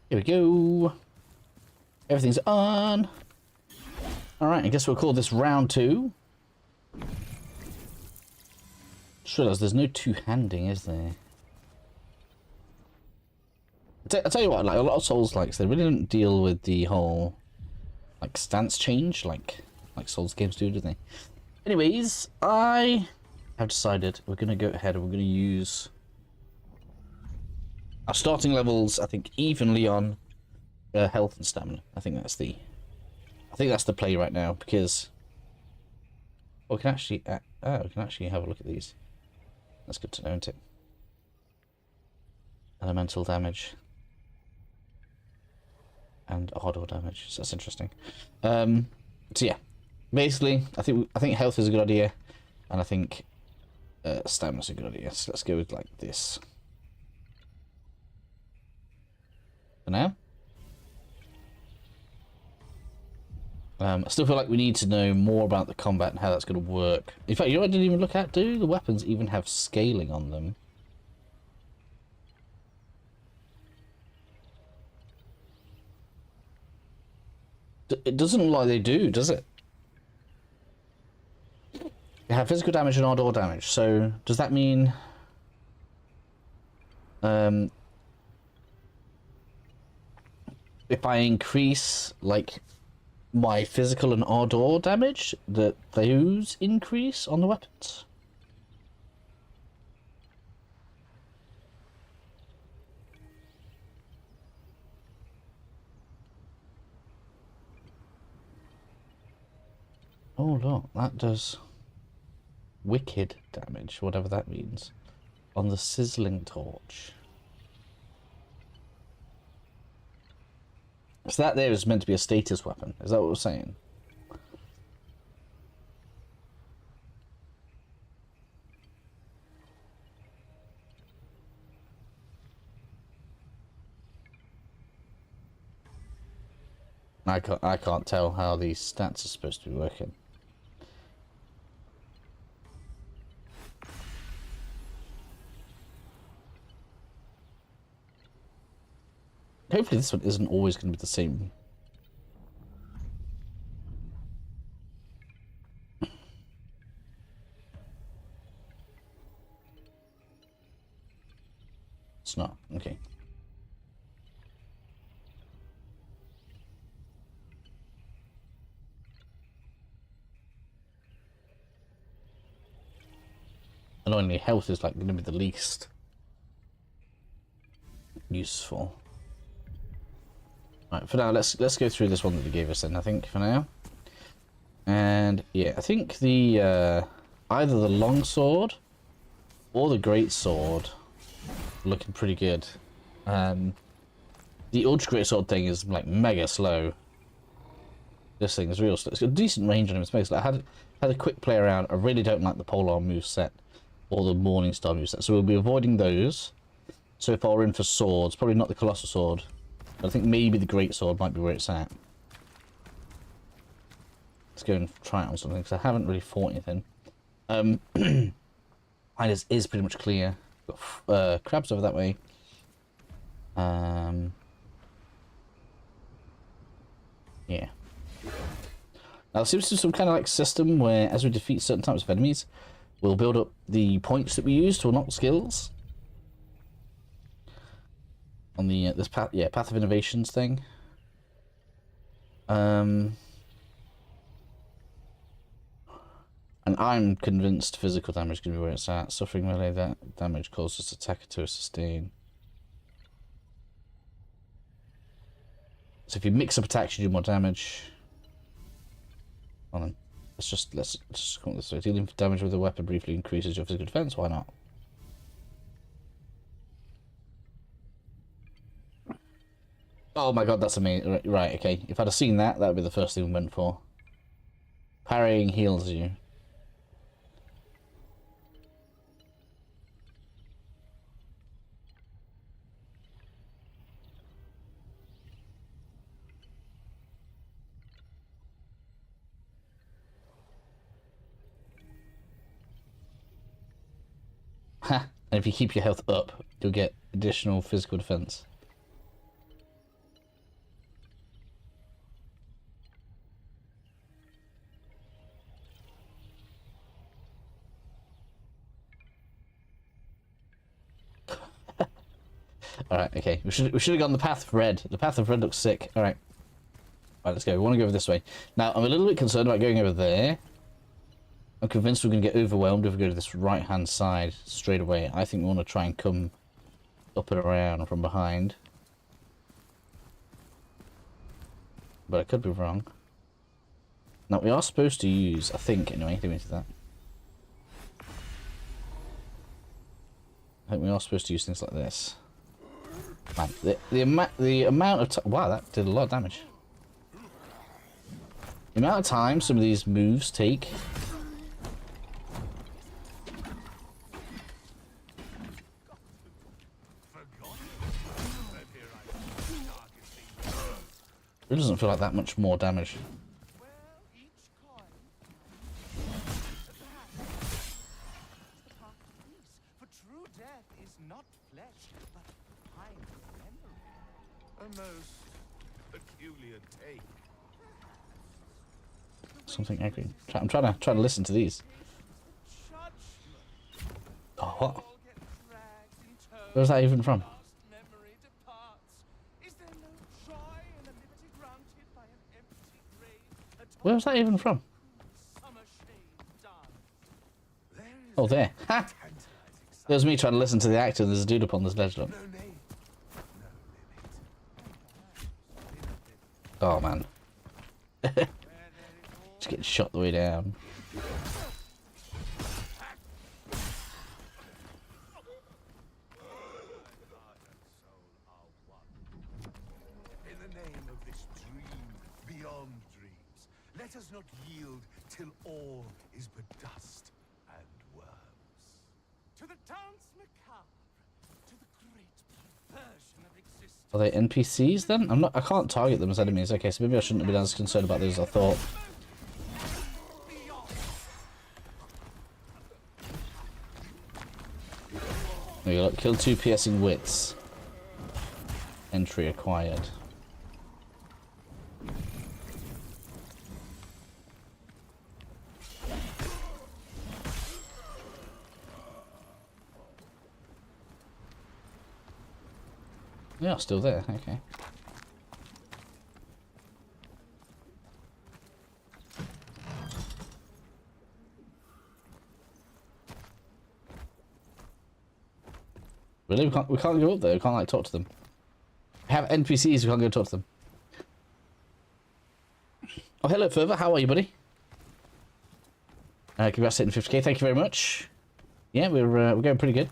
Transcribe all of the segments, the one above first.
Here we go. Everything's on. Alright, I guess we'll call this round 2. Just realised there's no two-handing, is there? I tell you what, like a lot of Souls-likes, they really don't deal with the whole like stance change like Souls games do they? Anyways, I have decided we're going to go ahead and we're going to use our starting levels, I think, evenly on health and stamina. I think that's the play right now, because we can actually have a look at these. That's good to know, isn't it? Elemental damage and hardcore damage, so that's interesting. So yeah, basically, I think health is a good idea, and I think stamina is a good idea. So let's go with like this for now. I still feel like we need to know more about the combat and how that's going to work. In fact, you know what I didn't even look at? Do the weapons even have scaling on them? It doesn't look like they do, does it? They have physical damage and hardcore damage, so does that mean... if I increase, like, my physical and hardcore damage, that those increase on the weapons? Oh look, that does wicked damage, whatever that means, on the sizzling torch. So that there is meant to be a status weapon, is that what we're saying? I can't tell how these stats are supposed to be working. Hopefully this one isn't always going to be the same. It's not. Okay. Annoyingly, health is like going to be the least useful. Right, for now, let's go through this one that they gave us then, I think, for now. And yeah, I think the either the long sword or the great sword are looking pretty good. The ultra great sword thing is like mega slow. This thing is real slow. It's got a decent range on him in space. Like, I had a quick play around. I really don't like the polearm moveset or the morning star moveset, so we'll be avoiding those. So if I were in for swords, probably not the colossal sword. I think maybe the great sword might be where it's at. Let's go and try it on something, because I haven't really fought anything. Highness is pretty much clear. Got crabs over that way. Yeah. Now there seems to be some kind of like system where as we defeat certain types of enemies, we'll build up the points that we use to unlock skills. On the this path, yeah, path of innovations thing. And I'm convinced physical damage is going to be where it's at. Suffering melee damage causes attacker to sustain. So if you mix up attacks, you do more damage. Hold on. Let's just come up this way. Dealing damage with a weapon briefly increases your physical defense. Why not? Oh my god, that's amazing. Right, okay. If I'd have seen that, that would be the first thing we went for. Parrying heals you. Ha! And if you keep your health up, you'll get additional physical defense. Alright, okay. We should have gone the path of red. The path of red looks sick. Alright. Right, let's go. We want to go over this way. Now, I'm a little bit concerned about going over there. I'm convinced we're going to get overwhelmed if we go to this right-hand side straight away. I think we want to try and come up and around from behind. But I could be wrong. Now, we are supposed to use, I think, anyway, let me do that. I think we are supposed to use things like this. Man, the amount of time... Wow, that did a lot of damage. The amount of time some of these moves take... It doesn't feel like that much more damage. Something angry. I'm trying to listen to these. Oh, what? Where's that even from? Where's that even from? Oh, there. Ha! There's me trying to listen to the actor. There's a dude up on this ledge. Look. Oh, man. Just getting shot the way down. In the name of this dream beyond dreams, let us not yield till all is but dust and worms. To the dance macabre, to the great perversion of existence. Are they NPCs then? I can't target them as enemies. Okay, so maybe I shouldn't have been as concerned about those as I thought. There you go. Kill 2 piercing wits. Entry acquired. Yeah, still there. Okay. Really? We can't go up there. We can't like talk to them. We have NPCs. We can't go talk to them. Oh, hello, Fervor. How are you, buddy? Congrats hitting 50k. Thank you very much. Yeah, we're going pretty good.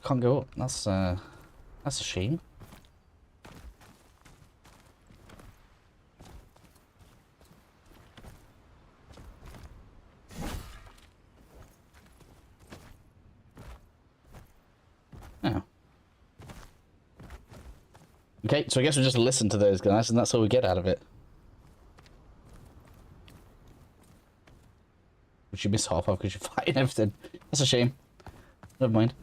Can't go up. That's a shame. Oh. Okay, so I guess we just listen to those guys, and that's all we get out of it. Which you miss half of because you're fighting everything. That's a shame. Never mind.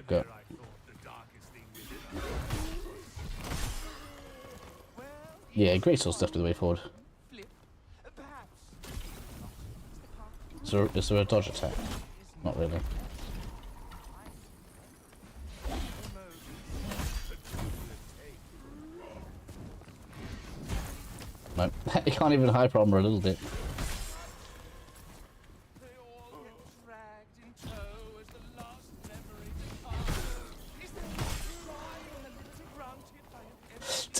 Go. Yeah, Great Soul's definitely the way forward. Is there a dodge attack? Not really. No, you can't even hyper armor a little bit.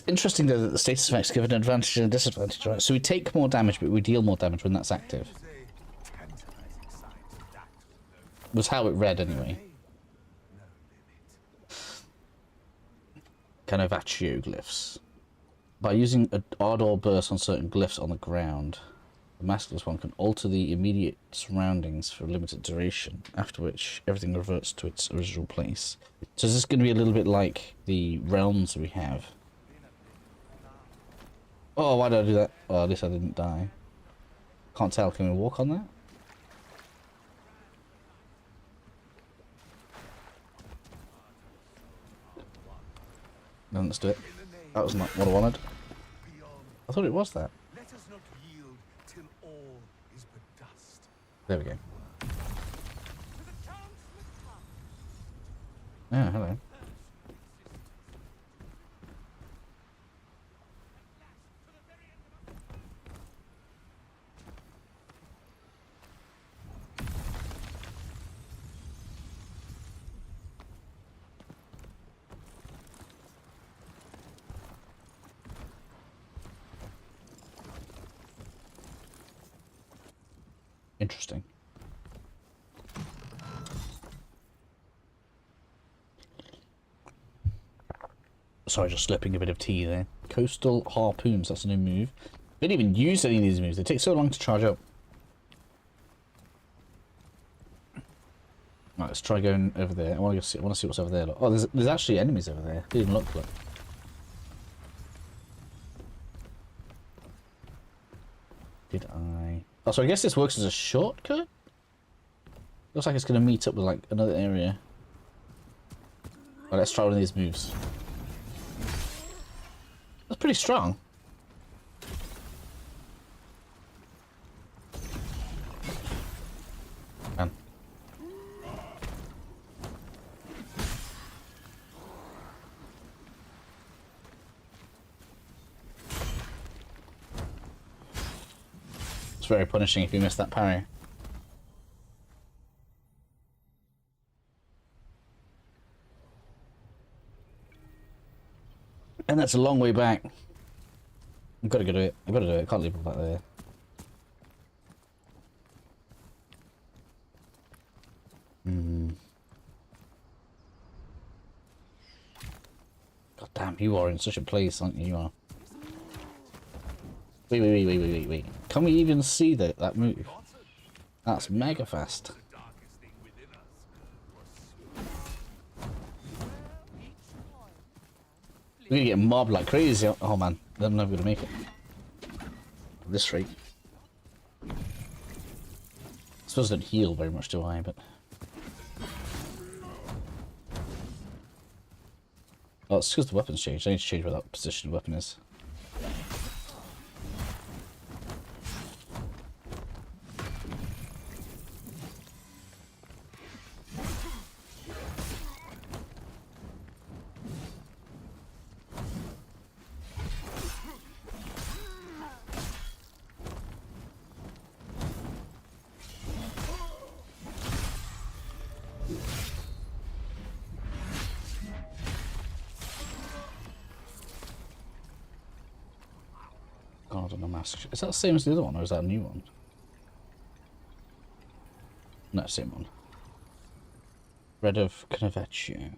Interesting though that the status effects give an advantage and a disadvantage, right? So we take more damage, but we deal more damage when that's active. Was how it read anyway. Canovatio glyphs. By using an Ardor burst on certain glyphs on the ground, The maskless one can alter the immediate surroundings for a limited duration, after which everything reverts to its original place. So is this going to be a little bit like the realms we have? Oh, why did I do that? Well, at least I didn't die. Can't tell. Can we walk on that? Then let's do it. That was not what I wanted. I thought it was that. Let us not yield till all is but dust. There we go. Yeah, hello. Interesting. Sorry, just slipping a bit of tea there. Coastal harpoons, that's a new move. Didn't even use any of these moves. They take so long to charge up. Right, let's try going over there. I want to see what's over there. Look. Oh, there's actually enemies over there. They didn't look. Did I? Oh, so I guess this works as a shortcut? Looks like it's going to meet up with like another area. Well, let's try one of these moves. That's pretty strong. Man. It's very punishing if you miss that parry. And that's a long way back. I've got to go do it. I've got to do it. I can't leave it back there. God damn, you are in such a place, aren't you? You are. Wait. Can we even see that move? That's mega fast. We're gonna get mobbed like crazy. Oh man, I'm never gonna make it. At this rate. I suppose I don't heal very much, do I? But oh, it's because the weapon's changed. I need to change where that position weapon is. God, on a mask. Is that the same as the other one, or is that a new one? No, same one. Red of Canavecchio.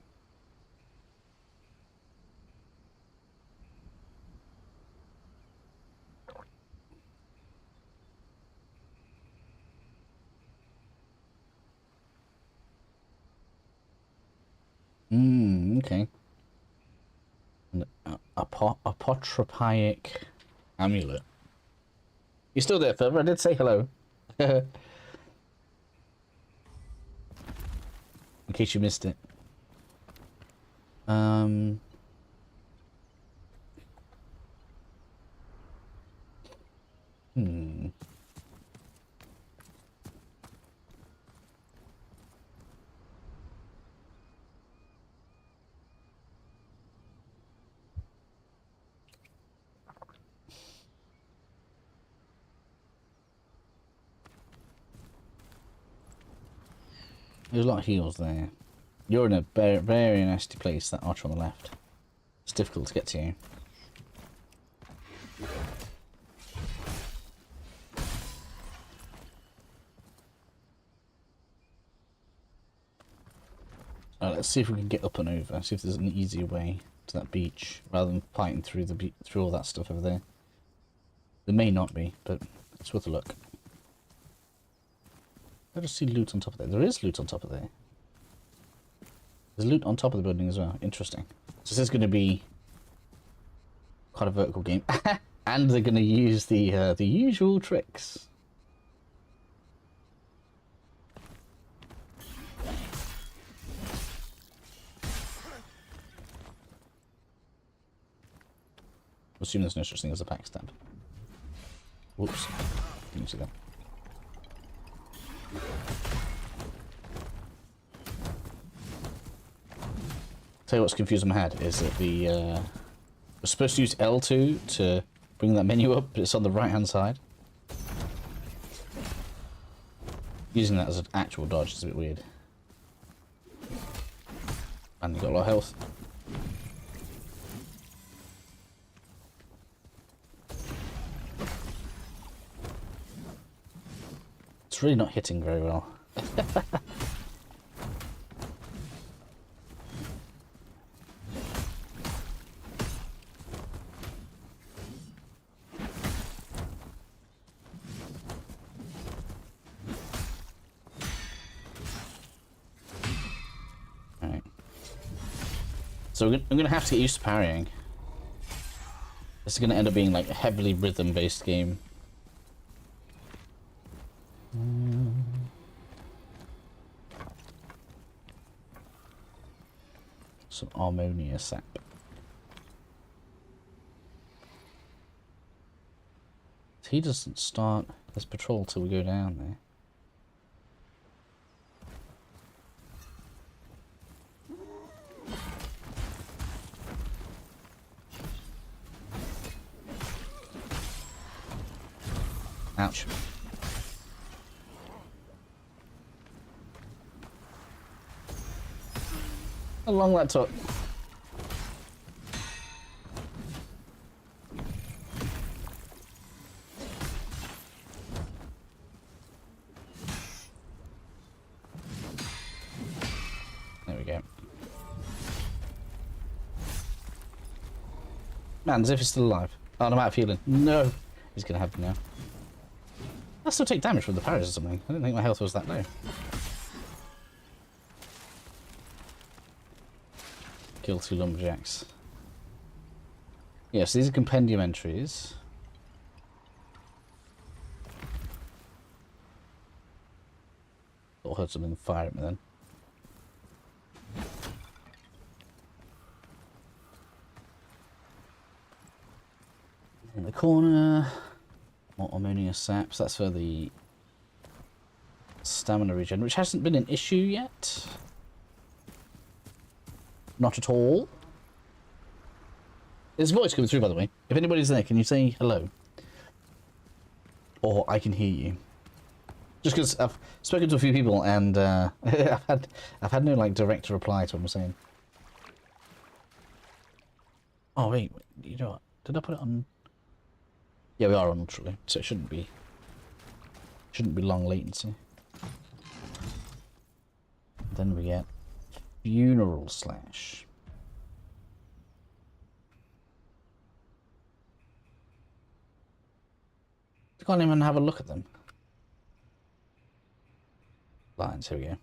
Okay. An apotropaic amulet. You're still there, Phil? I did say hello. In case you missed it. There's a lot of heals there. You're in a very, very nasty place, that archer on the left. It's difficult to get to you. Alright, let's see if we can get up and over. See if there's an easier way to that beach rather than fighting through the through all that stuff over there. There may not be, but It's worth a look. I just see loot on top of there. There is loot on top of there. There's loot on top of the building as well. Interesting. So this is going to be quite a vertical game. And they're going to use the usual tricks. Assume there's no such thing as a backstab. Whoops. Didn't see that. Tell you what's confusing my head is that we're supposed to use L2 to bring that menu up, but it's on the right hand side. Using that as an actual dodge is a bit weird. And you've got a lot of health. It's really not hitting very well. Alright. So I'm going to have to get used to parrying. This is going to end up being like a heavily rhythm-based game. Some ammonia sap. He doesn't start his patrol till we go down there. Ouch. How long that took. There we go. Man, as if he's still alive. Oh, I'm out of healing. No! He's gonna have me now. I still take damage from the parries or something. I didn't think my health was that low. Kill 2 lumberjacks. Yes, these are compendium entries. Thought I heard something fire at me then. In the corner, more ammonia saps. That's for the stamina regen, which hasn't been an issue yet. Not at all. There's a voice coming through, by the way. If anybody's there, can you say hello? Or I can hear you. Just because I've spoken to a few people and I've had no like direct reply to what I'm saying. Oh wait, you know what? Did I put it on? Yeah, we are on ultra, so it shouldn't be long latency. Then we get funeral slash. I can't even have a look at them. Lines, here we go.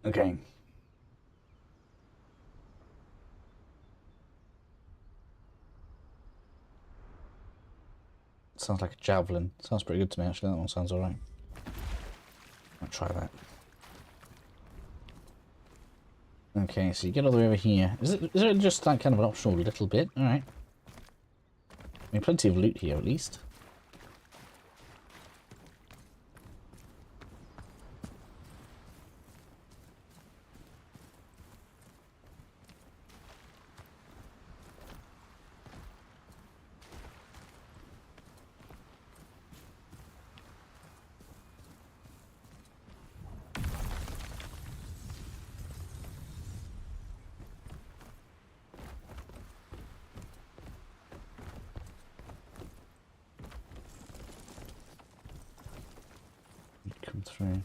Okay. Sounds like a javelin. Sounds pretty good to me, actually. That one sounds alright. I'll try that. Okay, so you get all the way over here. Is it just like kind of an optional little bit? Alright. I mean, plenty of loot here, at least. Come through.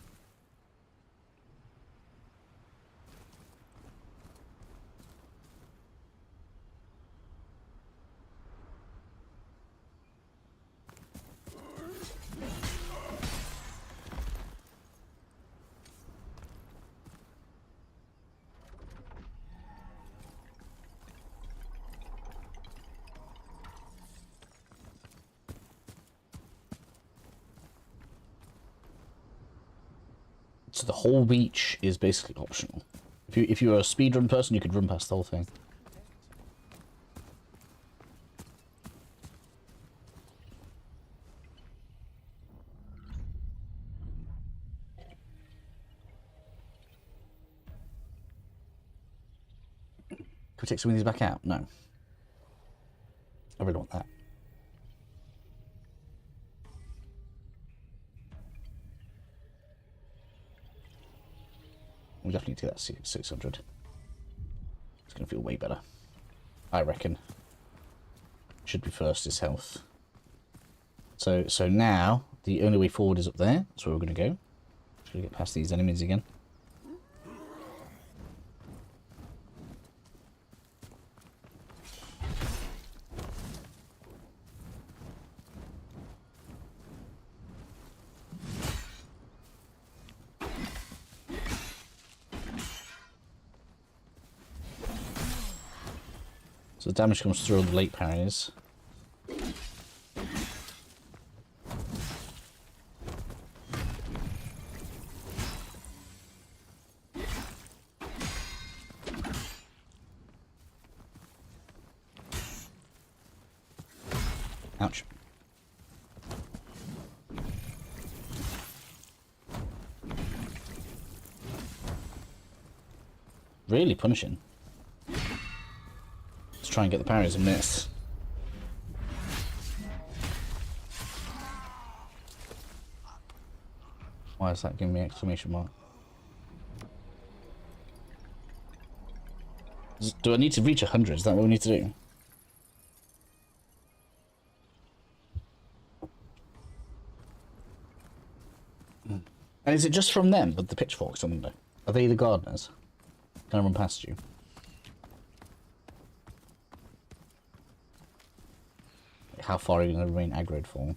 So the whole beach is basically optional. If you're a speedrun person, you could run past the whole thing. Can we take some of these back out? No. I really want that. We definitely do that 600. It's going to feel way better. I reckon. Should be first is health. So now, the only way forward is up there. That's where we're going to go. Just going to get past these enemies again. So the damage comes through all the late parries. Ouch. Really punishing. Let's try and get the parries and miss. Why is that giving me exclamation mark? Do I need to reach 100? Is that what we need to do? And is it just from them with the pitchforks on them though? Are they the gardeners? Can I run past you? How far are you going to remain aggroed for?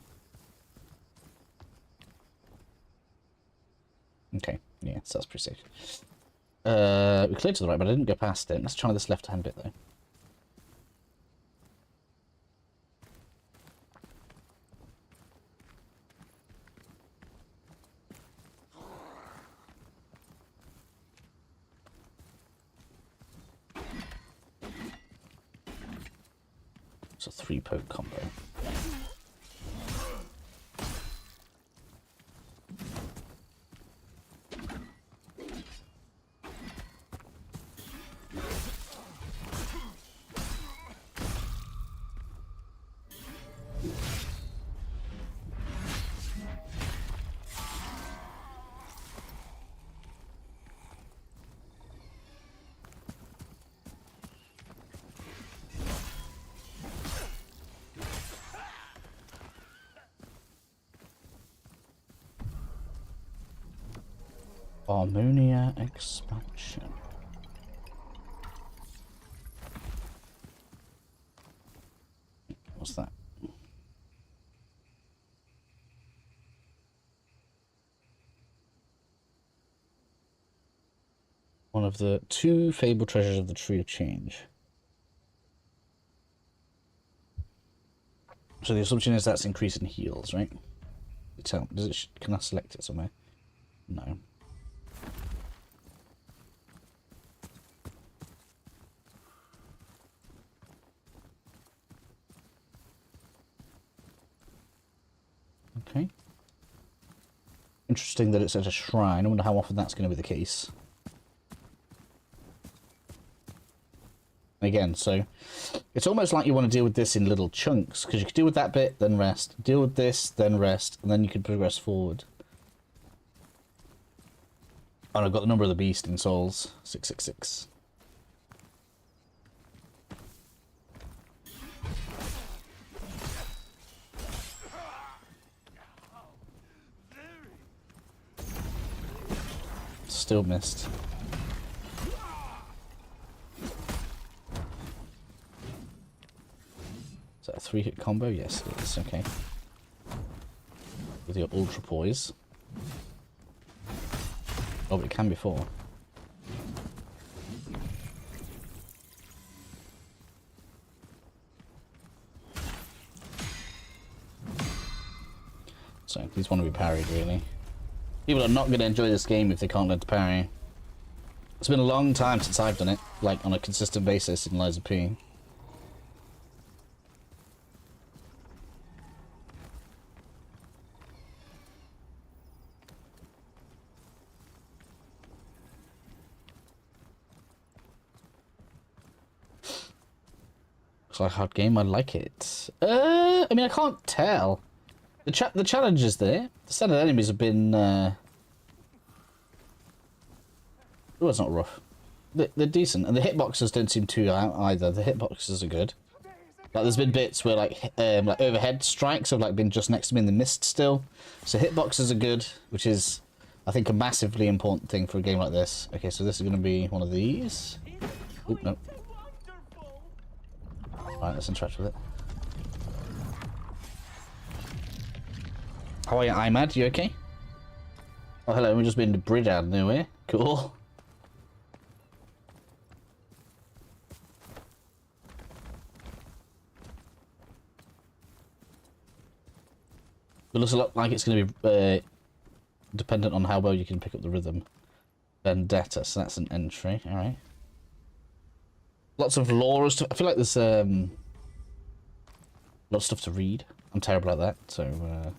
Okay, yeah, so that's pretty safe. We cleared to the right, but I didn't go past it. Let's try this left-hand bit though. It's a 3-poke combo. Harmonia expansion. What's that? One of the 2 fabled treasures of the Tree of Change. So the assumption is that's increasing heals, right? Does it? Can I select it somewhere? No. Okay. Interesting that it's at a shrine. I wonder how often that's going to be the case. Again, so it's almost like you want to deal with this in little chunks, because you could deal with that bit, then rest. Deal with this, then rest, and then you can progress forward. And I've got the number of the beast in souls, 666. Still missed. Is that a 3-hit combo? Yes, it is. Okay. With your ultra poise. Oh, but it can be 4. So these want to be parried, really. People are not going to enjoy this game if they can't learn to parry. It's been a long time since I've done it, like on a consistent basis in Lies of P. It's like a hard game. I like it. I mean, I can't tell. The challenge is there. The standard enemies have been. Oh, it's not rough. They're decent, and the hitboxes don't seem too out either. The hitboxes are good. Like, there's been bits where like overhead strikes have like been just next to me in the mist still. So hitboxes are good, which is, I think, a massively important thing for a game like this. Okay, so this is going to be one of these. Oop, no. Alright, let's interact with it. How are you, IMAD? You okay? Oh, hello, we've just been to bridge out of nowhere. Cool. It looks a lot like it's going to be dependent on how well you can pick up the rhythm. Vendetta, so that's an entry, alright. Lots of lore stuff. I feel like there's a lot of stuff to read. I'm terrible at that, so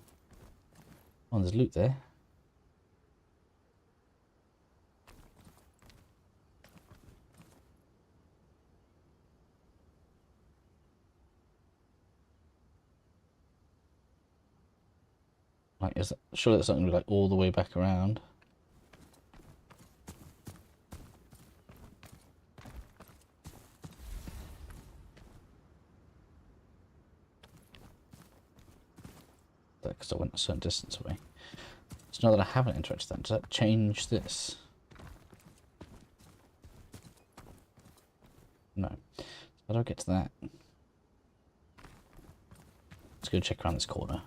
oh, there's loot there. Like, is that, surely that's not gonna be like all the way back around. Because I went a certain distance away. So now that I haven't interacted that, does that change this? No. How do I get to that? Let's go check around this corner.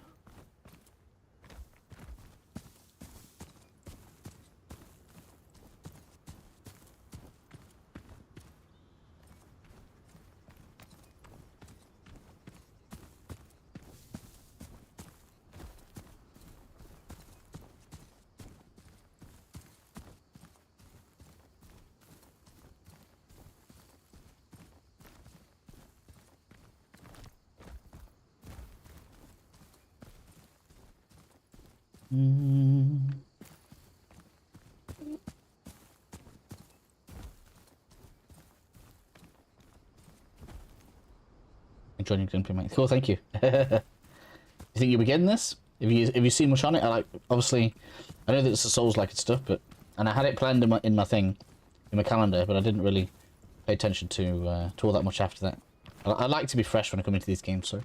Enjoying your gameplay, mate. Cool, thank you. You think you'll be getting this? Have you seen much on it? Obviously, I know that it's the Souls-like and stuff, but I had it planned in my calendar, but I didn't really pay attention to all that much after that. I like to be fresh when I come into these games, so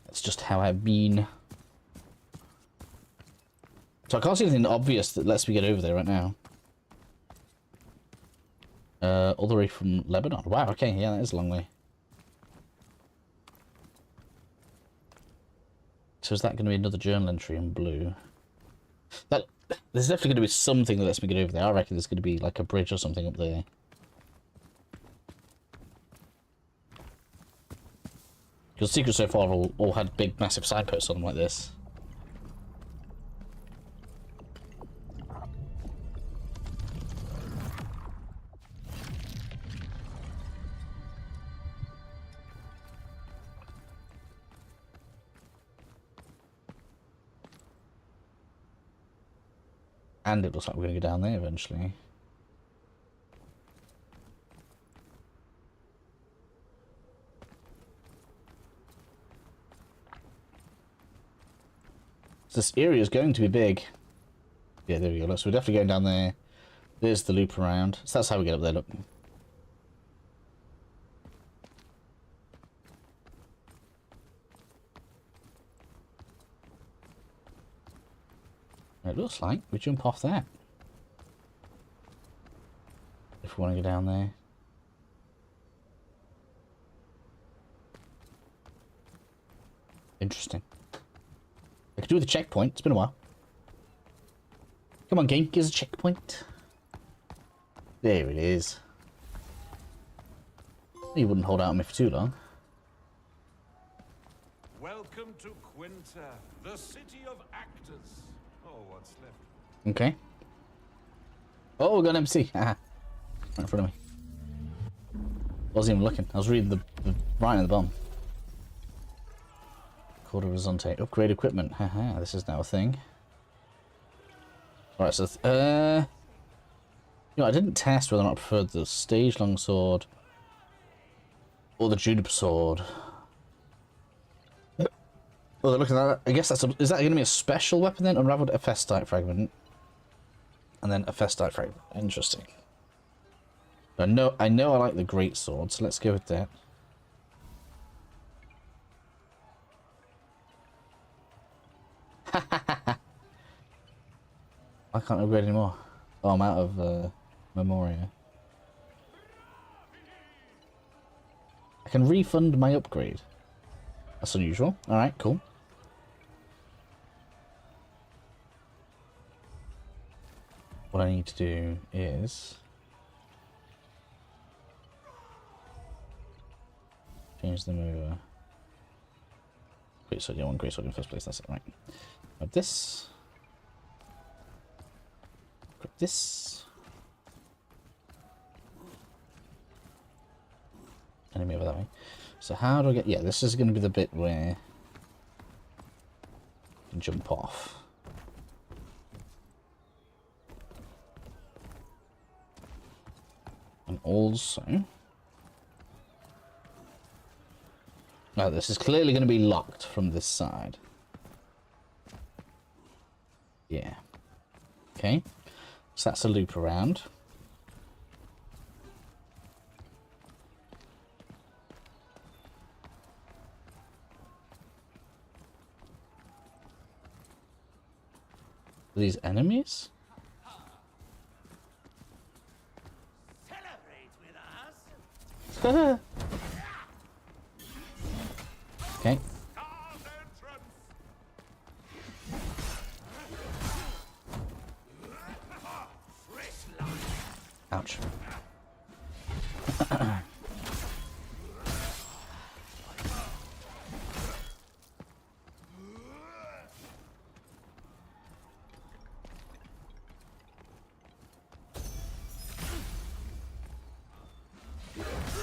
that's just how I've been. So I can't see anything obvious that lets me get over there right now. All the way from Lebanon. Wow, okay, yeah, that is a long way. So is that going to be another journal entry in blue? There's definitely going to be something that lets me get over there. I reckon there's going to be like a bridge or something up there. Because secrets so far all had big, massive signposts on them like this. And it looks like we're going to go down there eventually. So this area is going to be big. Yeah, there we go. Look, so we're definitely going down there. There's the loop around. So that's how we get up there, look. It looks like we jump off that. If we want to go down there. Interesting. I could do with a checkpoint. It's been a while. Come on, game. Give us a checkpoint. There it is. You wouldn't hold out on me for too long. Welcome Welcome to Quinta, the city of actors. Oh, what's left? Okay. Oh, we got an MC. Haha. Right in front of me. Wasn't even looking. I was reading the writing at the bottom. Called Horizonte. Upgrade equipment. Haha. This is now a thing. Alright, so you know, I didn't test whether or not I preferred the stage long sword or the juniper sword. Oh, they're looking at that. I guess that's is that going to be a special weapon then? Unraveled Ephestite fragment, and then Ephestite fragment. Interesting. I know I like the great sword, so let's go with that. I can't upgrade anymore. Oh, I'm out of Memoria. I can refund my upgrade. That's unusual. Alright, cool. What I need to do is change them over. Great sword, yeah, one great sword in first place, that's it, right. Grab this. Grab this. Enemy over that way. So how do I get... Yeah, this is going to be the bit where you can jump off. And also... Now this is clearly going to be locked from this side. Yeah. Okay. So that's a loop around. Are these enemies? Celebrate with us. Okay. Ouch.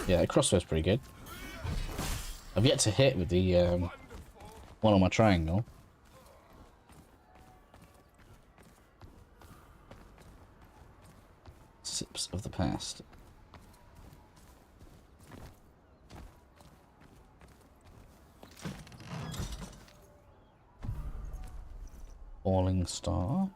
Yeah, the crossbow's pretty good. I've yet to hit with the one on my triangle. Sips of the past. Falling star.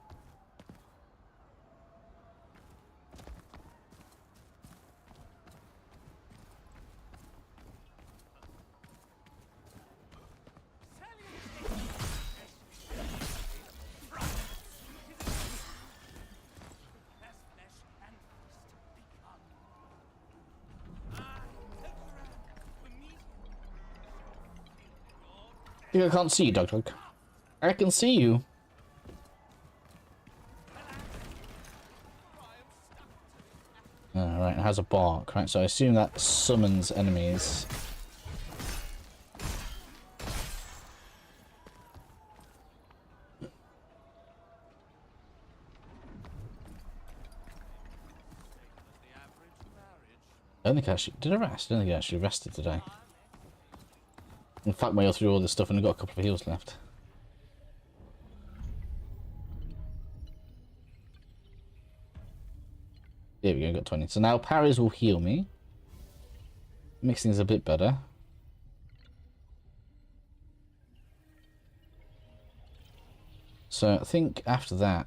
I can't see you, Dog. I can see you. Alright, it has a bark, right? So I assume that summons enemies. I don't think I actually... Did I rest? I don't think I actually rested today. In fact, my way through all this stuff and I've got a couple of heals left. There we go, got 20. So now parries will heal me. Makes things a bit better. So I think after that,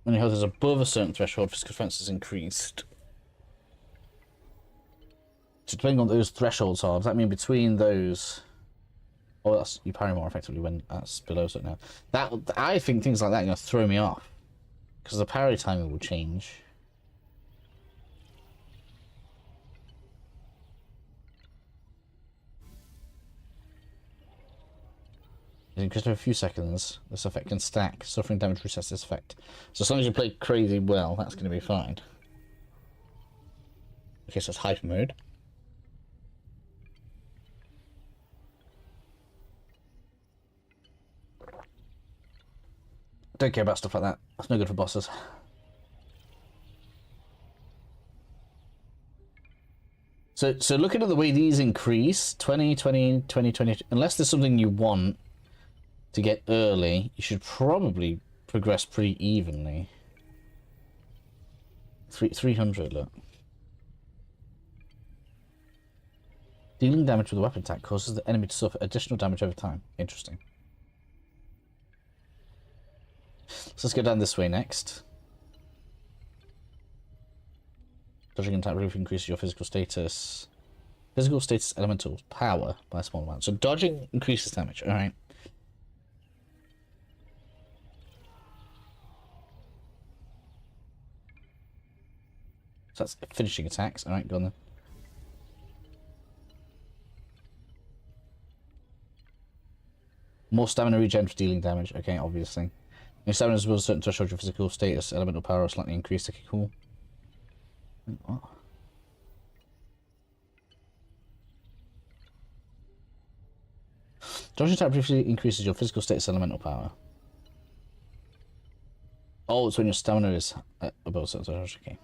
when your health is above a certain threshold, physical defense is increased. So depending on what those thresholds are, does that mean between those... Oh, that's you parry more effectively when that's below certain now. That I think things like that are going to throw me off. Because the parry timing will change. In just a few seconds, this effect can stack. Suffering damage resets this effect. So as long as you play crazy well, that's going to be fine. Okay, so it's hyper mode. Don't care about stuff like that. That's no good for bosses. So looking at the way these increase, 20, 20, 20, 20, unless there's something you want to get early, you should probably progress pretty evenly. 300, look. Dealing damage with a weapon attack causes the enemy to suffer additional damage over time. Interesting. So let's go down this way next. Dodging and attack briefly increases your physical status. Physical status elemental power by a small amount. So dodging increases damage. Alright. So that's finishing attacks. Alright, go on then. More stamina regen for dealing damage. Okay, obviously. Your stamina is above a certain threshold, your physical status, elemental power are slightly increased. Okay, cool. What? Dodging attack briefly increases your physical status, elemental power. Oh, it's when your stamina is above a certain threshold. Okay.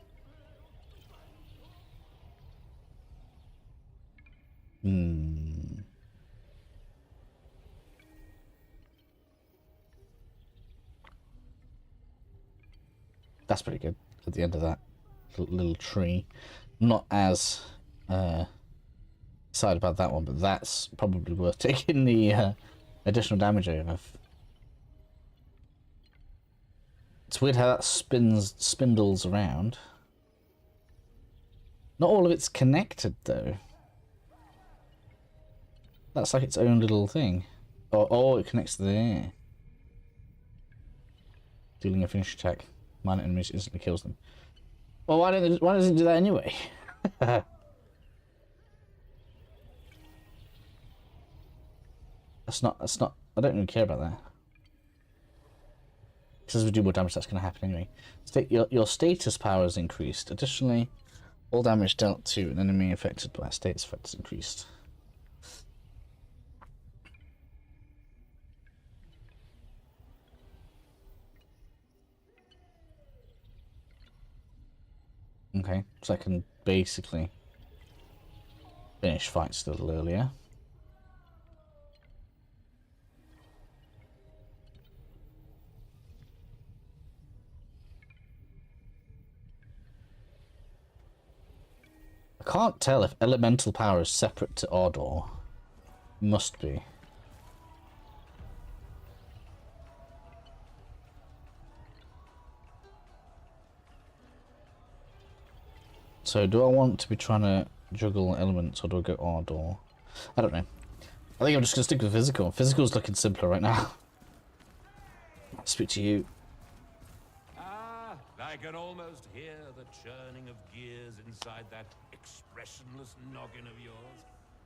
That's pretty good at the end of that little tree. Not as excited about that one, but that's probably worth taking the additional damage over. It's weird how that spindles around. Not all of it's connected though. That's like its own little thing. Oh, it connects there. Dealing a finish attack. Minor enemies instantly kills them. Well, why doesn't it do that anyway? That's not, I don't really care about that. Because as we do more damage, that's going to happen anyway. Your status power is increased. Additionally, all damage dealt to an enemy affected by a status effect is increased. Okay, so I can basically finish fights a little earlier. I can't tell if elemental power is separate to Ardor. Must be. So do I want to be trying to juggle elements or do I go Ardor? I don't know. I think I'm just going to stick with physical. Physical's looking simpler right now. I'll speak to you. Ah, I can almost hear the churning of gears inside that expressionless noggin of yours.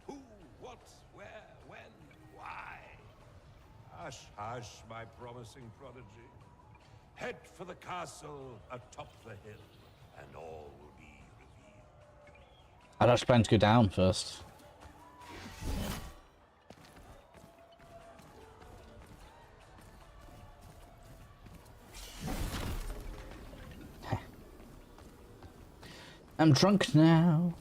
Who, what, where, when, why? Hush, hush, my promising prodigy. Head for the castle atop the hill, and all will be revealed. I'd actually plan to go down first. I'm drunk now.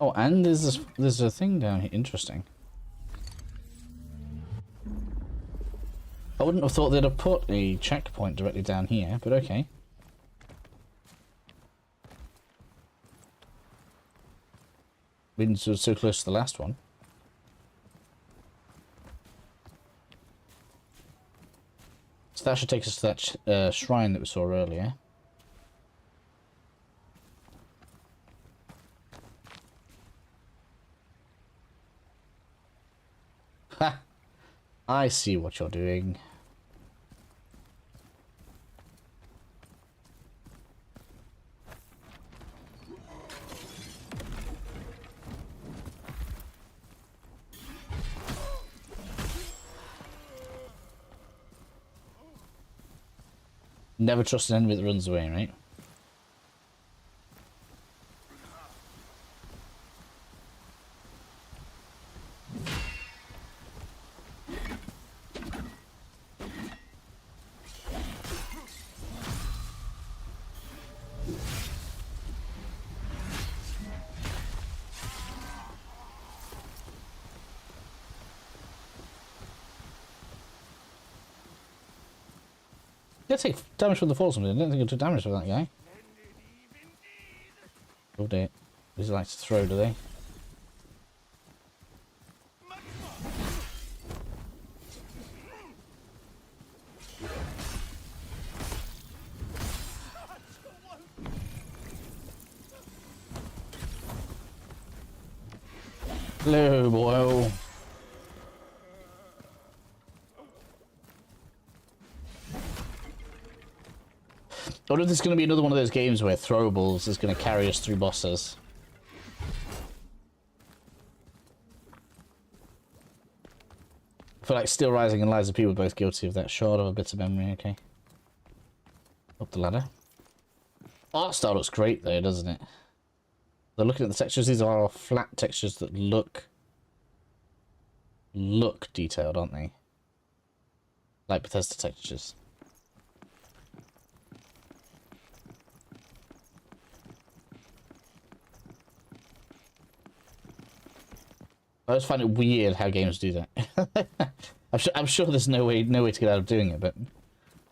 Oh, and there's a thing down here. Interesting. I wouldn't have thought they'd have put a checkpoint directly down here, but okay. Been so close to the last one. that should take us to that shrine that we saw earlier. Ha! I see what you're doing. Never trust an enemy that runs away, right? You take damage from the fall or something. I didn't think you took damage from that guy. Oh dear. These like to throw, do they? Hello, boy. I wonder if this is going to be another one of those games where throwables is going to carry us through bosses. I feel like Still Rising and Lies of P were both guilty of that shard of a bit of memory, okay. Up the ladder. Art style looks great though, doesn't it? They're looking at the textures, these are all flat textures that look detailed, aren't they? Like Bethesda textures. I just find it weird how games do that. I'm sure there's no way to get out of doing it, but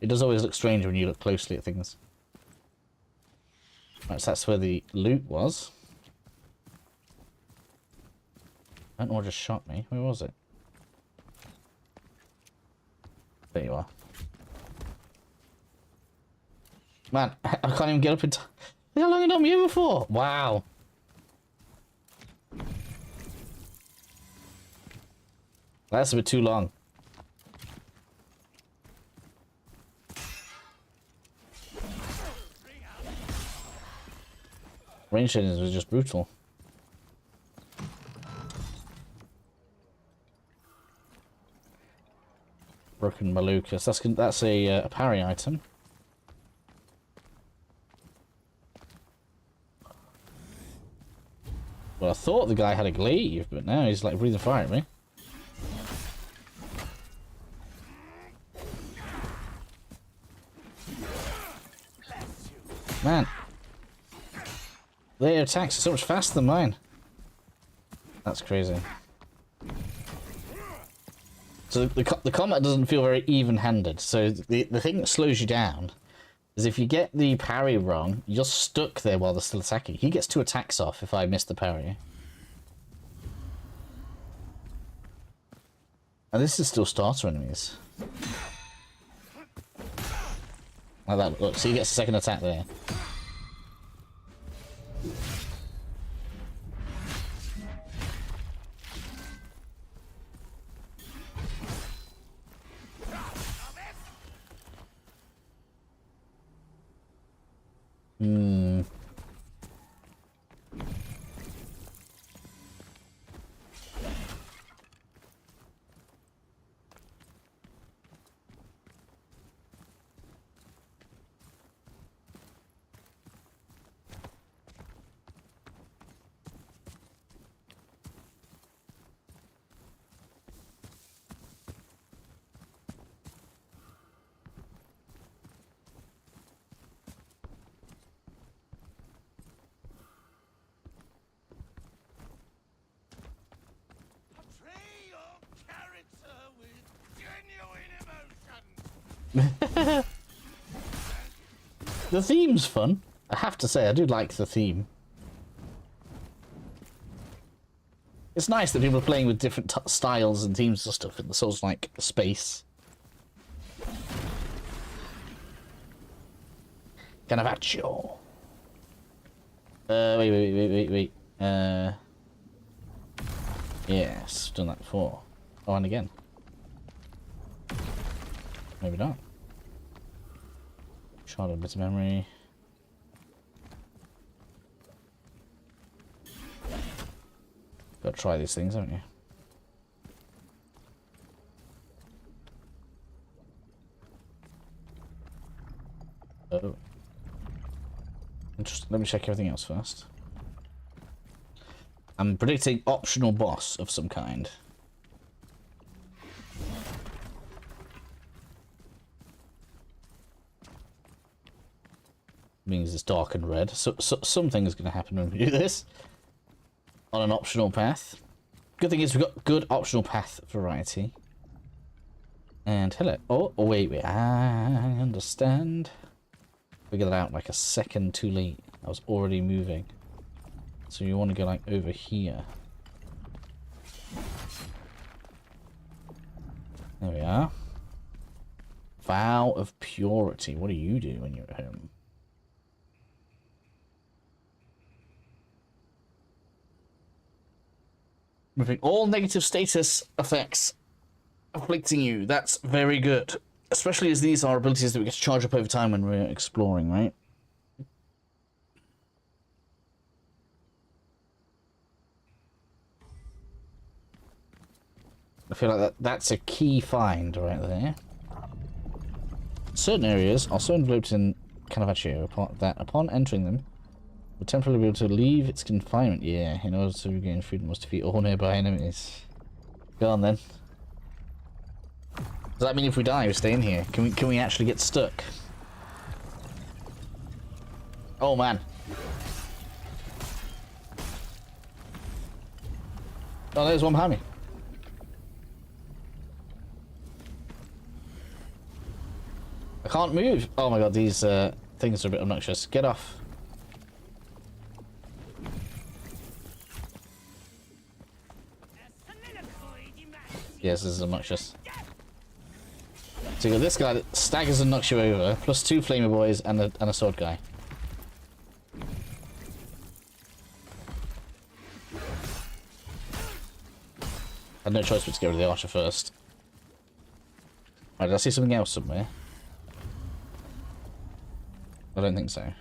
it does always look strange when you look closely at things. Right, so that's where the loot was. I don't know what just shot me. Where was it? There you are. Man, I can't even get up in time. Look how long I've done you before. Wow. That's a bit too long. Range shadings was just brutal. Broken Malukas. That's a parry item. Well, I thought the guy had a glaive, but now he's like breathing fire at me. Man, their attacks are so much faster than mine. That's crazy. So the combat doesn't feel very even-handed. So the thing that slows you down is if you get the parry wrong, you're stuck there while they're still attacking. He gets 2 attacks off if I miss the parry. And this is still starter enemies. Like that, look, so he gets a second attack there. The theme's fun. I have to say, I do like the theme. It's nice that people are playing with different styles and themes and stuff in the Souls-like space. Carnavaccio. Wait. Yes, done that before. Oh, and again. Maybe not. Shard of bits of memory. Gotta try these things, haven't you? Oh. Interesting. Let me check everything else first. I'm predicting optional boss of some kind. Means it's dark and red. So something is going to happen when we do this. On an optional path. Good thing is we've got good optional path variety. And hello. Oh, wait. I understand. Figured that out like a second too late. I was already moving. So you want to go like over here. There we are. Vow of Purity. What do you do when you're at home? Removing all negative status effects afflicting you. That's very good. Especially as these are abilities that we get to charge up over time when we're exploring, right? I feel like that's a key find right there. Certain areas are so enveloped in Carnavaccio that upon entering them, will temporarily be able to leave its confinement. Yeah, in order to regain freedom, must defeat all nearby enemies. Go on then. Does that mean if we die, we stay in here? Can we actually get stuck? Oh man. Oh, there's one behind me. I can't move. Oh my god, these things are a bit obnoxious. Get off. Yes, this is obnoxious. So you got this guy that staggers and knocks you over, plus 2 flamer boys and a sword guy. I had no choice but to get rid of the archer first. Right, did I see something else somewhere? I don't think so. Right,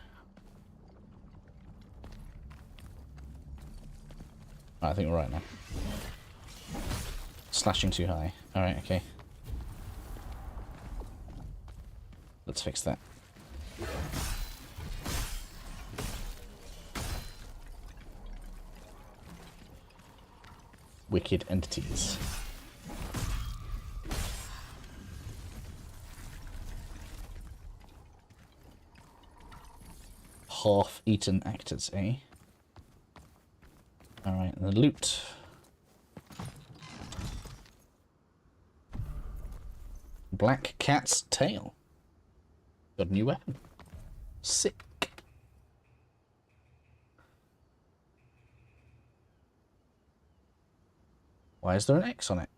I think we're right now. Slashing too high. Alright, okay. Let's fix that. Wicked entities. Half-eaten actors, eh? Alright, the loot. Black cat's tail. Got a new weapon. Sick. Why is there an X on it?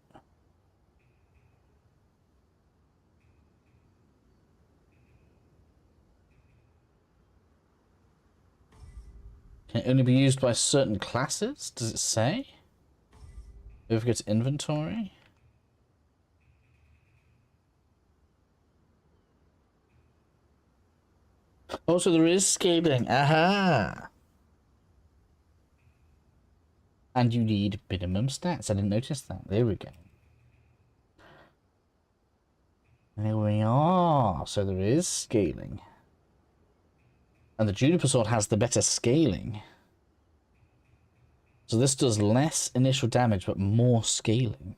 Can it only be used by certain classes? Does it say? If we go to inventory. Oh, so there is scaling. Aha! And you need minimum stats. I didn't notice that. There we go. There we are. So there is scaling. And the Juniper Sword has the better scaling. So this does less initial damage, but more scaling.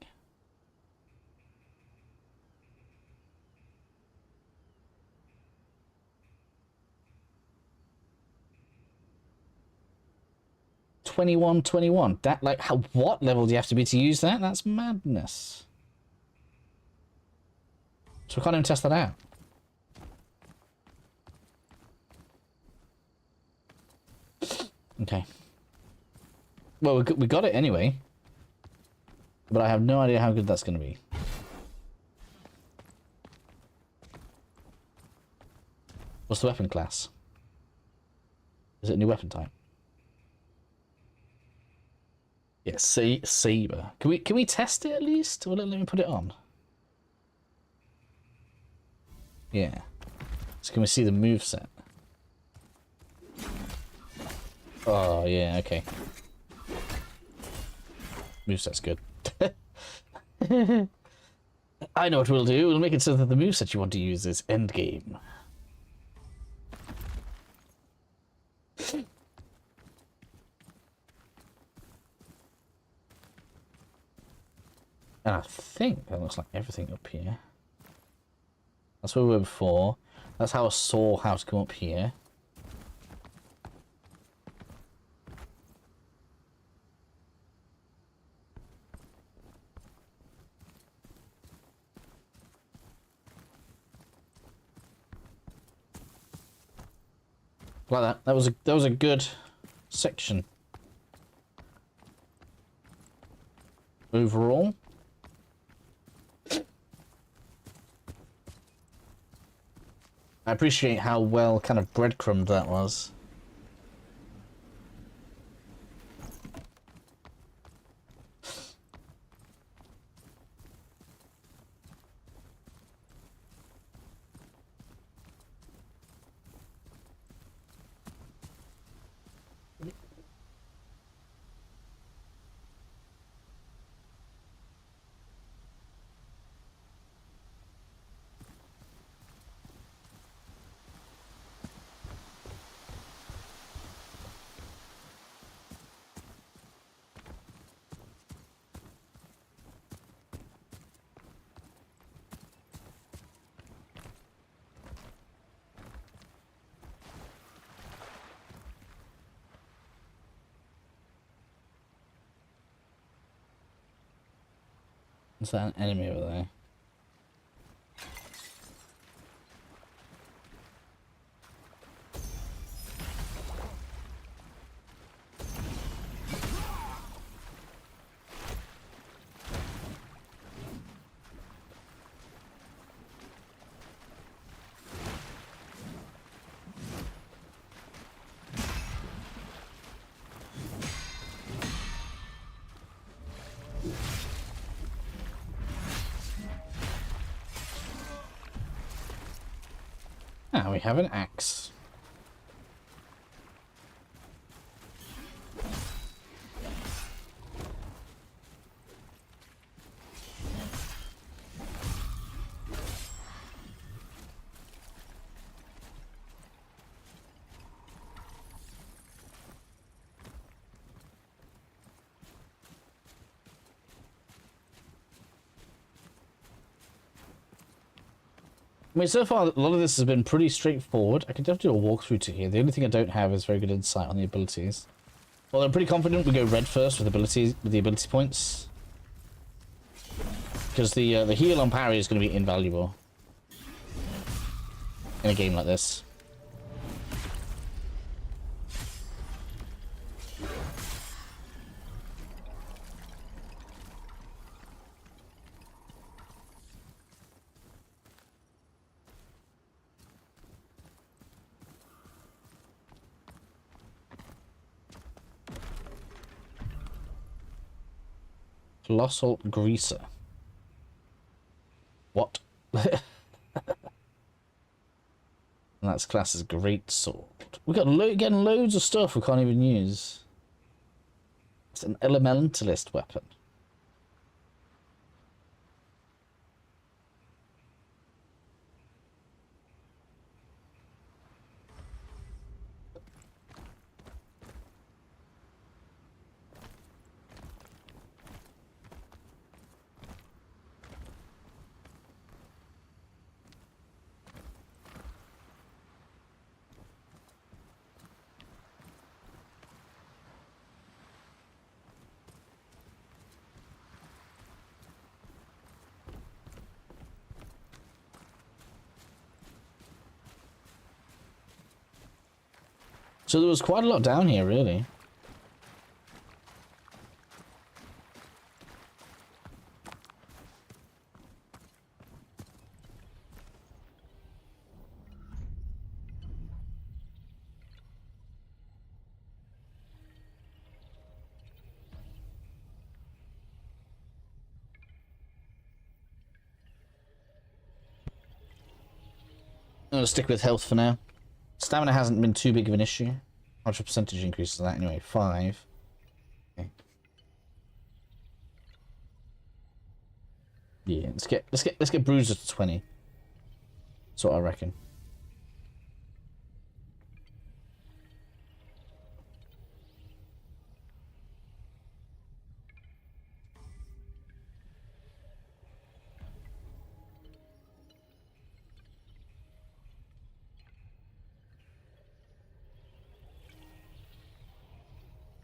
$21.21. That, like, what level do you have to be to use that? That's madness. So we can't even test that out. Okay. Well, we got it anyway. But I have no idea how good that's going to be. What's the weapon class? Is it a new weapon type? Yeah, saber. Can we test it at least? Will it let me put it on? Yeah. So can we see the moveset? Oh yeah, okay. Moveset's good. I know what we'll do. We'll make it so that the moveset you want to use is endgame. And I think that looks like everything up here. That's where we were before. That's how I saw how to come up here. Like that. That was a good section. Overall. I appreciate how well kind of breadcrumbed that was. Is that an enemy over there? Ah, we have an axe. I mean, so far, a lot of this has been pretty straightforward. I can definitely do a walkthrough to here. The only thing I don't have is very good insight on the abilities. Well, I'm pretty confident we go red first with abilities, with the ability points. Because the heal on parry is going to be invaluable in a game like this. Colossal Greaser. What? And that's classed as Great Sword. We got getting loads of stuff we can't even use. It's an elementalist weapon. So there was quite a lot down here, really. I'm gonna stick with health for now. Stamina hasn't been too big of an issue. How much a percentage increase is that anyway? 5. Okay. Yeah, let's get Bruiser to 20. That's what I reckon.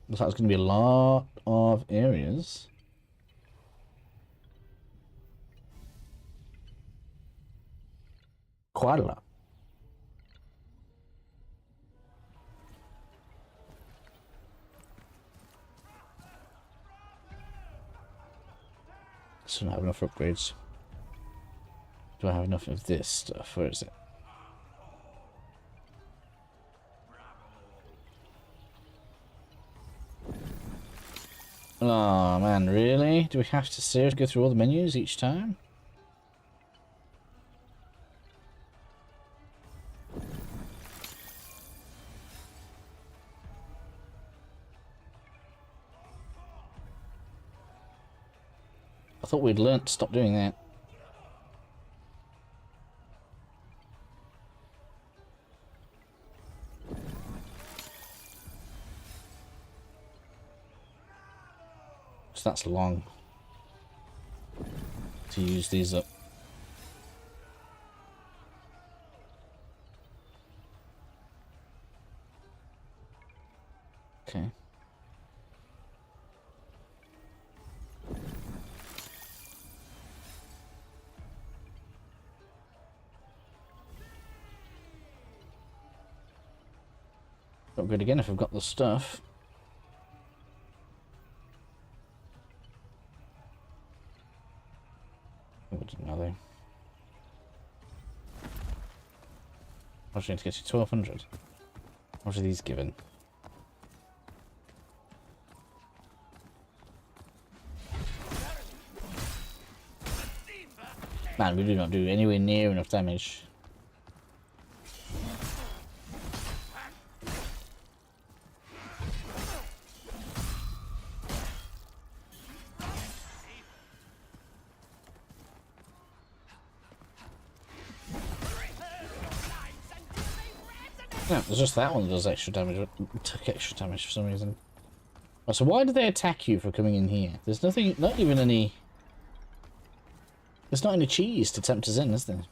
Looks like there's going to be a lot of areas. Quite a lot. So I don't have enough upgrades. Do I have enough of this stuff? Where is it? Oh man, really? Do we have to seriously go through all the menus each time? I thought we'd learnt to stop doing that. So that's long to use these up. Okay. Upgrade again if I've got the stuff. Oh, I didn't know though. I was going to get you 1200. What are these given? Man, we do not do anywhere near enough damage. No, there's just that one that does extra damage. It took extra damage for some reason. Oh, so why did they attack you for coming in here? There's nothing, not even any... There's not any cheese to tempt us in, is there?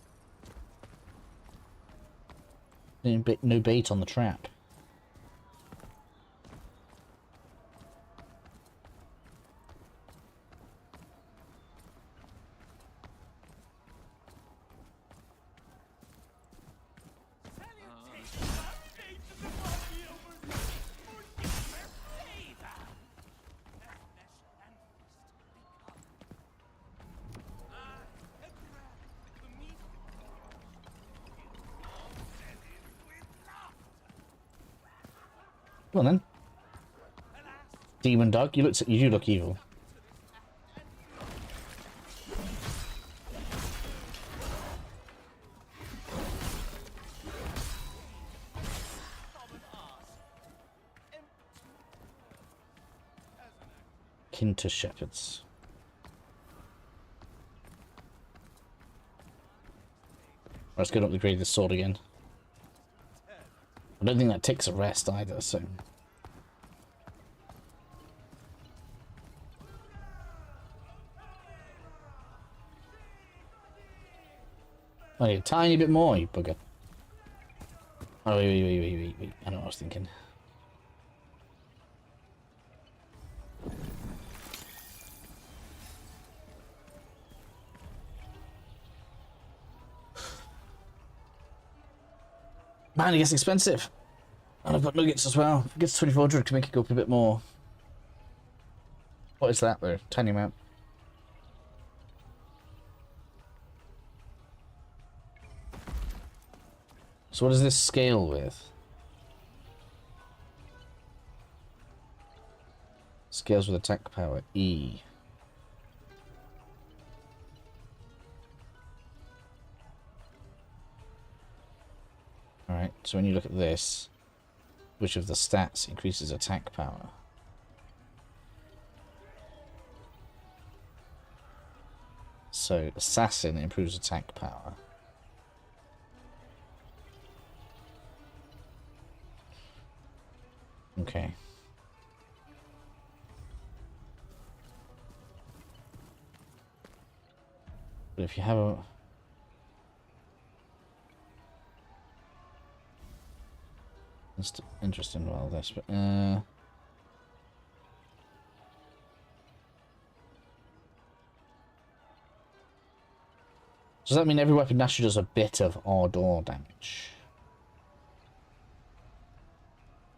No bait on the trap. Come on then. Demon dog, you do look evil. Kin to shepherds. Let's go to upgrade this sword again. I don't think that takes a rest either, so... I need a tiny bit more, you bugger. Oh, wait. I know what I was thinking. Man, it gets expensive. And I've got nuggets as well. If it gets 2400 to make it go up a bit more. What is that though? Tiny amount. So what does this scale with? Scales with attack power, E. So when you look at this, which of the stats increases attack power? So assassin improves attack power. Okay. But if you have a... That's interesting about this, but does that mean every weapon naturally does a bit of or damage?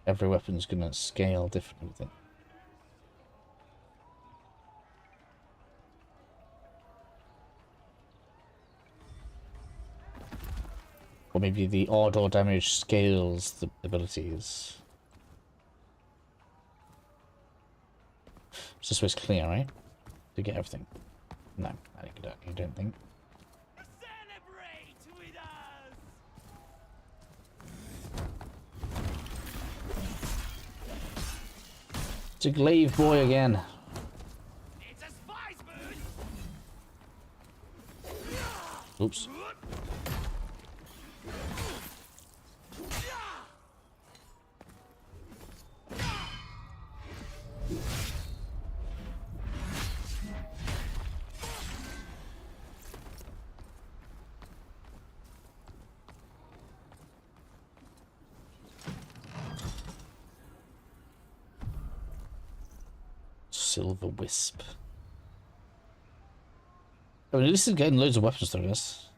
Every weapon's gonna scale differently with it. Or maybe the odd or damage scales the abilities. So this way's clear, right? To get everything. No, I think you don't think. Celebrate with us! It's a glaive boy again. It's a spy's mood! Oops. Silver Wisp. I mean, this is getting loads of weapons through this.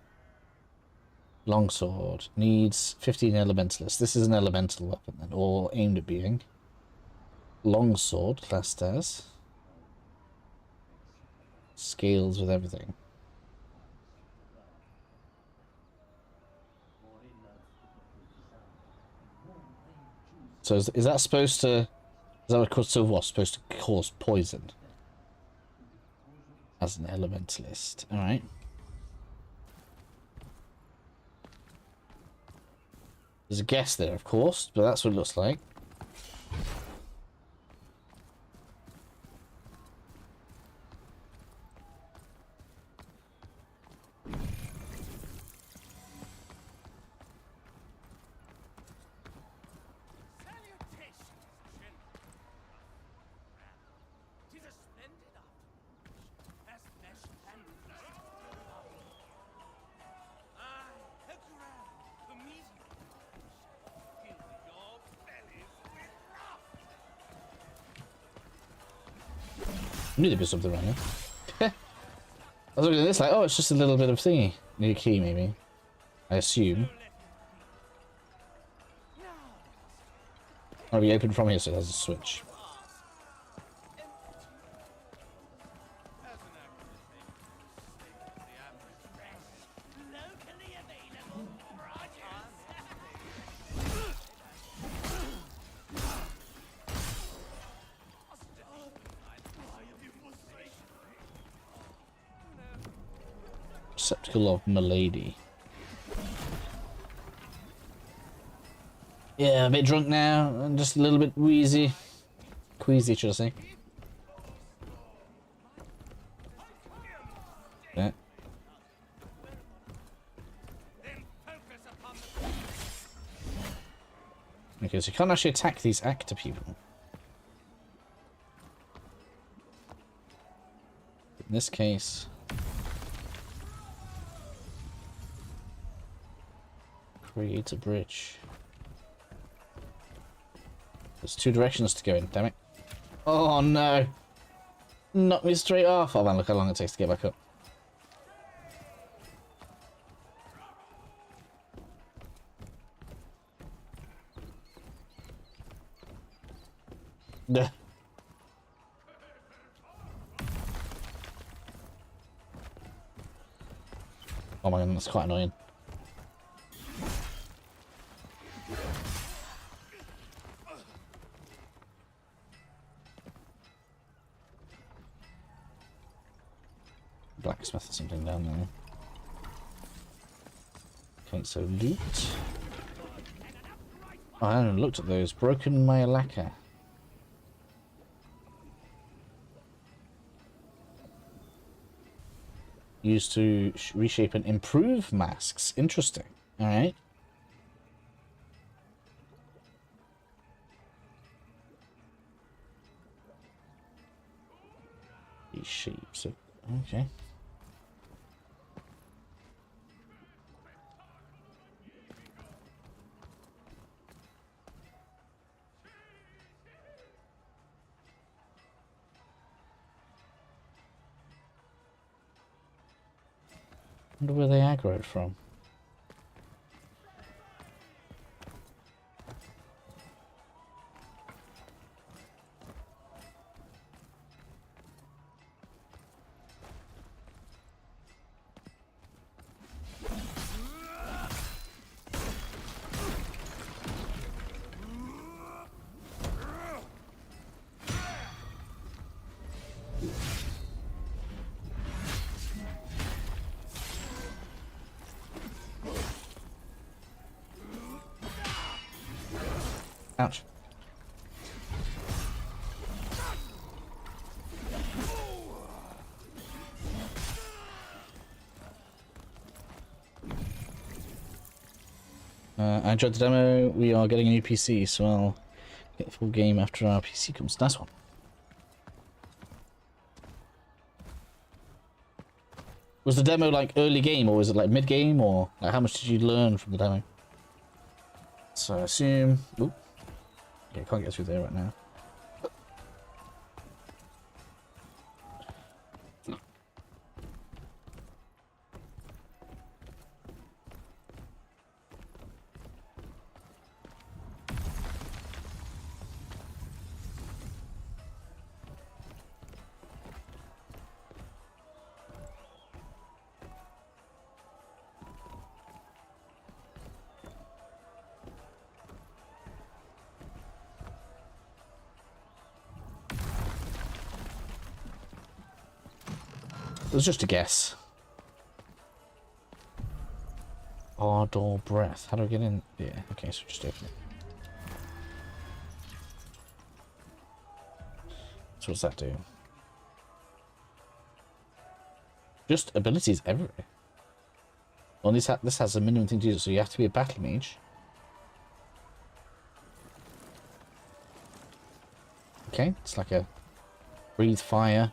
Longsword needs 15 elementalists. This is an elemental weapon then, or aimed at being. Longsword classed as. Scales with everything. So is that supposed to... Is that what Silver Wasp supposed to cause poison? As an elementalist. Alright. There's a guess there, of course, but that's what it looks like. I knew there'd be something around here. I was looking at this like, oh, it's just a little bit of thingy. Need a key, maybe. I assume. Oh, we open from here, so it has a switch. Receptacle of Milady. Yeah, a bit drunk now, and just a little bit wheezy. Queasy, should I say. Yeah. Okay, so you can't actually attack these actor people. In this case... Create a bridge. There's two directions to go in, damn it. Oh no! Knock me straight off! Oh man, look how long it takes to get back up. Duh. Oh my god, that's quite annoying. Blacksmith or something down there. Okay, so loot. Oh, I haven't looked at those. Broken Myalaka. Used to reshape and improve masks. Interesting. Alright. Reshapes it. Okay. Wonder where they aggroed from. Ouch. I enjoyed the demo. We are getting a new PC, so I'll get the full game after our PC comes. Nice one. Was the demo like early game, or was it like mid game, or like how much did you learn from the demo? So I assume. Oop. Yeah, can't get through there right now. It was just a guess. Ardor breath. How do I get in? Yeah, okay, so just open it. So what's that do? Just abilities everywhere. Well, this has a minimum thing to do, so you have to be a battle mage. Okay, it's like a breathe fire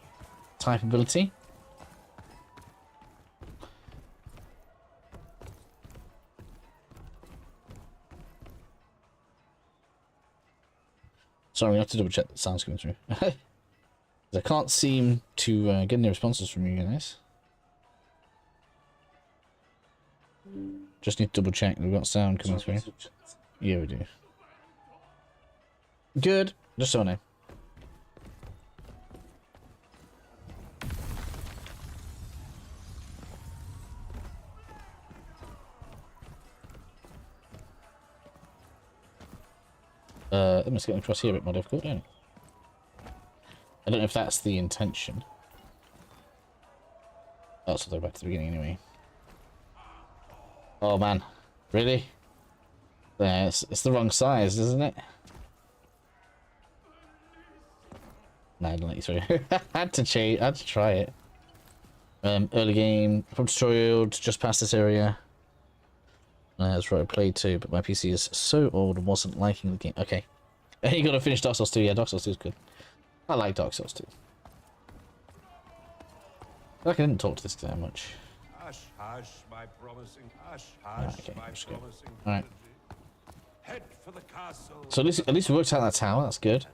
type ability. Sorry, I have to double check that sound's coming through. I can't seem to get any responses from you guys. Just need to double check we've got sound coming through. Yeah, we do. Good. Just so I know. It must get across here a bit more difficult, don't it? I don't know if that's the intention. Oh, so they're back to the beginning anyway. Oh man, really? Yeah, it's the wrong size, isn't it? No, I don't let you through. I had to change. I had to try it. Early game, from tutorial to just past this area. That's right, I played too, but my PC is so old and wasn't liking the game. Okay. You gotta finish Dark Souls 2. Yeah, Dark Souls 2 is good. I like Dark Souls 2. Like I didn't talk to this guy much. Hush, hush, my promising. Hush, hush, okay, my promising. Alright. Head for the castle. So at least we worked out that tower. That's good.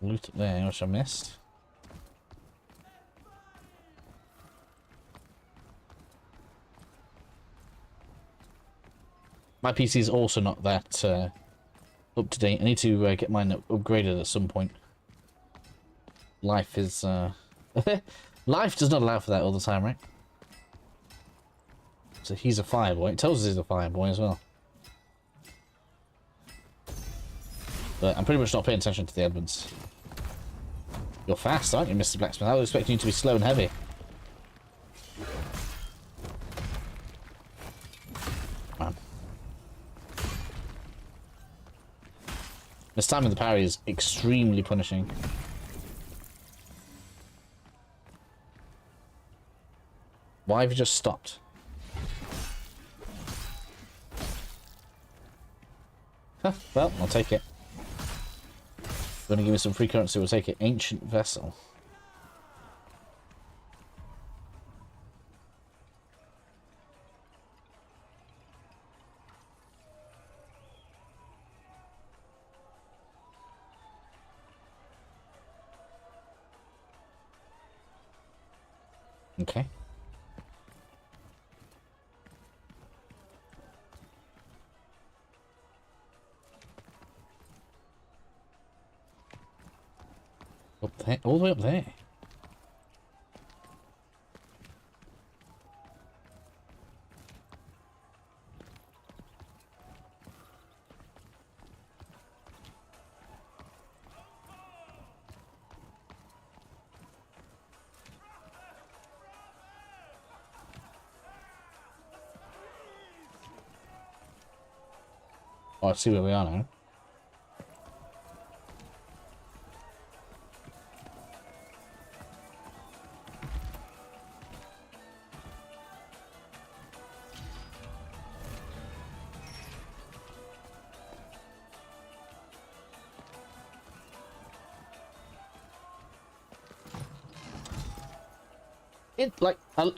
Loot there, which I missed. My PC is also not that up to date. I need to get mine upgraded at some point. Life is life does not allow for that all the time, right? So he's a fireboy. It tells us he's a fireboy as well. But I'm pretty much not paying attention to the elements. You're fast, aren't you, Mr. Blacksmith? I was expecting you to be slow and heavy. Man. This time of the parry is extremely punishing. Why have you just stopped? Huh, well, I'll take it. Gonna give me some free currency, we'll take it. Ancient vessel. Okay. Up there, all the way up there. Oh, I see where we are now.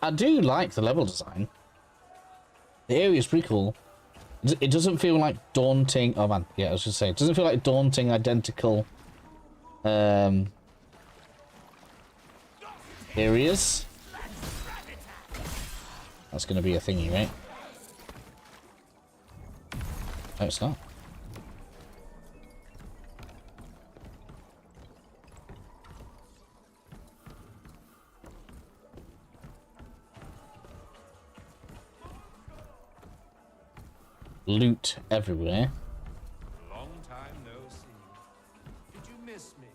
I do like the level design. The area is pretty cool. It doesn't feel like daunting. Oh man, yeah, I was just saying, it doesn't feel like daunting, identical areas. That's going to be a thingy, right? No, it's not. Loot everywhere. Long time no see. Did you miss me?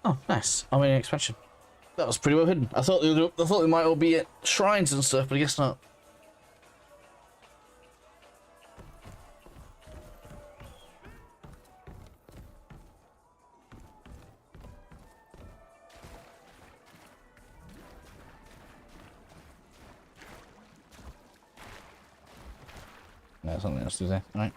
Oh, nice. I'm in an expansion. That was pretty well hidden. I thought they might all be at shrines and stuff, but I guess not. No, something else to there. All right.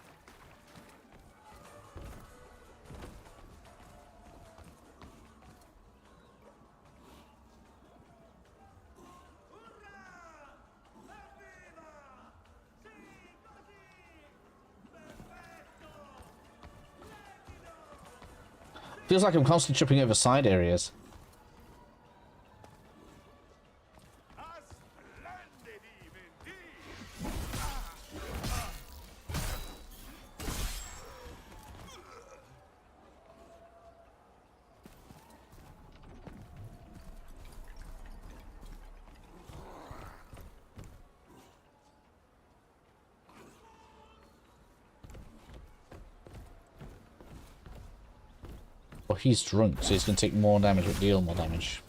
Feels like I'm constantly tripping over side areas. A splendid eve indeed. Well, he's drunk, so he's going to take more damage but deal more damage.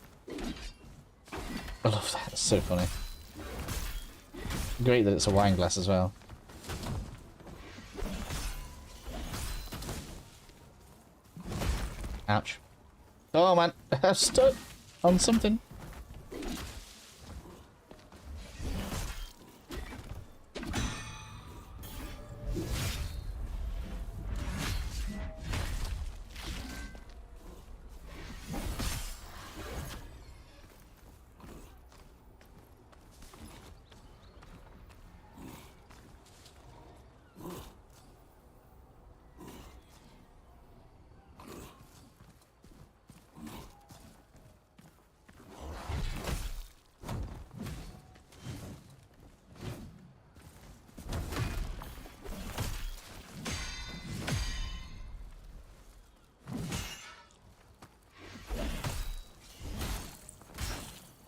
I love that. It's so funny. Great that it's a wine glass as well. Ouch. Oh man, I'm stuck on something.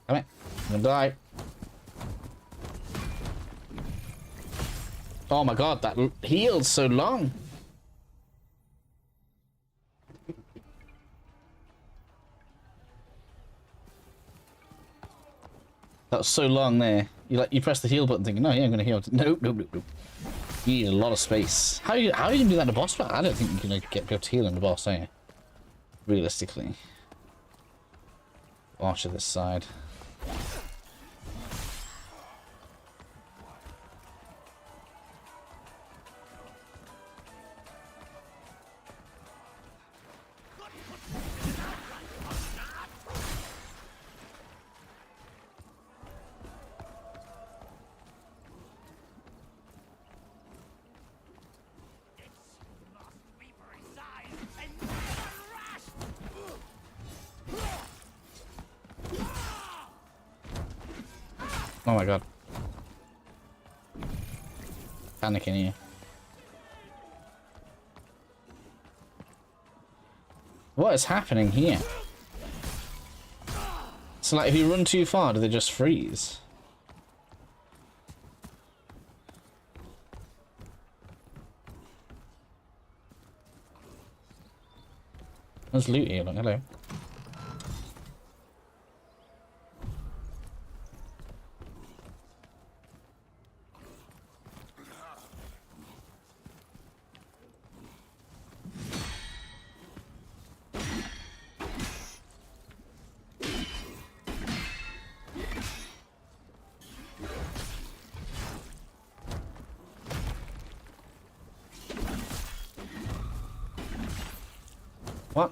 Come here. I'm gonna die. Oh my god, that healed so long. That was so long there. You press the heal button thinking, no, yeah, I'm gonna heal. Nope, nope, nope, nope. You need a lot of space. How are you gonna do that in a boss fight? I don't think you're gonna be able to heal in the boss, are you? Realistically. Archer this side. Oh my god. Panicking here. What is happening here? So like if you run too far, do they just freeze? There's loot here, look, hello. What?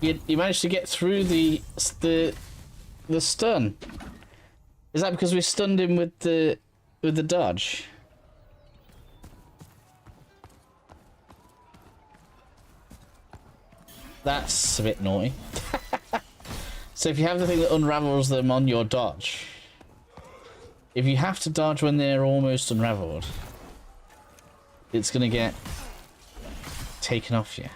You managed to get through the stun. Is that because we stunned him with the dodge? That's a bit naughty. So if you have the thing that unravels them on your dodge, if you have to dodge when they're almost unraveled, it's gonna get taken off you.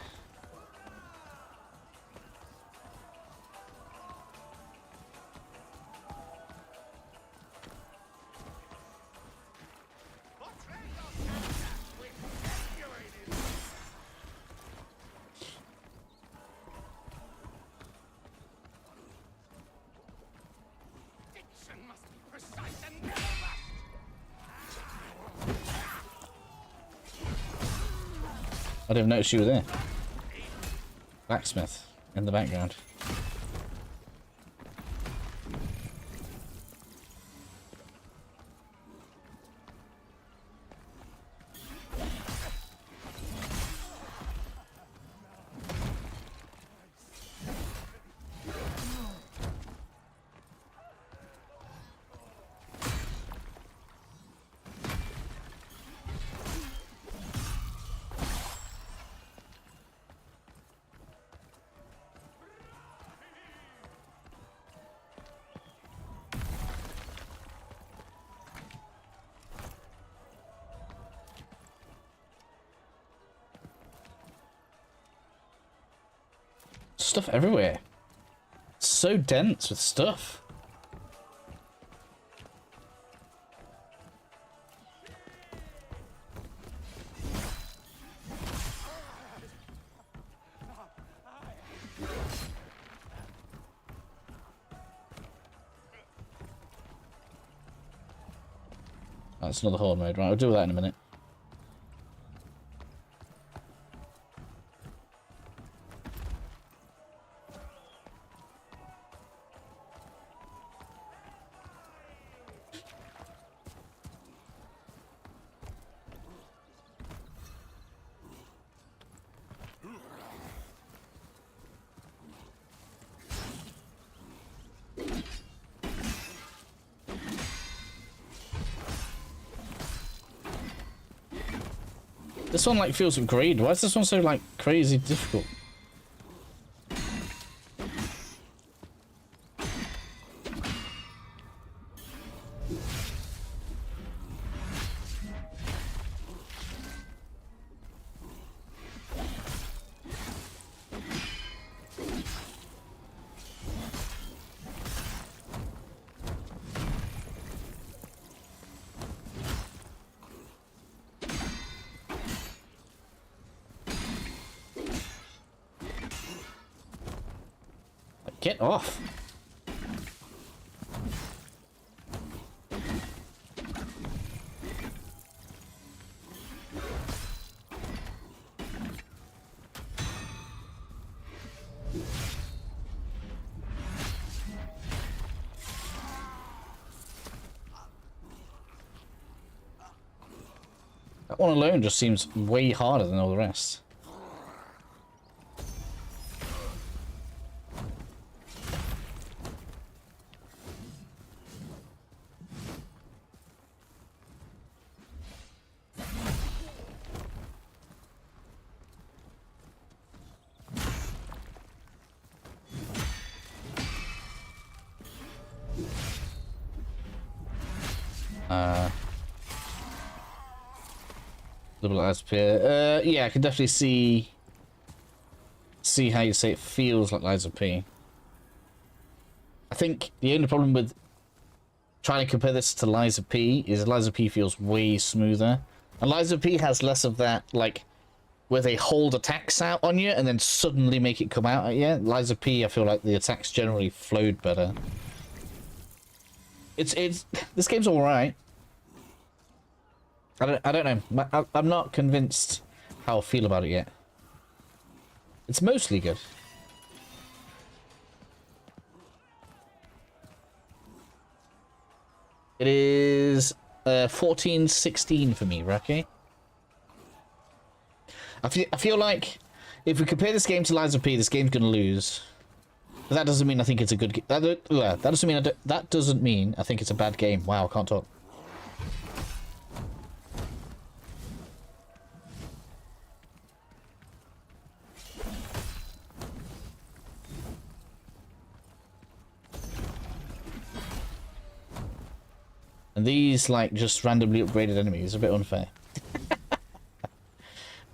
I didn't notice you were there. Blacksmith in the background. Stuff everywhere. It's so dense with stuff. That's another horde mode, right? I'll do that in a minute. This one like feels great. Why is this one so like crazy difficult? Get off. That one alone just seems way harder than all the rest. Double eyes appear. Yeah, I can definitely see how you say it feels like Lies of P. I think the only problem with trying to compare this to Lies of P is Lies of P feels way smoother. And Lies of P has less of that, like, where they hold attacks out on you and then suddenly make it come out at you. Lies of P, I feel like the attacks generally flowed better. This game's alright. I don't know. I'm not convinced how I feel about it yet. It's mostly good. It is 14-16 for me, Rocky. I feel like if we compare this game to Lies of P, this game's gonna lose. But that doesn't mean I think it's a good game. That doesn't mean I think it's a bad game. Wow, I can't talk. And these, like, just randomly upgraded enemies are a bit unfair.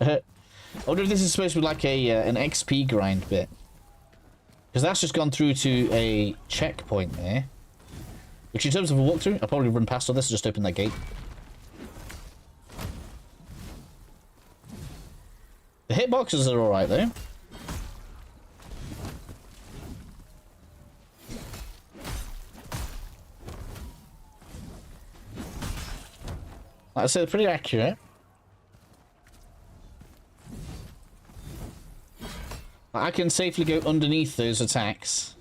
I wonder if this is supposed to be like an XP grind bit. Because that's just gone through to a checkpoint there. Which in terms of a walkthrough, I'll probably run past all this and just open that gate. The hitboxes are alright though. Like I said, they're pretty accurate. I can safely go underneath those attacks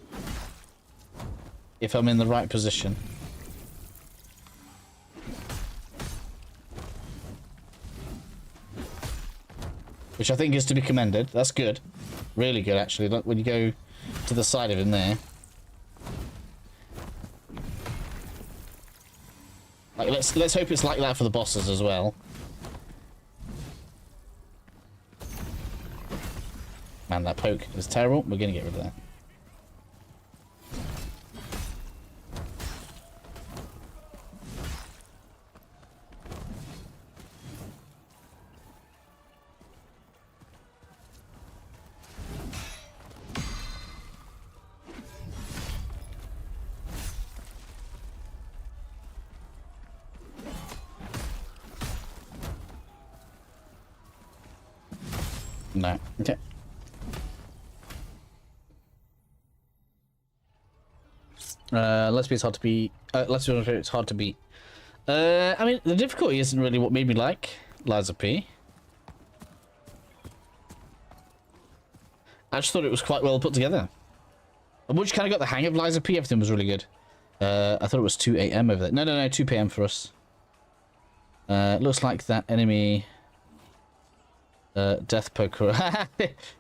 if I'm in the right position. Which I think is to be commended. That's good. Really good, actually. When you go to the side of him there. Like, let's hope it's like that for the bosses as well. Man, that poke is terrible. We're gonna get rid of that. No. Okay. Let's be it's hard to beat. Let's be honest, it's hard to beat. I mean, the difficulty isn't really what made me like Lies of P. I just thought it was quite well put together. And once you kind of got the hang of Lies of P, everything was really good. I thought it was 2 AM over there. No, 2 PM for us. Looks like that enemy... Death poker.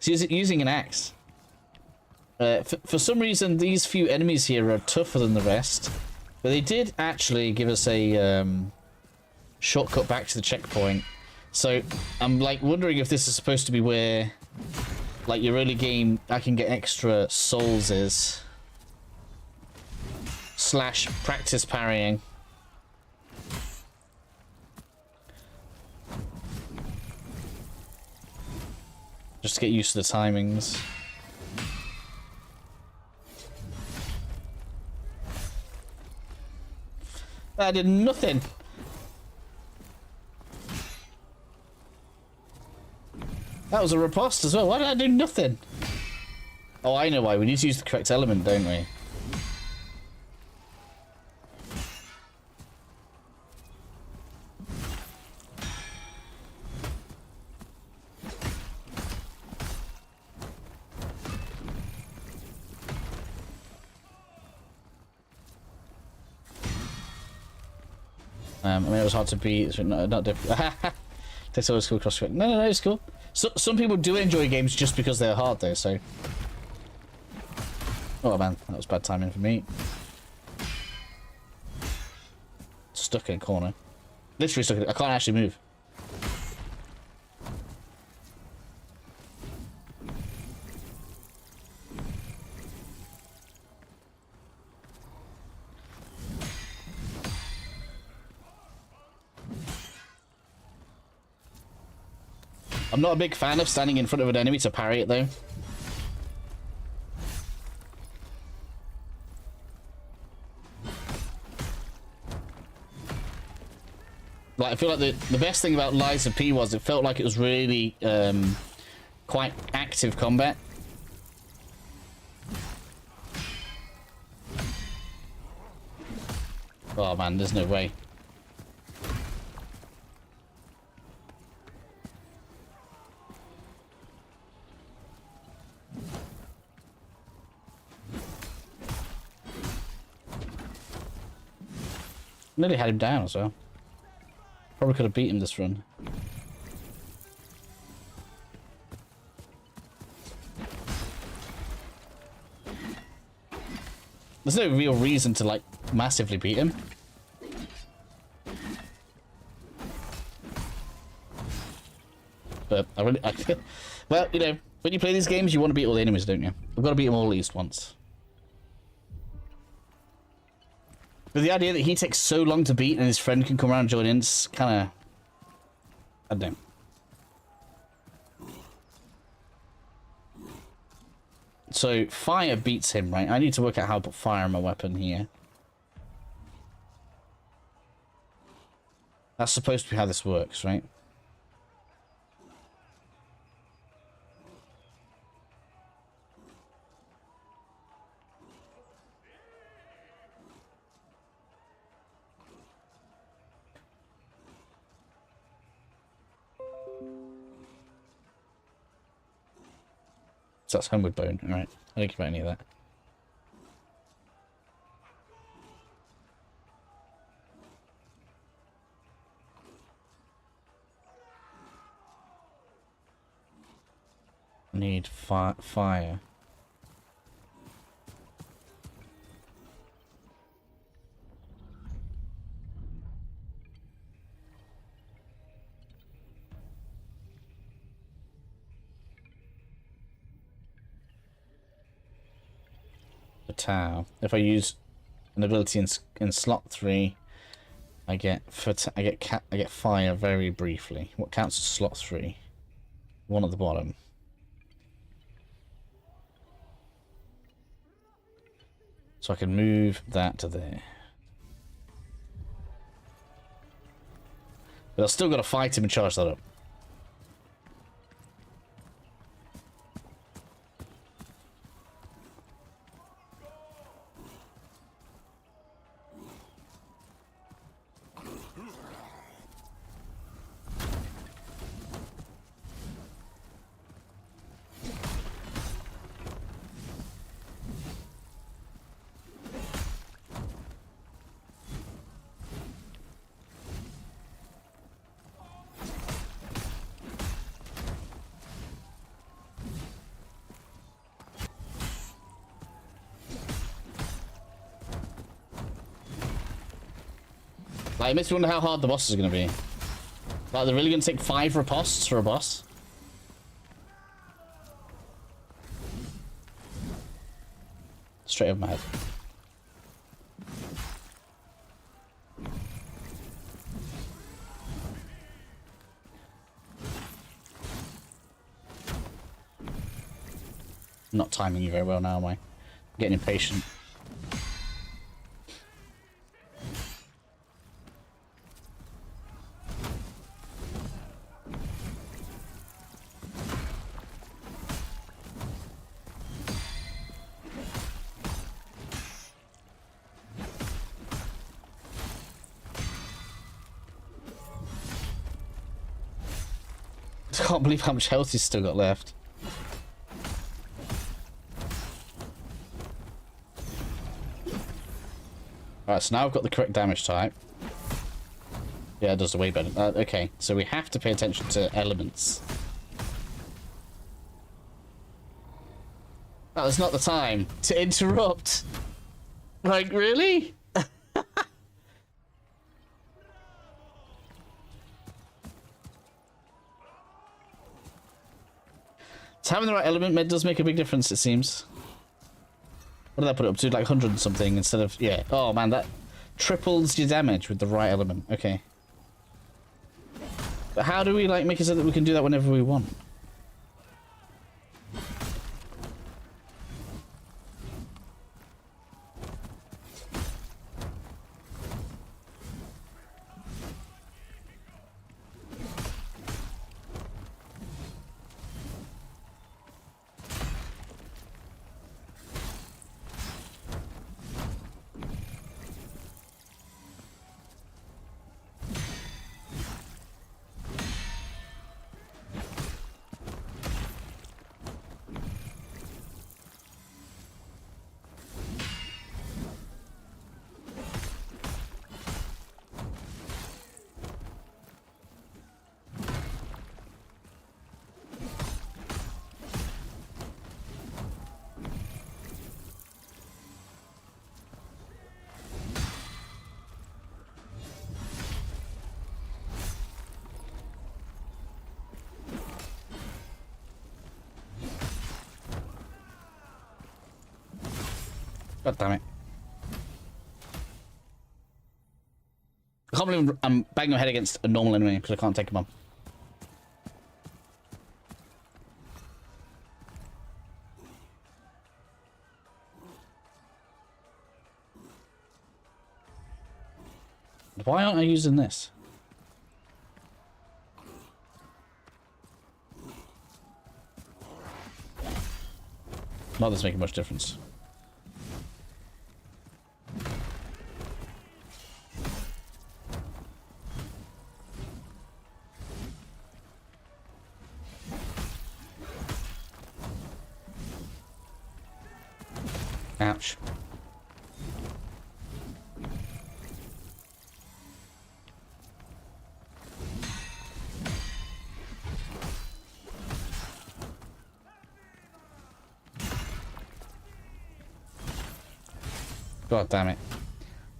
He's using an axe. For some reason, these few enemies here are tougher than the rest. But they did actually give us a shortcut back to the checkpoint. So I'm like wondering if this is supposed to be where, like, your early game, I can get extra souls is. / practice parrying. Just to get used to the timings. I did nothing. That was a riposte as well. Why did I do nothing? Oh, I know why. We need to use the correct element, don't we? I mean, it was hard to beat. So not difficult. Takes always cool cross. No, it's cool. So, some people do enjoy games just because they're hard, though. So, oh man, that was bad timing for me. Stuck in a corner. Literally stuck. I can't actually move. I'm not a big fan of standing in front of an enemy to parry it, though. Like, I feel like the best thing about Lies of P was it felt like it was really quite active combat. Oh man, there's no way. Nearly had him down as well. Probably could have beat him this run. There's no real reason to, like, massively beat him. But I feel, well, you know, when you play these games, you want to beat all the enemies, don't you? I've got to beat them all at least once. But the idea that he takes so long to beat and his friend can come around and join in is kind of... I don't know. So, fire beats him, right? I need to work out how to put fire in my weapon here. That's supposed to be how this works, right? So that's homeward bone. Alright. I don't care about any of that. I need fire. Tau. If I use an ability in slot 3, I get fire very briefly. What counts as slot 3? One at the bottom. So I can move that to there. But I've still got to fight him and charge that up. Like, it makes me wonder how hard the bosses are going to be. Like, they're really going to take 5 ripostes for a boss? Straight over my head. I'm not timing you very well now, am I? I'm getting impatient. can't believe how much health he's still got left. Alright, so now I've got the correct damage type. Yeah, it does way better. Okay, so we have to pay attention to elements. That was not the time to interrupt. Like, really? So having the right element does make a big difference, it seems. What did I put it up to? Like 100 and something instead of... Yeah. Oh, man, that triples your damage with the right element. Okay. But how do we, like, make it so that we can do that whenever we want? God damn it. I can't believe I'm banging my head against a normal enemy because I can't take him on. Why aren't I using this? Not that's making much difference. Ouch. God damn it.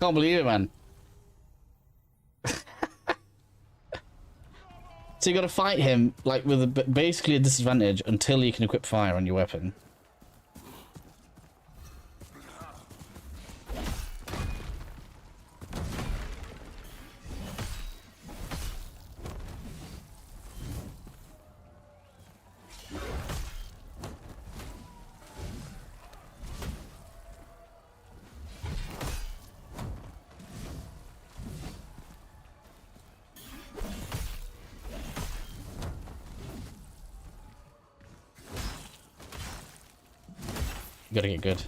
Can't believe it, man. So you gotta fight him, like, with a, basically a disadvantage until you can equip fire on your weapon. You gotta get good.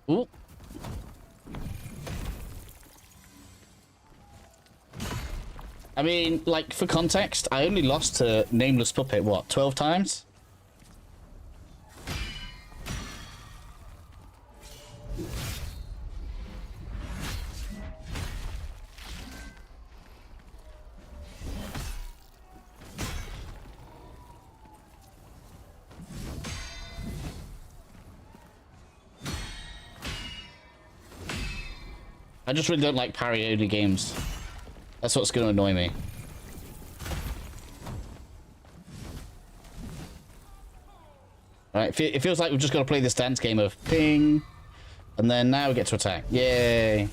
Ooh. I mean, like, for context, I only lost to Nameless Puppet, what, 12 times? I just really don't like parry-only games. That's what's going to annoy me. Alright, it feels like we've just got to play this dance game of ping, and then now we get to attack. Yay!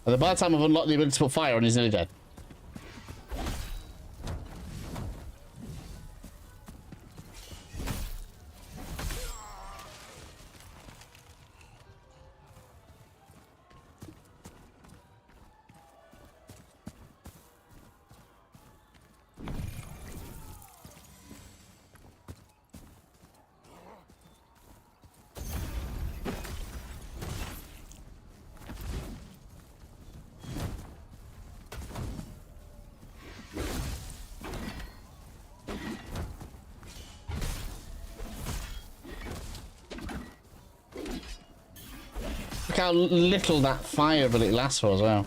And by the time I've unlocked the ability to put fire on, he's nearly dead. how little that fire ability lasts for as well.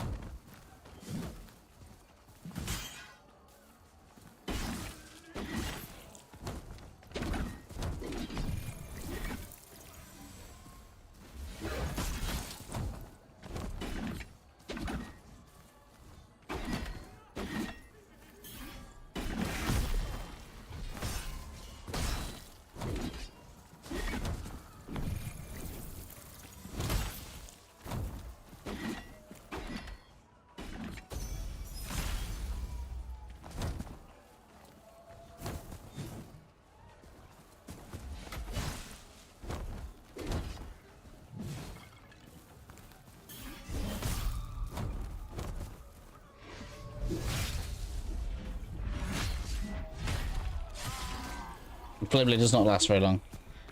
Flame does not last very long.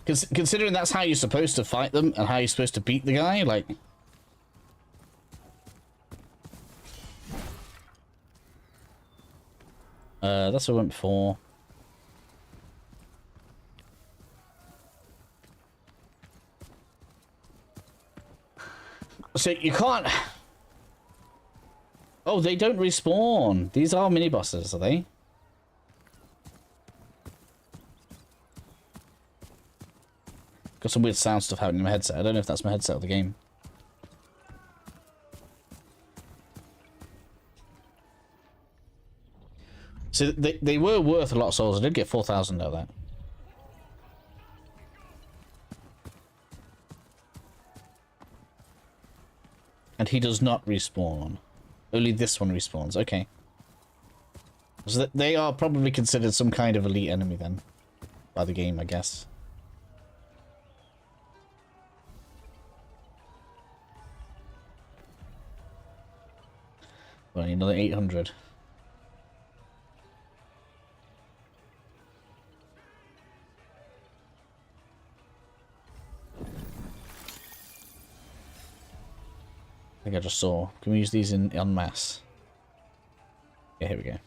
Considering that's how you're supposed to fight them and how you're supposed to beat the guy, like... that's what I went before. So you can't... Oh, they don't respawn. These are mini-bosses, are they? Got some weird sound stuff happening in my headset. I don't know if that's my headset or the game. So they were worth a lot of souls. I did get 4,000 out of that. And he does not respawn. Only this one respawns. Okay. So they are probably considered some kind of elite enemy then. By the game, I guess. Well, another 800. I think I just saw. Can we use these in en masse? Yeah, here we go.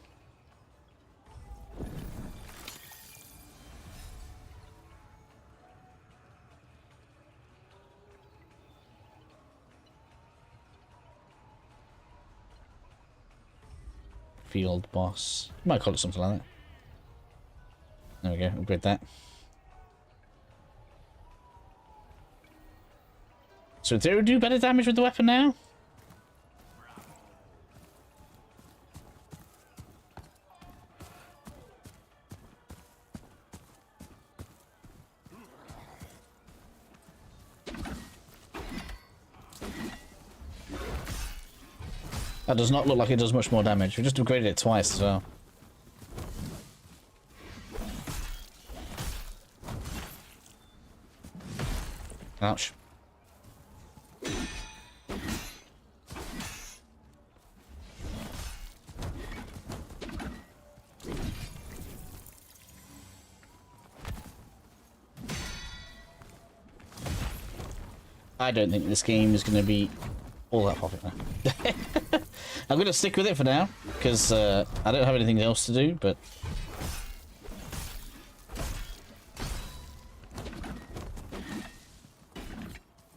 Field boss. You might call it something like that. There we go. Upgrade that. So do we do better damage with the weapon now? That does not look like it does much more damage. We just upgraded it twice as well. Ouch. I don't think this game is going to be all that popular. I'm going to stick with it for now, because I don't have anything else to do, but...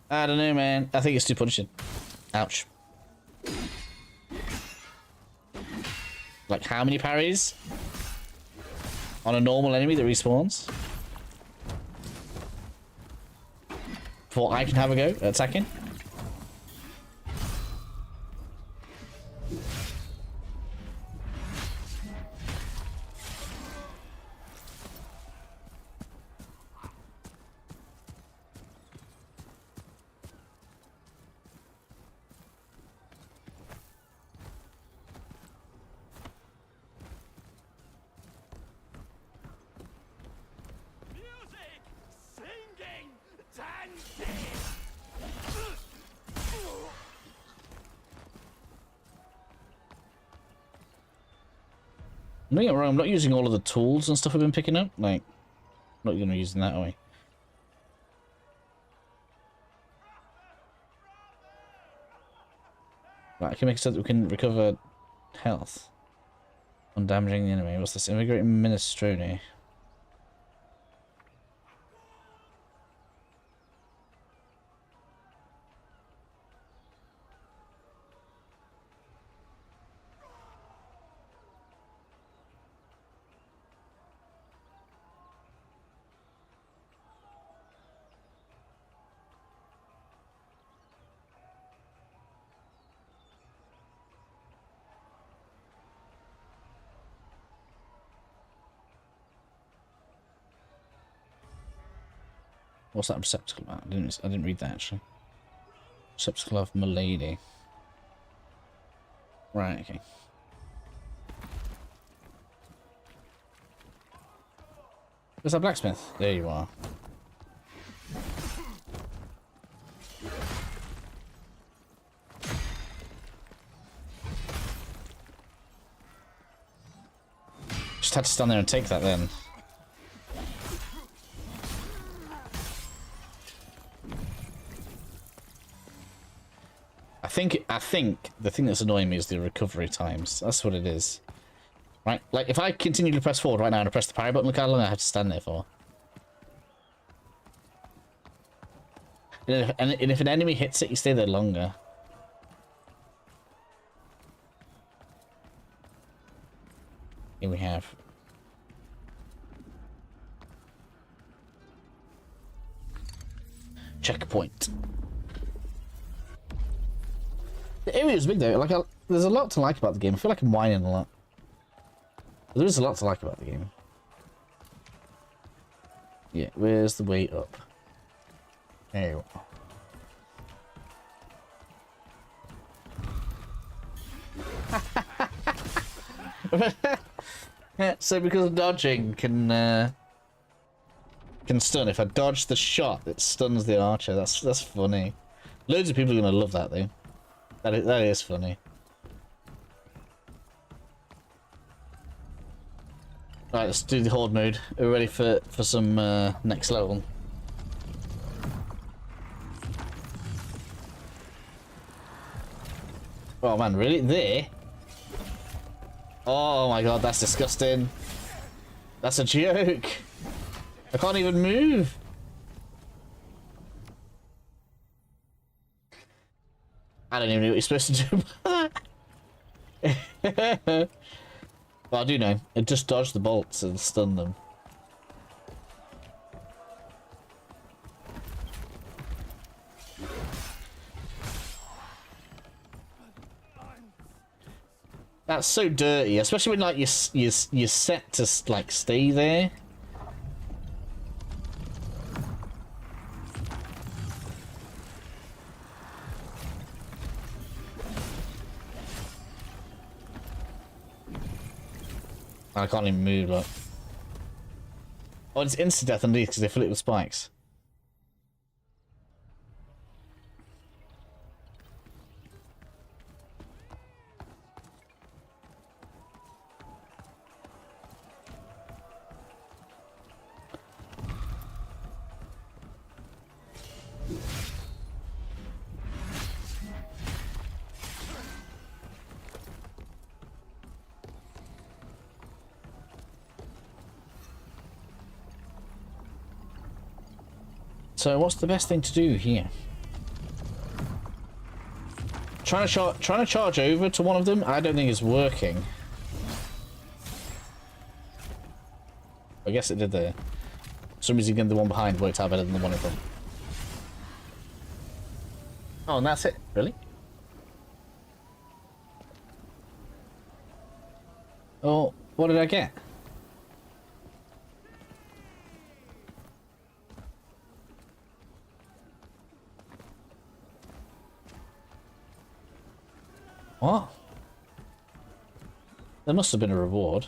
I don't know, man. I think it's too punishing. Ouch. Like, how many parries? On a normal enemy that respawns? Before I can have a go at attacking? Don't get me wrong, I'm not using all of the tools and stuff I've been picking up. Like, I'm not going to be using that way. Right, I can make it so that we can recover health on damaging the enemy. What's this? Immigrant Minestrone. What's that receptacle about? I didn't read that actually. Receptacle of Milady. Right, okay. Where's that blacksmith? There you are. Just had to stand there and take that then. I think the thing that's annoying me is the recovery times. That's what it is. Right? Like, if I continue to press forward right now and I press the parry button, look how long I have to stand there for. And if an enemy hits it, you stay there longer. Here we have... checkpoint. The area is big though. Like, there's a lot to like about the game. I feel like I'm whining a lot. There is a lot to like about the game. Yeah, where's the way up? There you are. So because dodging can stun. If I dodge the shot, it stuns the archer. That's funny. Loads of people are gonna love that though. That is funny. Right, let's do the horde mode. Are we ready for some next level? Oh man, really? There? Oh my god, that's disgusting. That's a joke. I can't even move. I don't even know what you're supposed to do. Well, I do know. It just dodged the bolts and stunned them. That's so dirty, especially when like you're set to like stay there. I can't even move, look. Oh, it's instant death underneath because they fill it with spikes. So what's the best thing to do here? Trying to charge over to one of them, I don't think is working. I guess it did there. For some reason, again, the one behind worked out better than the one in front. Oh, and that's it? Really? Oh, what did I get? What? There must have been a reward.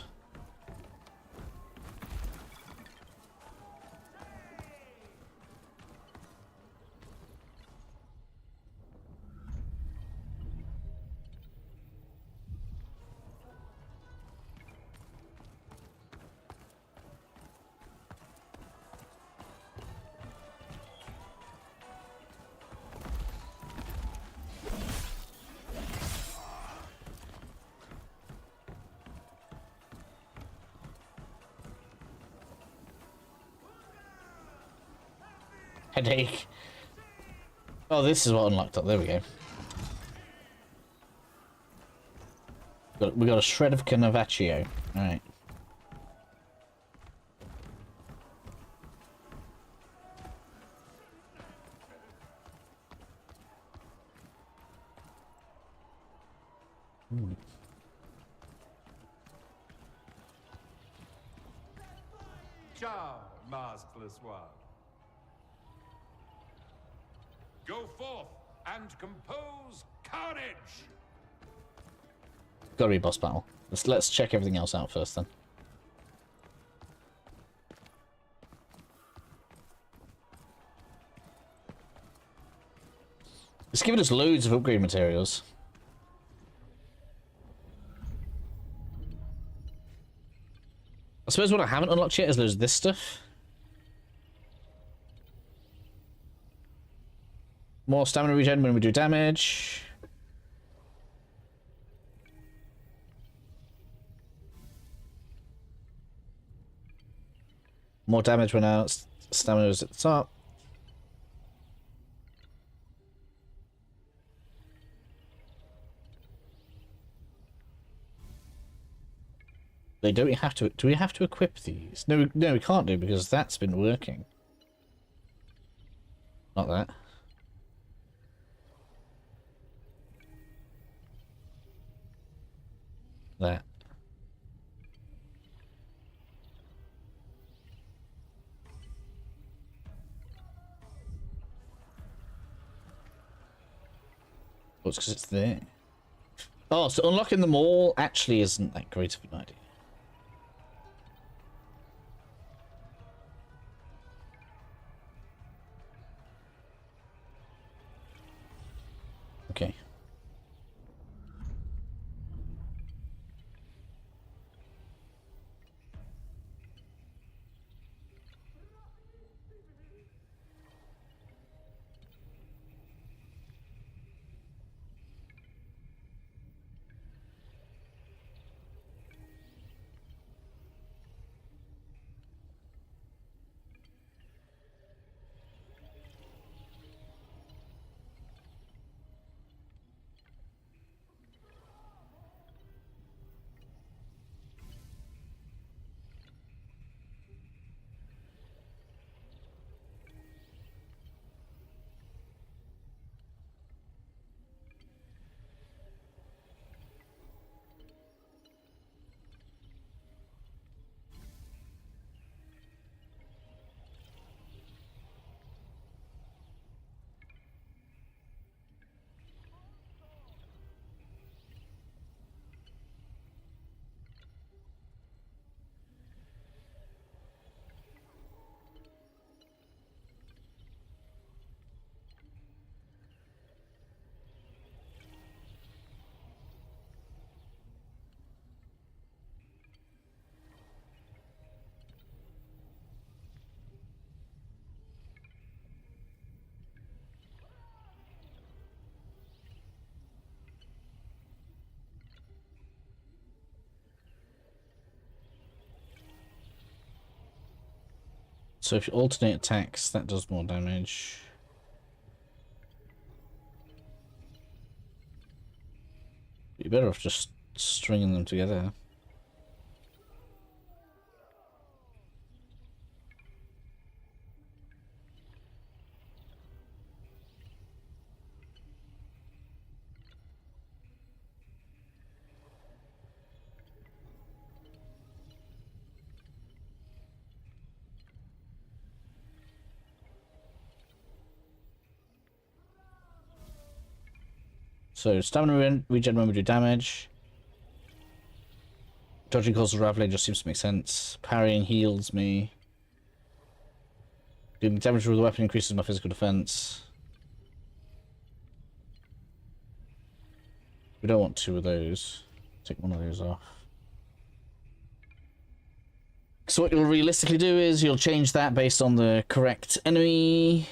Headache. Oh, this is what unlocked up. There we go. We got a shred of Carnavaccio. All right. Ciao, maskless one. Go forth and compose carnage! Gotta be boss battle. Let's check everything else out first then. It's given us loads of upgrade materials. I suppose what I haven't unlocked yet is there's this stuff. More stamina regen when we do damage. More damage when our stamina is at the top. They don't have to. Do we have to equip these? No, no, we can't do because that's been working. Not that. That. Oh, it's because it's there. Oh, so unlocking them all actually isn't that great of an idea. Okay. So if you alternate attacks, that does more damage. You're better off just stringing them together. So stamina regen when we do damage. Dodging causes raveling just seems to make sense. Parrying heals me. Doing damage with the weapon increases my physical defense. We don't want two of those. Take one of those off. So what you'll realistically do is you'll change that based on the correct enemy.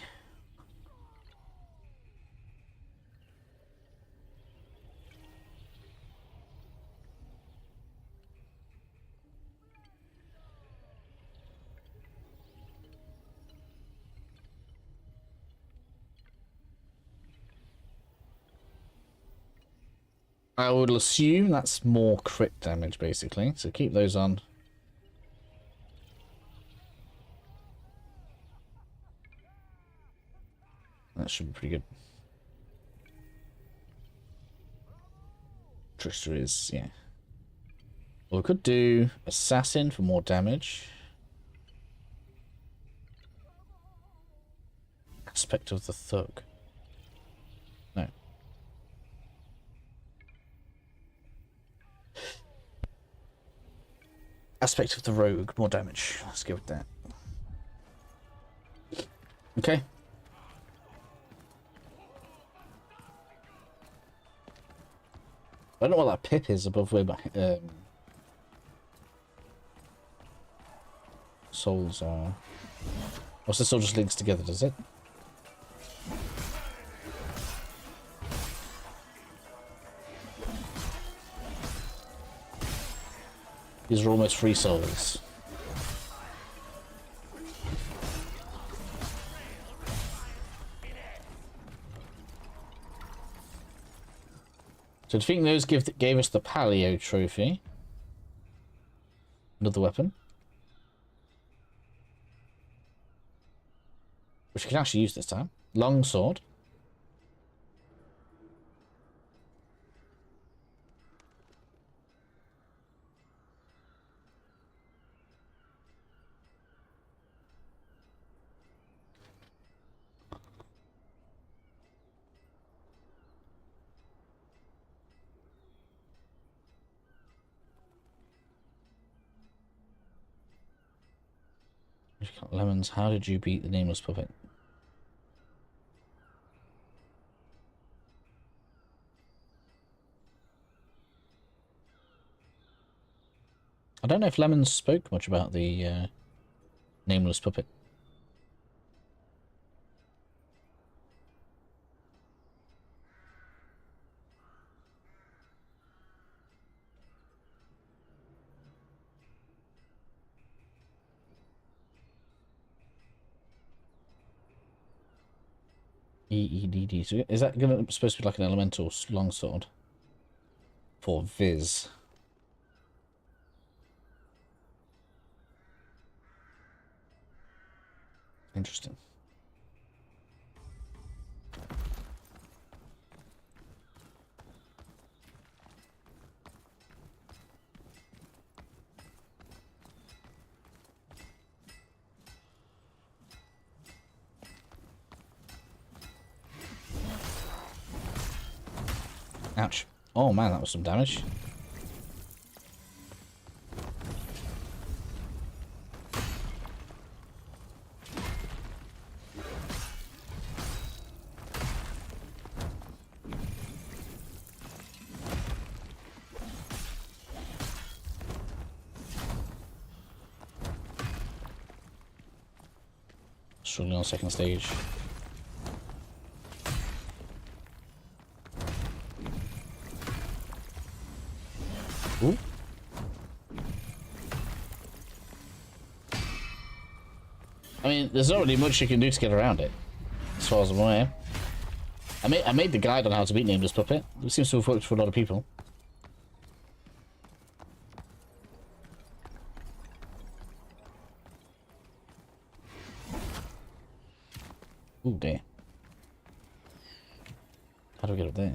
I would assume that's more crit damage, basically. So keep those on. That should be pretty good. Trickster is, yeah. Well, we could do Assassin for more damage. Aspect of the Thug. Aspect of the rogue, more damage. Let's go with that. Okay. I don't know what that pip is above where my souls are. Or this all just links together, does it? These are almost free souls. So do you think those gave us the Paleo trophy? Another weapon. Which we can actually use this time. Long sword. Lemons, how did you beat the nameless puppet? I don't know if Lemons spoke much about the nameless puppet. EEDD. So is that supposed to be like an elemental longsword? For Viz. Interesting. Ouch. Oh man, that was some damage. Struggling on second stage. Ooh. I mean, there's not really much you can do to get around it, as far as I'm aware. I made the guide on how to beat Nameless Puppet. It seems to have worked for a lot of people. Ooh, dear. How do we get up there?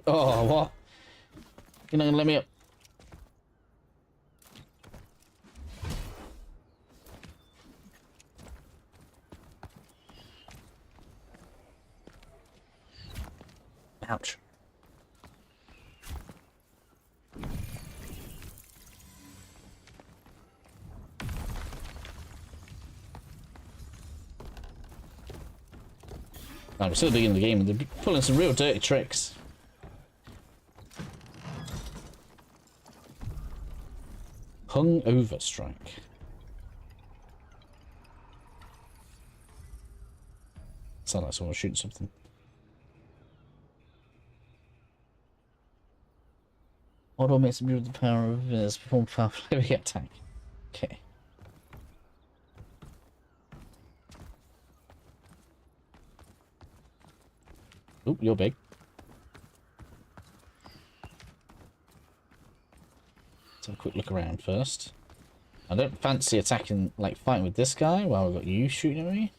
Oh, what? You're not gonna let me up? Ouch. I'm still beginning the game and they're pulling some real dirty tricks. Hung over strike. Sound like someone shooting something. Auto makes me with the power of his perform powerful heavy attack. Okay. Oop, you're big. Let's have a quick look around first. I don't fancy attacking, like fighting with this guy while I've got you shooting at me.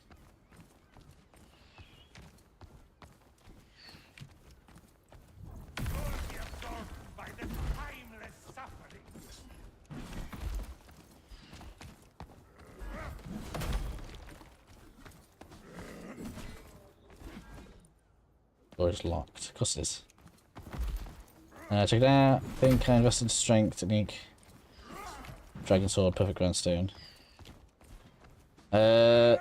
Door is locked. Of course it is. Check it out. Think I invested strength, technique. Dragon sword, perfect grandstone. I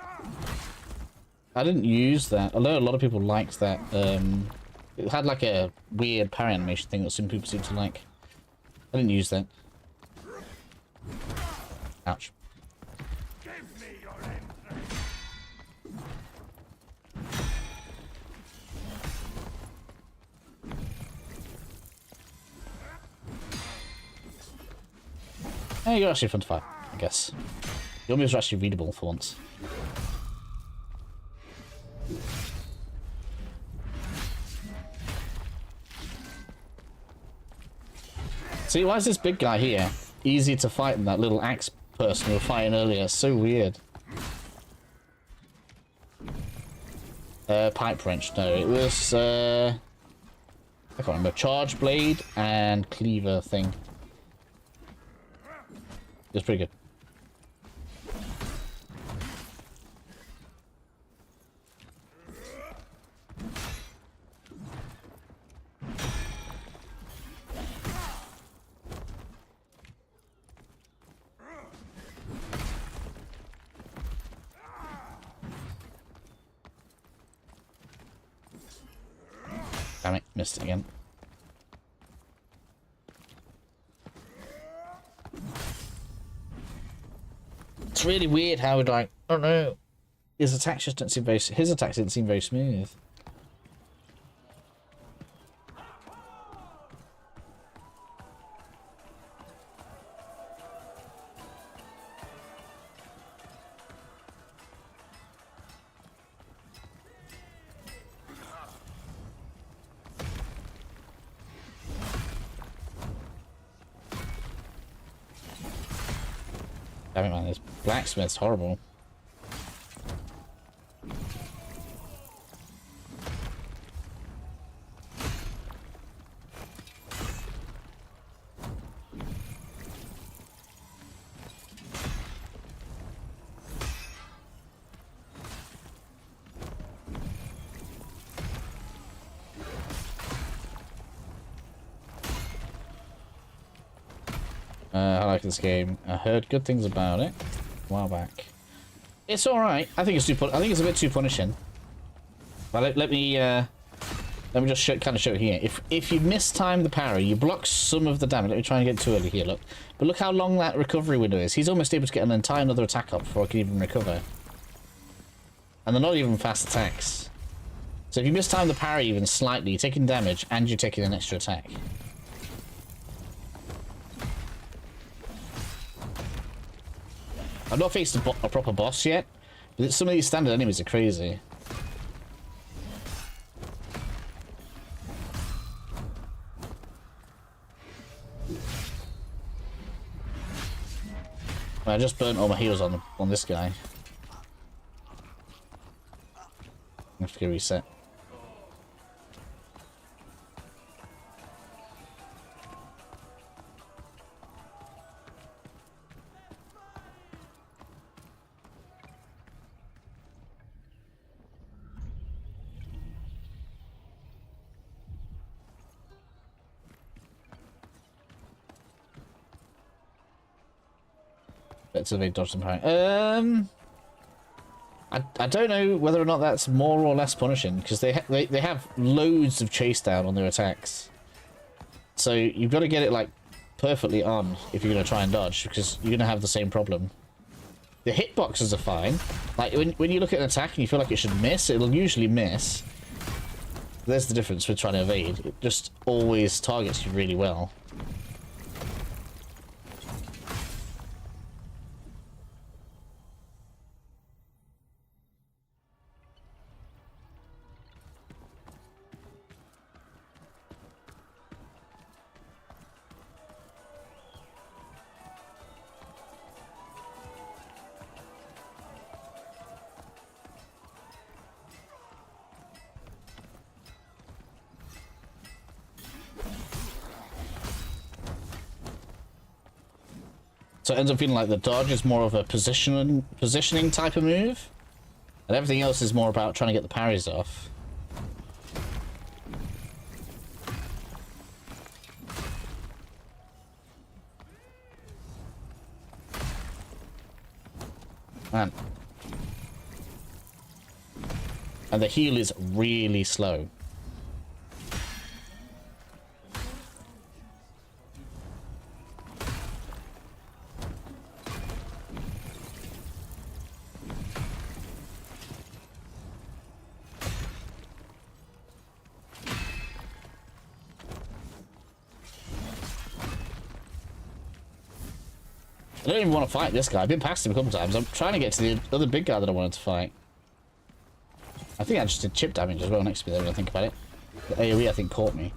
didn't use that, although a lot of people liked that. It had like a weird parry animation thing that some people seem to like. I didn't use that. Ouch. Hey, you're actually fun to fight, I guess. Your moves are actually readable for once. See, why is this big guy here easier to fight than that little axe person we were fighting earlier? So weird. Pipe wrench, no, it was I can't remember. Charge blade and cleaver thing. It was pretty good. Damn it, missed it again. It's really weird how it, like, I don't know. His attacks just don't seem very. His attacks didn't seem very smooth. Damn it, man, this blacksmith's horrible. I like this game. I heard good things about it a while back. It's all right. I think it's I think it's a bit too punishing. But let me just kind of show it here. If you mistime the parry, you block some of the damage. Let me try and get too early here. Look, but look how long that recovery window is. He's almost able to get an entire another attack up before I can even recover. And they're not even fast attacks. So if you mistime the parry even slightly, you're taking damage and you're taking an extra attack. I've not faced a proper boss yet, but some of these standard enemies are crazy. I just burnt all my heals on this guy. I have to go reset. Let's evade, dodge, and parry. I don't know whether or not that's more or less punishing because they have loads of chase down on their attacks. So you've got to get it like perfectly on if you're going to try and dodge because you're going to have the same problem. The hitboxes are fine. Like when you look at an attack and you feel like it should miss, it'll usually miss. There's the difference with trying to evade. It just always targets you really well. So it ends up feeling like the dodge is more of a positioning type of move, and everything else is more about trying to get the parries off. Man. And the heal is really slow. I don't even want to fight this guy. I've been past him a couple times. I'm trying to get to the other big guy that I wanted to fight. I think I just did chip damage as well next to me there when I think about it. The AoE I think caught me.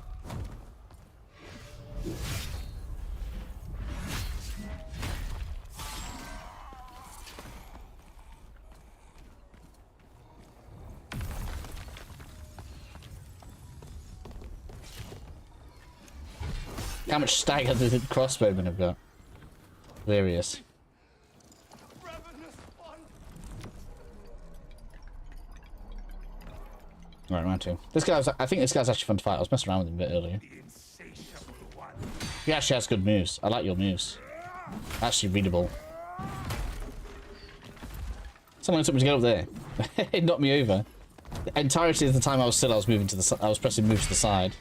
How much stagger did the crossbowmen have got? Various. Right, round two. This guy's, I think this guy's actually fun to fight. I was messing around with him a bit earlier. He actually has good moves. I like your moves. Actually readable. Someone took me to get up there. It knocked me over. The entirety of the time I was still, I was moving to the, I was pressing move to the side.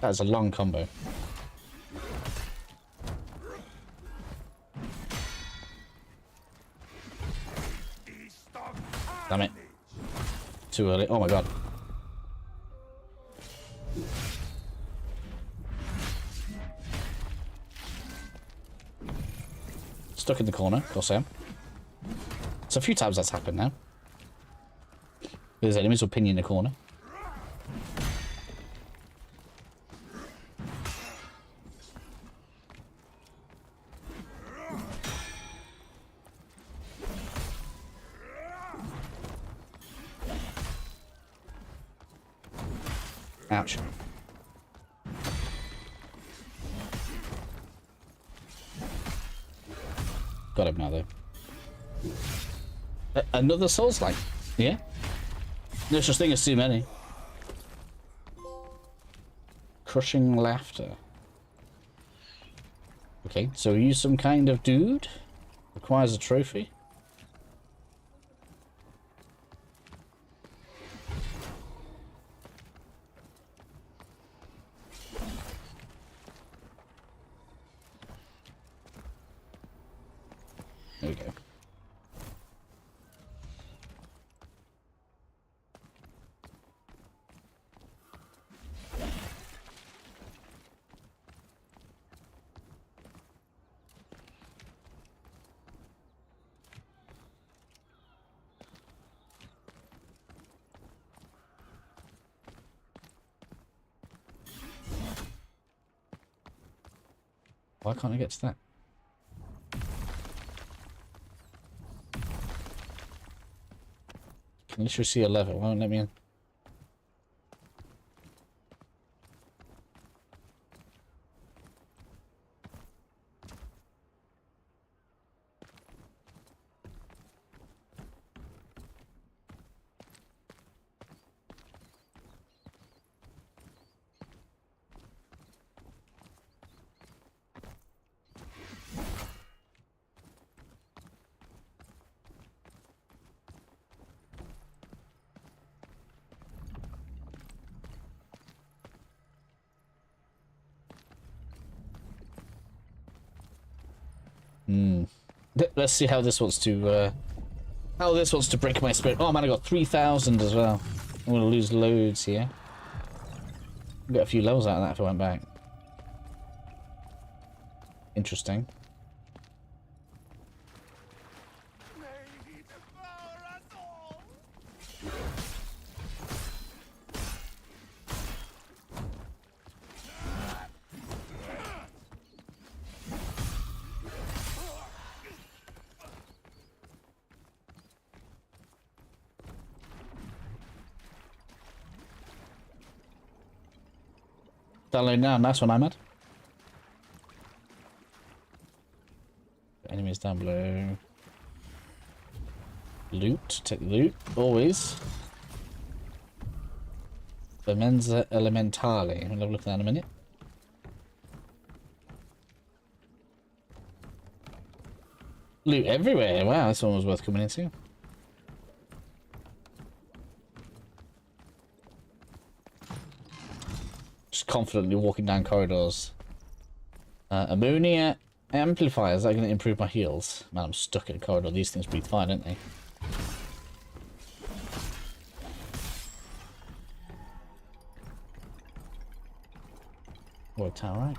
That is a long combo. Damn it. Too early. Oh my god. Stuck in the corner. Of course I am. It's a few times that's happened now. There's enemies will pin you in the corner. Ouch. Got him now, though. Another Souls-like. Yeah? No such thing as too many. Crushing laughter. Okay, so are you some kind of dude? Requires a trophy? There we go. Why can't I get to that? Can literally see a level. Won't let me in. Let's see how this wants to break my spirit. Oh man, I got 3,000 as well. I'm gonna lose loads here. Get a few levels out of that if I went back. Interesting. Download now. Nice one, Ahmad. Enemies down below. Loot. Take the loot. Always. Bemenza Elementale. I'll have a look at that in a minute. Loot everywhere. Wow, this one was worth coming into. Just confidently walking down corridors. Ammonia amplifiers. Is that going to improve my heals? Man, I'm stuck in a corridor. These things breathe fire, don't they? Worked out right.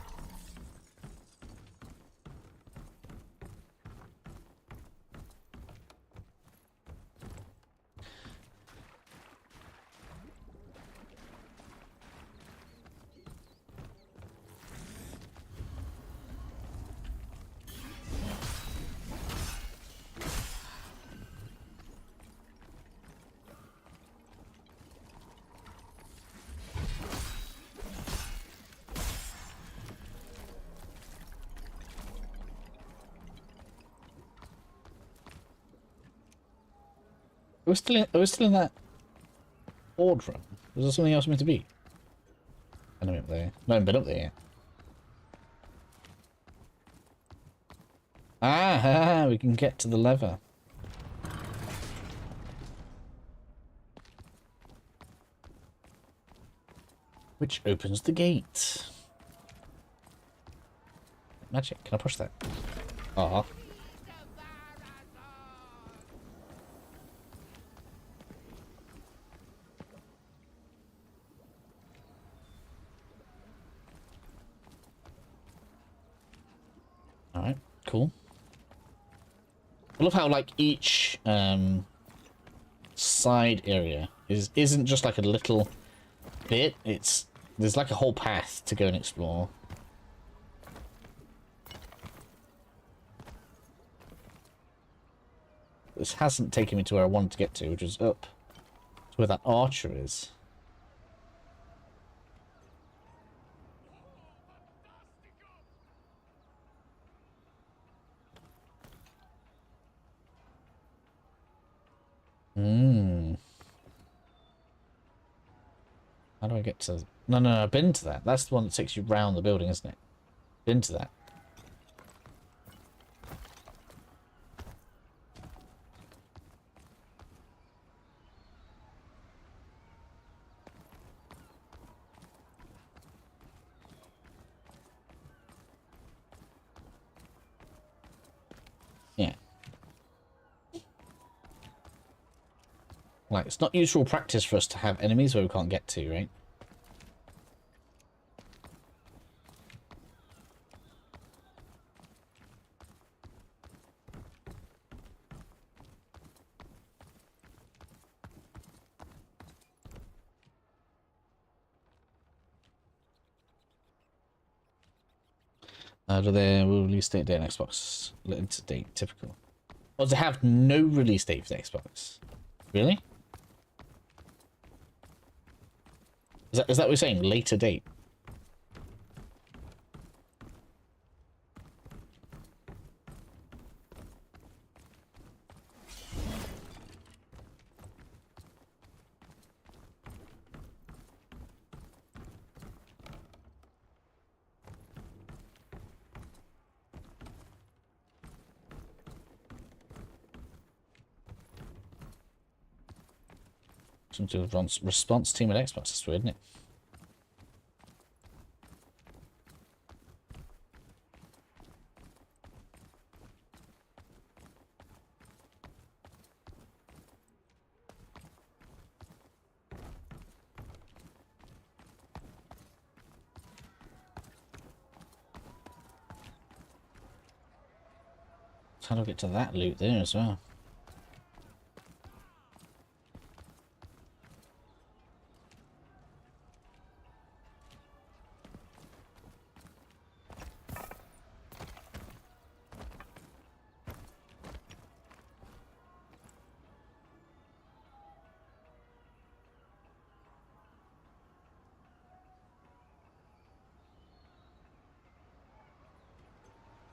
Are we still in that board room? Was there something else meant to be? Enemy up there. No, I haven't been up there yet. Ah, we can get to the lever. Which opens the gate. Magic. Can I push that? Ah. Alright, cool. I love how like each side area isn't just like a little bit, there's like a whole path to go and explore. This hasn't taken me to where I wanted to get to, which is up to where that archer is. How do I get to... No, I've been to that. That's the one that takes you round the building, isn't it? Been to that. Yeah. Like, it's not usual practice for us to have enemies where we can't get to, right? Do they will release date on Xbox? Into date, typical. Or does it have no release date for the Xbox? Really? Is that what you're saying? Later date? Some sort of response team at Xbox. That's weird, isn't it? How do I get to that loot there as well?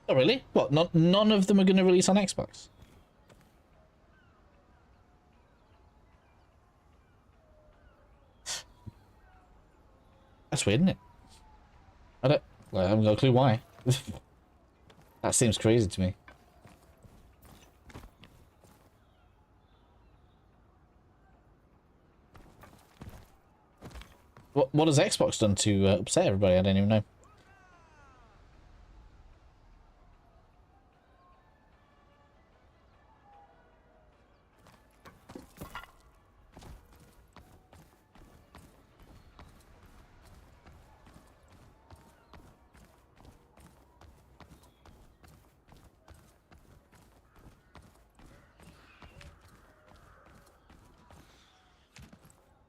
Oh, really? What? None of them are going to release on Xbox? That's weird, isn't it? I don't. Well, I haven't got a clue why. That seems crazy to me. What has Xbox done to upset everybody? I don't even know.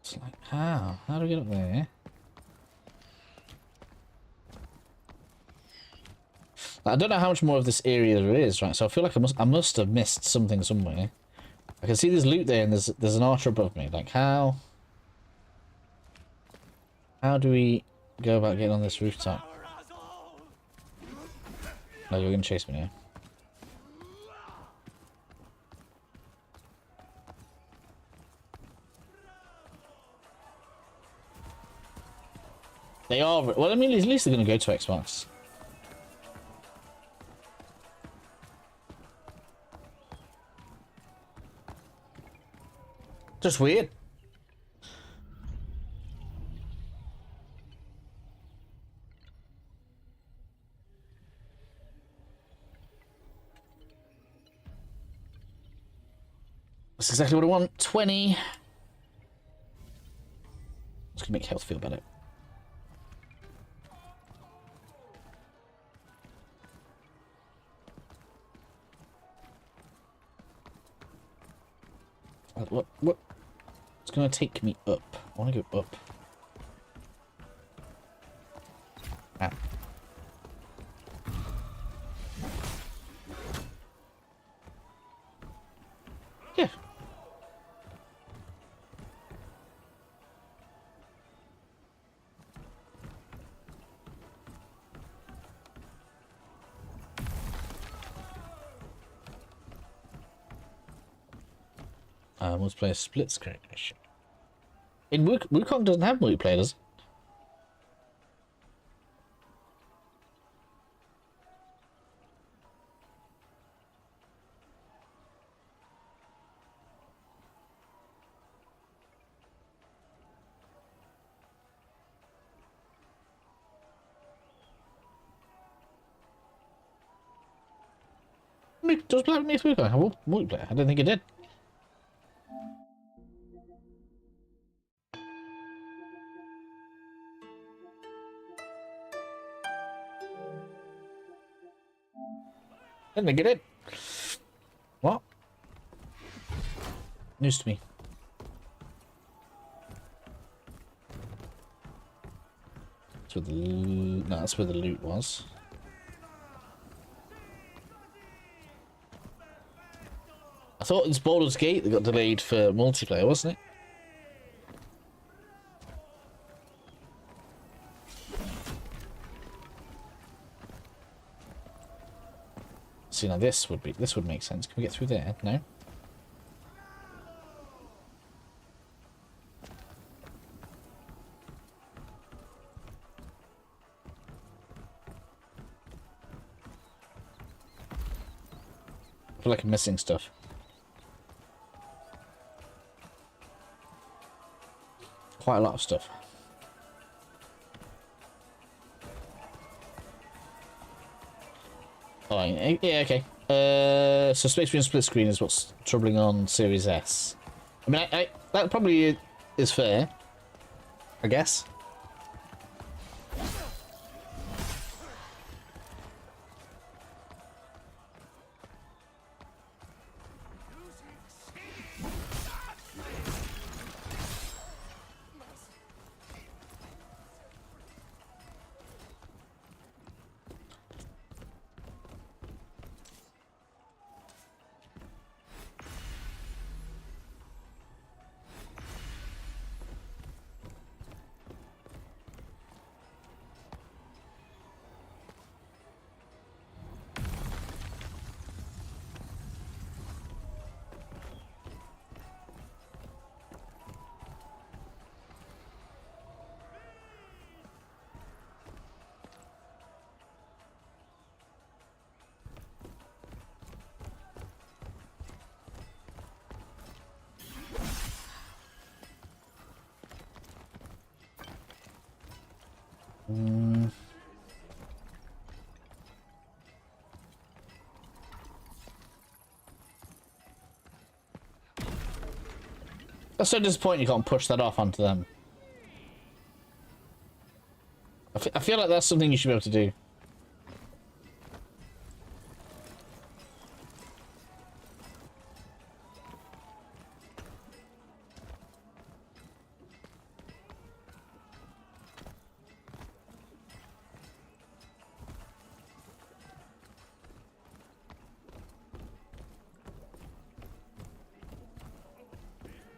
It's like, how? How do we get up there? I don't know how much more of this area there is, right? So I feel like I must have missed something somewhere. I can see there's loot there, and there's an archer above me. Like how do we go about getting on this rooftop? No, you're gonna chase me now. They are. Well, I mean, at least they're gonna go to Xbox. Just weird. That's exactly what I want. 20. It's gonna make health feel better. What? It's gonna take me up. I wanna go up. Ah. Yeah. Multiplayer split screen. In Wukong doesn't have multiplayer, does it? Does Black Myth Wukong have multiplayer? I don't think it did. Didn't think it did. What? News to me. That's where the loot. No, that's where the loot was. I thought it's Baldur's Gate that got delayed for multiplayer, wasn't it? See, now this would make sense. Can we get through there? No. I feel like I'm missing stuff. Quite a lot of stuff. Oh, yeah, okay. So Space Marine split screen is what's troubling on Series S. I mean, that probably is fair, I guess. Mm. That's so disappointing you can't push that off onto them. I feel like that's something you should be able to do.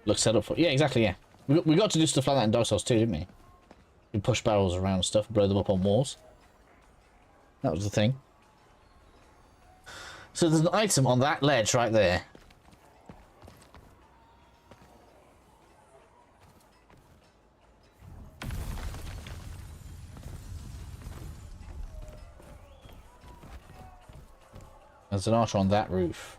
Look set up for... Yeah, exactly, yeah. We got to do stuff like that in Dark Souls 2, didn't we? We push barrels around stuff, blow them up on walls. That was the thing. So there's an item on that ledge right there. There's an archer on that roof.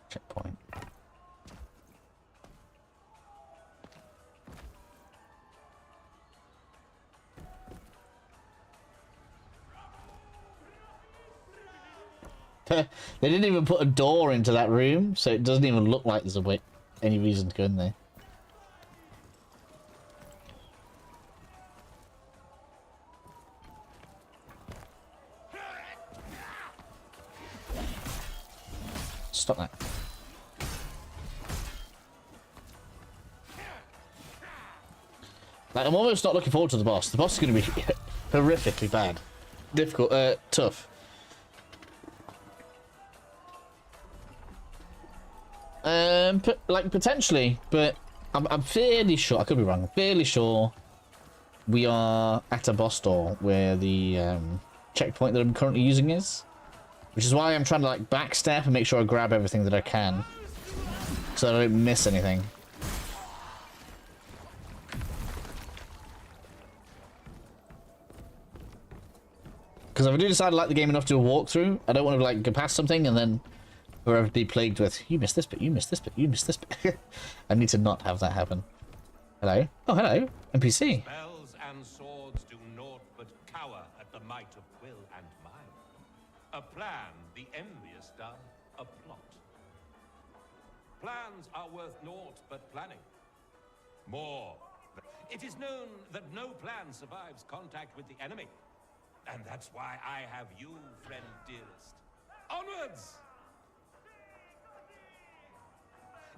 Checkpoint. They didn't even put a door into that room, so it doesn't even look like there's any reason to go in there. Stop that. Like, I'm almost not looking forward to the boss. The boss is going to be horrifically bad. Difficult, tough. Like, potentially, but I'm fairly sure, I could be wrong, I'm fairly sure we are at a boss door where the checkpoint that I'm currently using is. Which is why I'm trying to, like, backstep and make sure I grab everything that I can. So I don't miss anything. Because if I do decide to like the game enough to do a walkthrough, I don't want to, like, go past something and then forever be plagued with, you missed this bit, you missed this bit, you missed this bit. I need to not have that happen. Hello? Oh, hello. NPC. Spells and swords do naught but cower at the might of will and mind. A plan the envious done, a plot. Plans are worth naught but planning. More. It is known that no plan survives contact with the enemy. And that's why I have you, friend dearest. Onwards!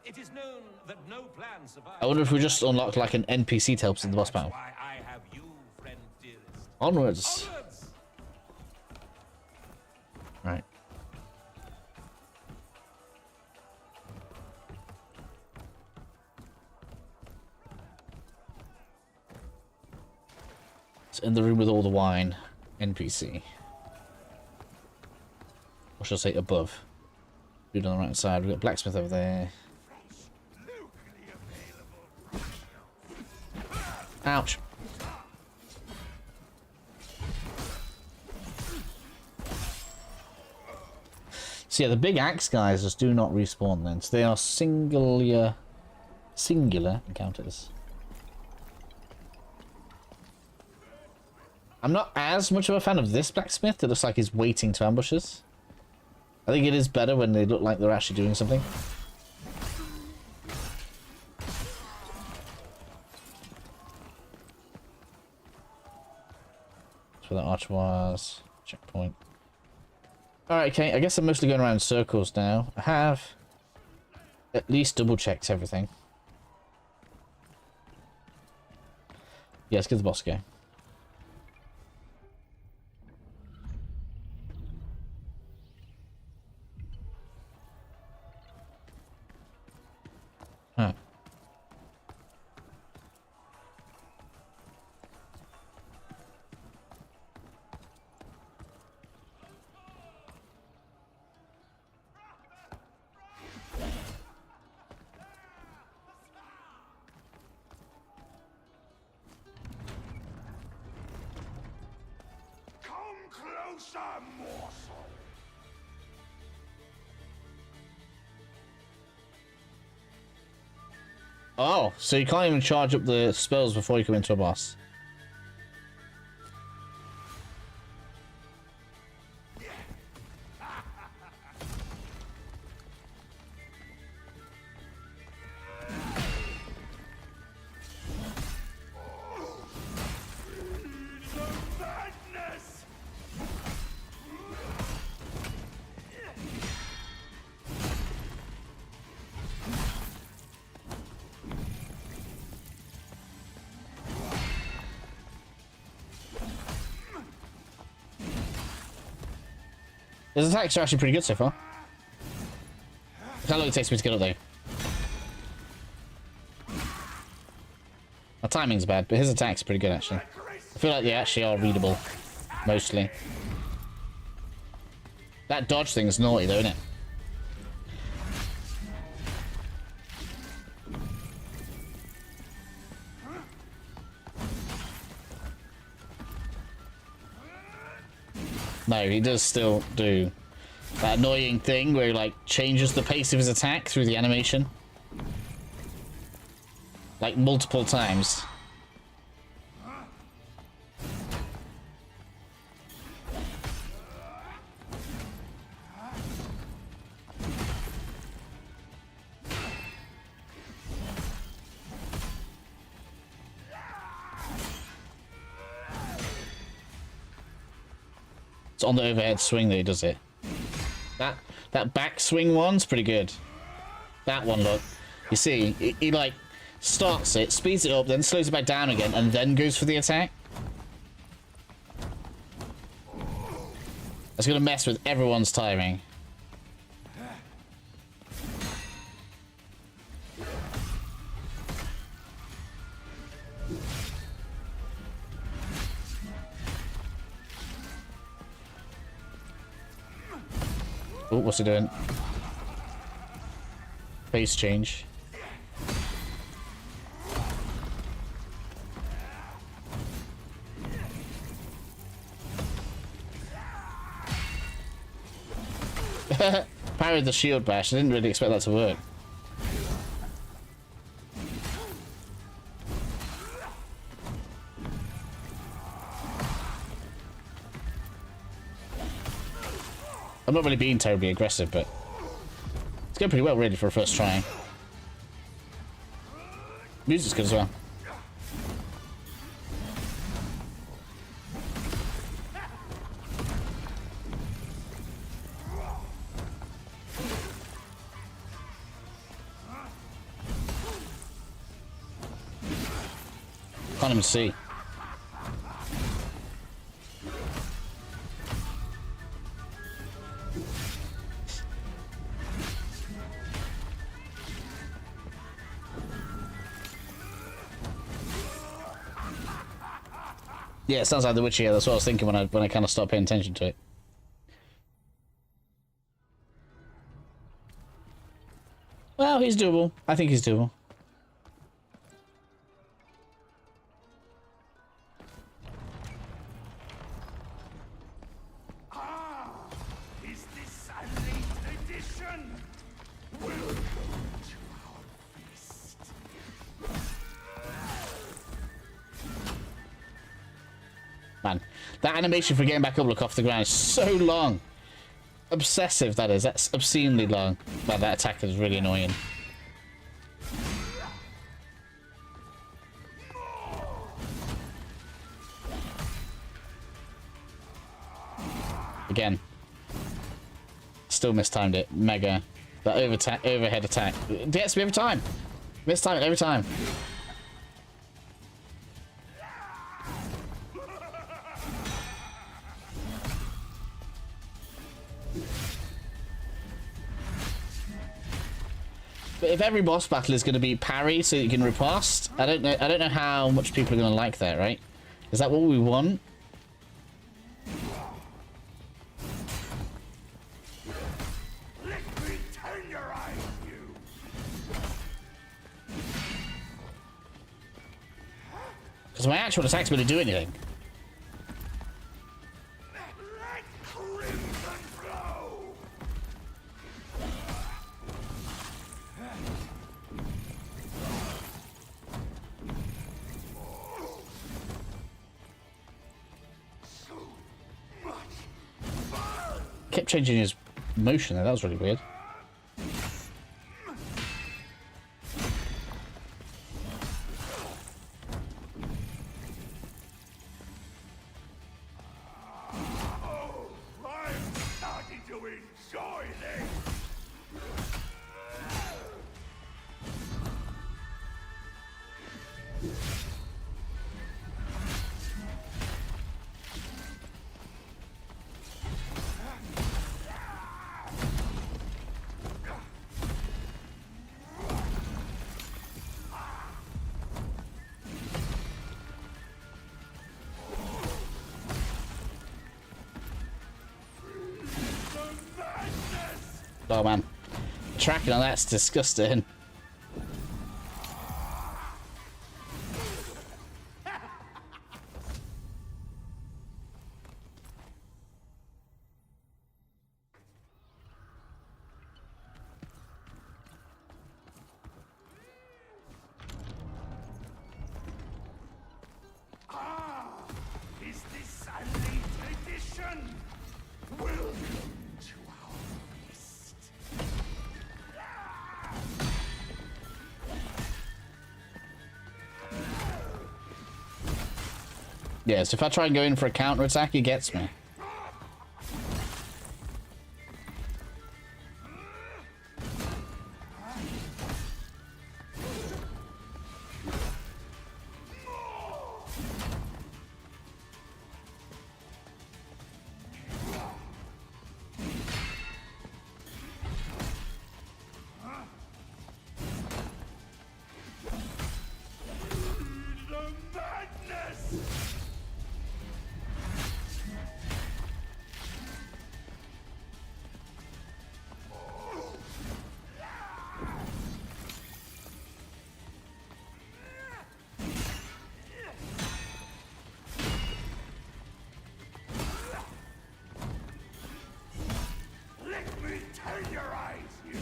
It is known that no plan survives. I wonder if we just unlocked, like, an NPC to help us in the boss battle. Why I have you, friend dearest. Onwards. Onwards! Right. It's in the room with all the wine. NPC. Or should I say above? Dude on the right side. We've got blacksmith over there. Ouch. So yeah, the big axe guys just do not respawn then. So they are singular encounters. I'm not as much of a fan of this blacksmith. It looks like he's waiting to ambush us. I think it is better when they look like they're actually doing something. That's where the archer was. Checkpoint. Alright, okay. I guess I'm mostly going around in circles now. I have at least double-checked everything. Yeah, let's give the boss a go. Huh. Oh, so you can't even charge up the spells before you come into a boss. His attacks are actually pretty good so far. Look how long it takes me to get up there. My timing's bad, but his attack's pretty good actually. I feel like they actually are readable, mostly. That dodge thing is naughty though, isn't it? No, he does still do that annoying thing where he like changes the pace of his attack through the animation. Like multiple times. It's on the overhead swing that he does it. That back swing one's pretty good. That one, look. You see, he like starts it, speeds it up, then slows it back down again, and then goes for the attack. It's gonna mess with everyone's timing. Oh, what's he doing? Pace change. Parried the shield bash. I didn't really expect that to work. I'm not really being terribly aggressive, but it's going pretty well really for a first try. Music's good as well. Can't even see. Yeah, it sounds like the Witcher. Yeah, that's what I was thinking when I kind of stopped paying attention to it. Well, he's doable. I think he's doable. Is this a late edition? Welcome to our feast. Man, that animation for getting back up, look off the ground is so long. Obsessive, that is. That's obscenely long. Man, that attack is really annoying. Again. Still mistimed it. Mega. That overhead attack. It gets me every time. Mistime it every time. But if every boss battle is going to be parry so you can riposte, I don't know how much people are going to like that, right? Is that what we want? Let me tenderize you. Because my actual attack's going to do anything. Let crimson flow. kept changing his motion there. That was really weird. Oh man, tracking on that's disgusting. Is this a late edition? Welcome to our feast. Yes, if I try and go in for a counter attack, he gets me. Turn your eyes, you.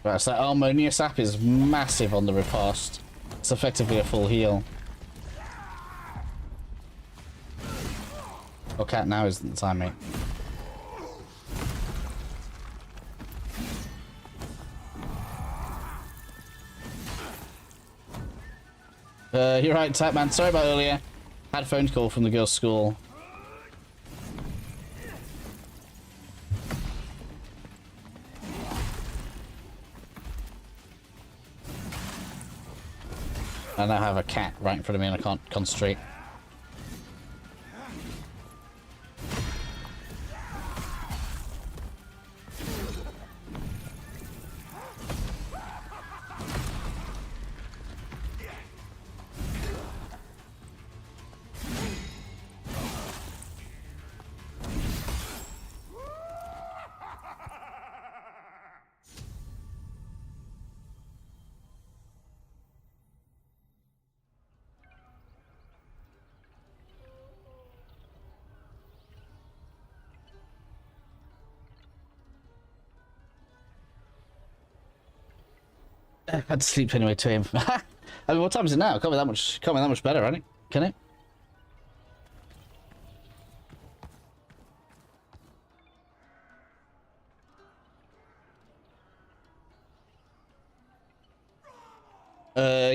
Right, so that Harmonia Sap is massive on the riposte. It's effectively a full heal. Oh, cat, now isn't the time, mate. You're right, Tapman. Sorry about earlier. Had a phone call from the girls' school. I now have a cat right in front of me and I can't concentrate. I had to sleep anyway to him. I mean, what time is it now? Can't be that much better, right? Can it?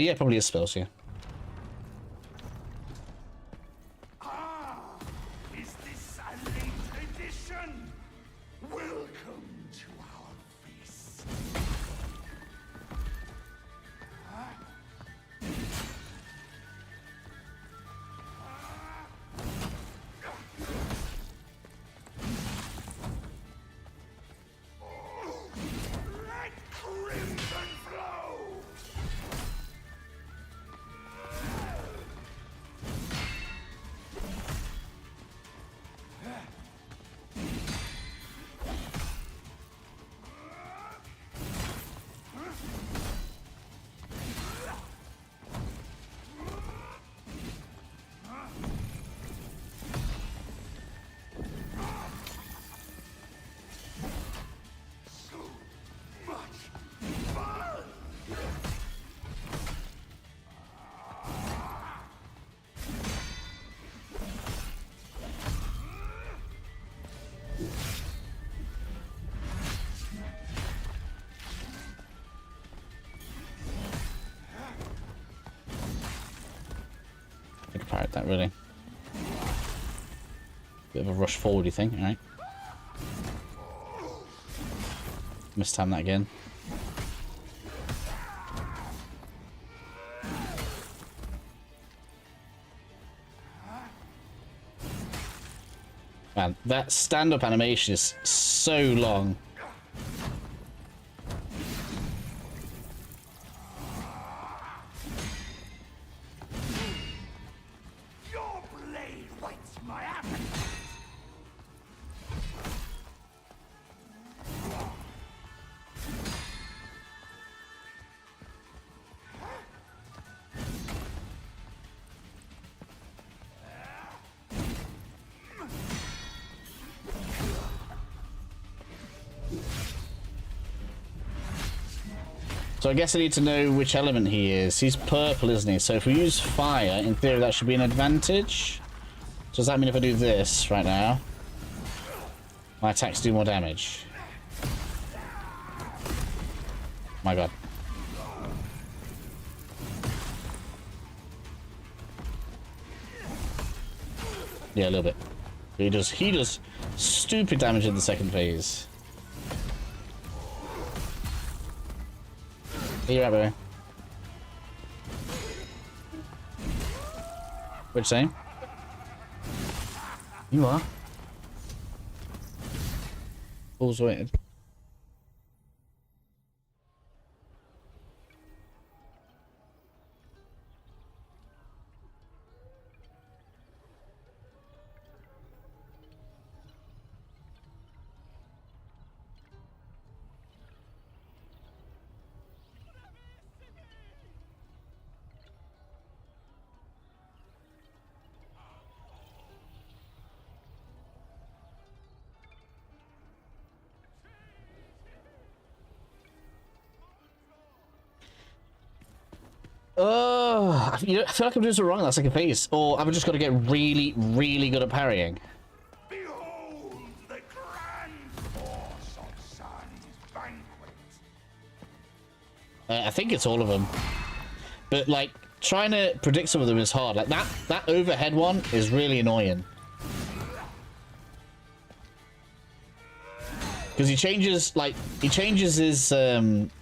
Yeah, probably is spells, yeah. Is this a late edition? Welcome to our feast. Let crimson flow. like that, really. Bit of a rush forwardy thing, alright. Mistime that again. Man, that stand-up animation is so long. Your blade whets my appetite. So I guess I need to know which element he is. He's purple, isn't he? So if we use fire, in theory that should be an advantage. So does that mean if I do this right now, my attacks do more damage? My god. Yeah, a little bit. He does stupid damage in the second phase. You're right, baby. What'd you say? You are? All's waited. Oh, you know, I feel like I'm doing something wrong in that second phase. Or I've just got to get really, really good at parrying. Behold the grand force of Sun's banquet. I think it's all of them. But, like, trying to predict some of them is hard. Like, that overhead one is really annoying. Because he changes his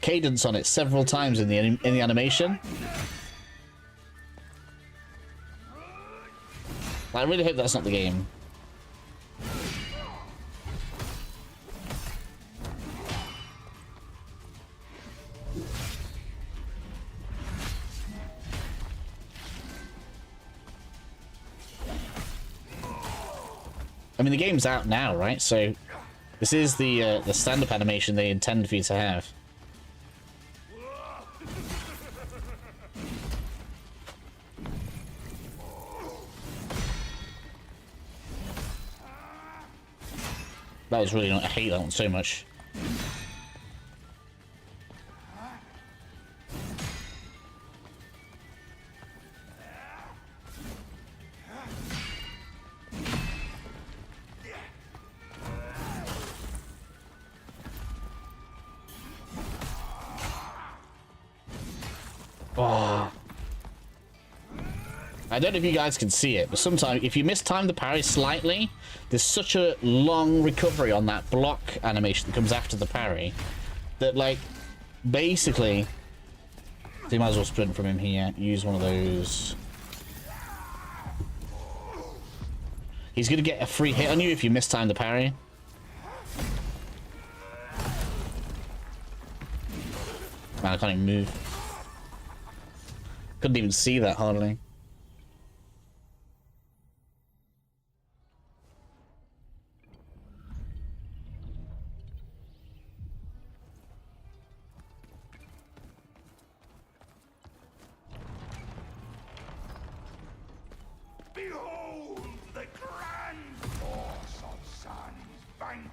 cadence on it several times in the animation. I really hope that's not the game. I mean, the game's out now, right? So this is the stand-up animation they intend for you to have. That was really not. I hate that one so much. Oh. I don't know if you guys can see it, but sometimes if you mistime the parry slightly, there's such a long recovery on that block animation that comes after the parry that, like, basically, so you might as well sprint from him here. Use one of those. He's gonna get a free hit on you if you mistime the parry. Man, I can't even move. Couldn't even see that hardly. Behold the grand force of Sun's banquet.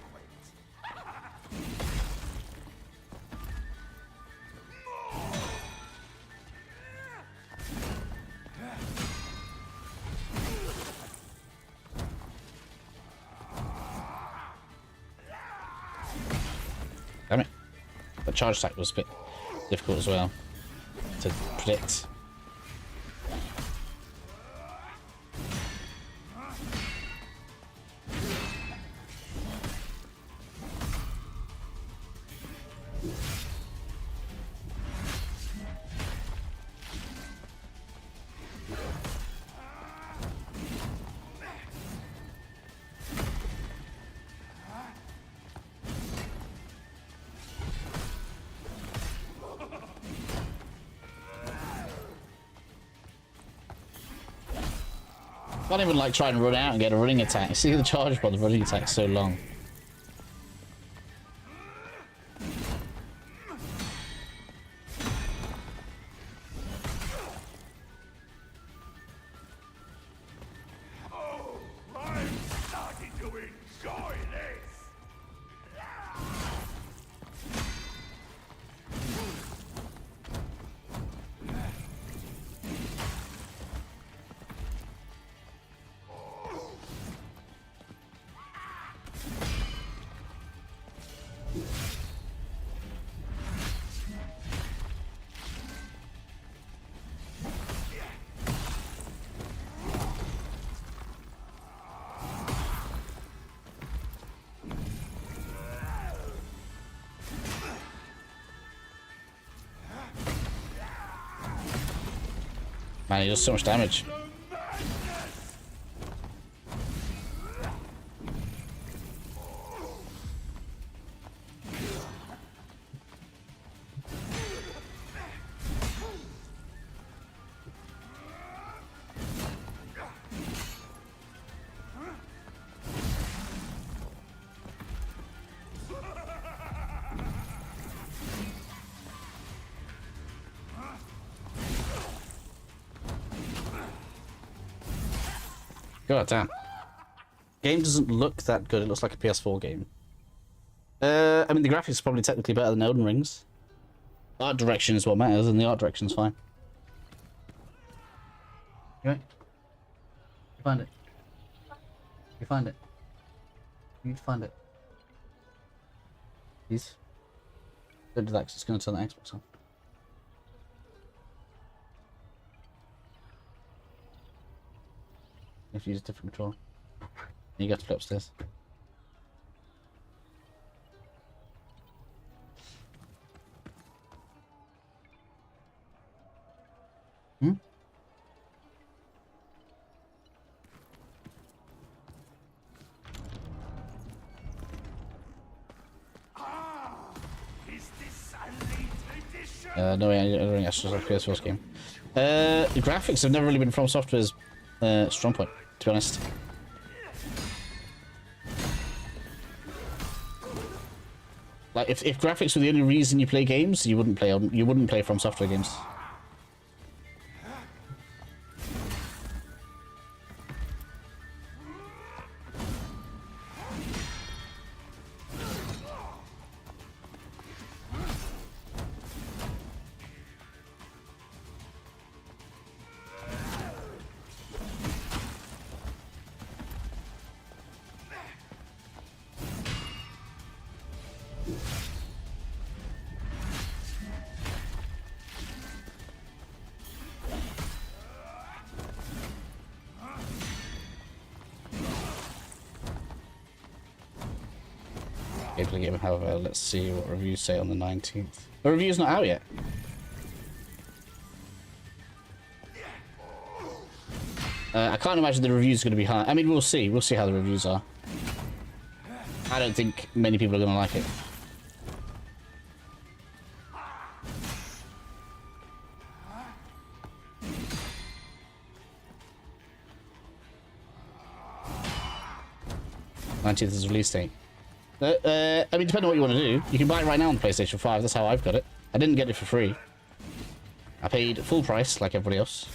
Damn it. The charge attack was a bit difficult as well to predict. Can't even like try and run out and get a running attack. See the charge bar, the running attack's so long. Oh, I'm starting to enjoy this. Man, he does so much damage. God damn. Game doesn't look that good. It looks like a PS4 game. I mean, the graphics is probably technically better than Elden Ring's. Art direction is what matters, and the art direction's fine. You right? You find it. You find it. You need to find it. Please. Don't do that because it's going to turn the Xbox on. You have to use a different controller. You got to go upstairs. Hmm? Is this a late edition? No, I don't think that's just like PS4's game. The graphics have never really been From Software's strong point, to be honest. Like, if graphics were the only reason you play games, you wouldn't play From Software games. Gameplay game, however, let's see what reviews say on the 19th. The review's not out yet. I can't imagine the review's going to be high. I mean, we'll see. We'll see how the reviews are. I don't think many people are going to like it. "19th is release date." I mean, depending on what you want to do, you can buy it right now on the PlayStation 5. That's how I've got it. I didn't get it for free. I paid full price, like everybody else.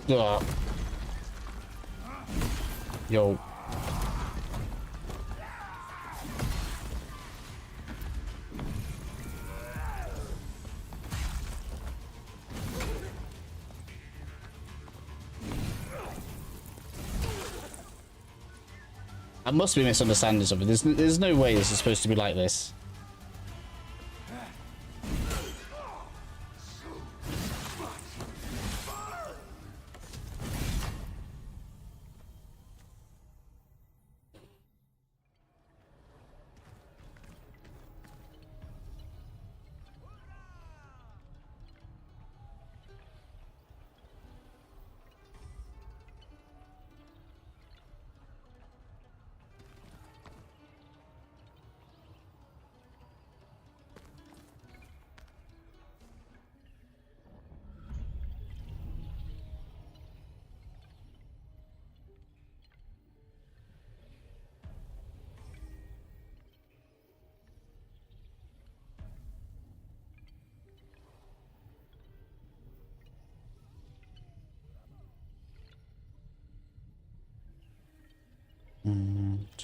Ugh. Yo. I must be misunderstanding something. There's no way this is supposed to be like this.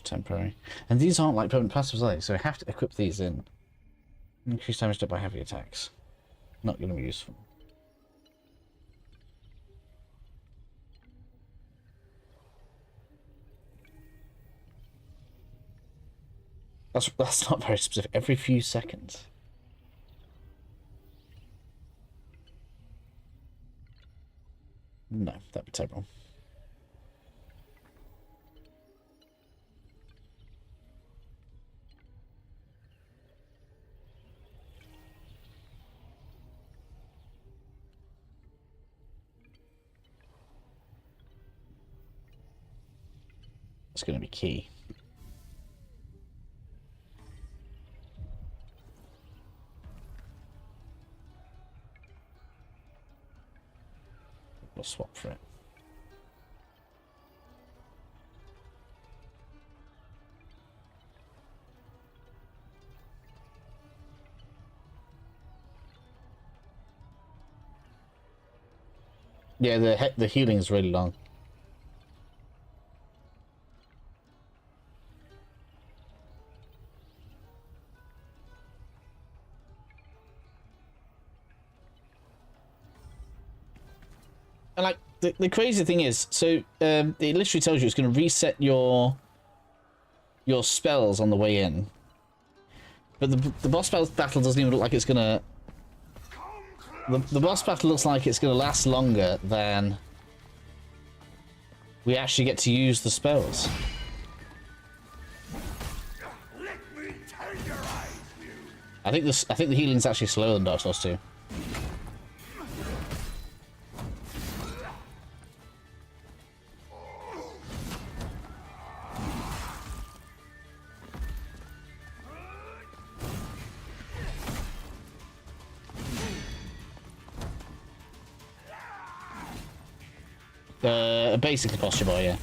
Temporary. And these aren't like permanent passives, are they? So I have to equip these in. Increase damage dealt by heavy attacks. Not going to be useful. That's not very specific. Every few seconds. No, that'd be terrible. It's going to be key. We'll swap for it. Yeah, the healing is really long. And like the crazy thing is, so it literally tells you it's going to reset your spells on the way in, but the boss battle doesn't even look like it's gonna. The boss battle looks like it's going to last longer than we actually get to use the spells. I think the healing's actually slower than Dark Souls 2. Basically posture boy, yeah.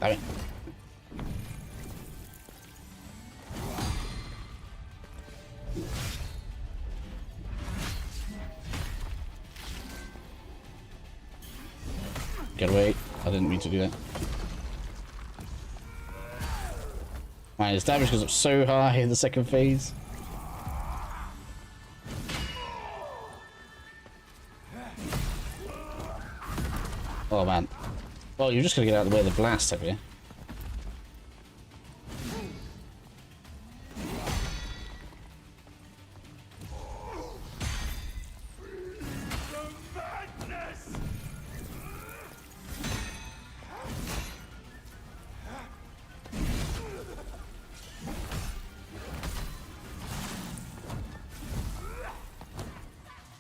Damn it. Get away. I didn't mean to do that. Man, his damage goes up so high in the second phase. Oh man. Well, you're just gonna get out of the way of the blast, have you?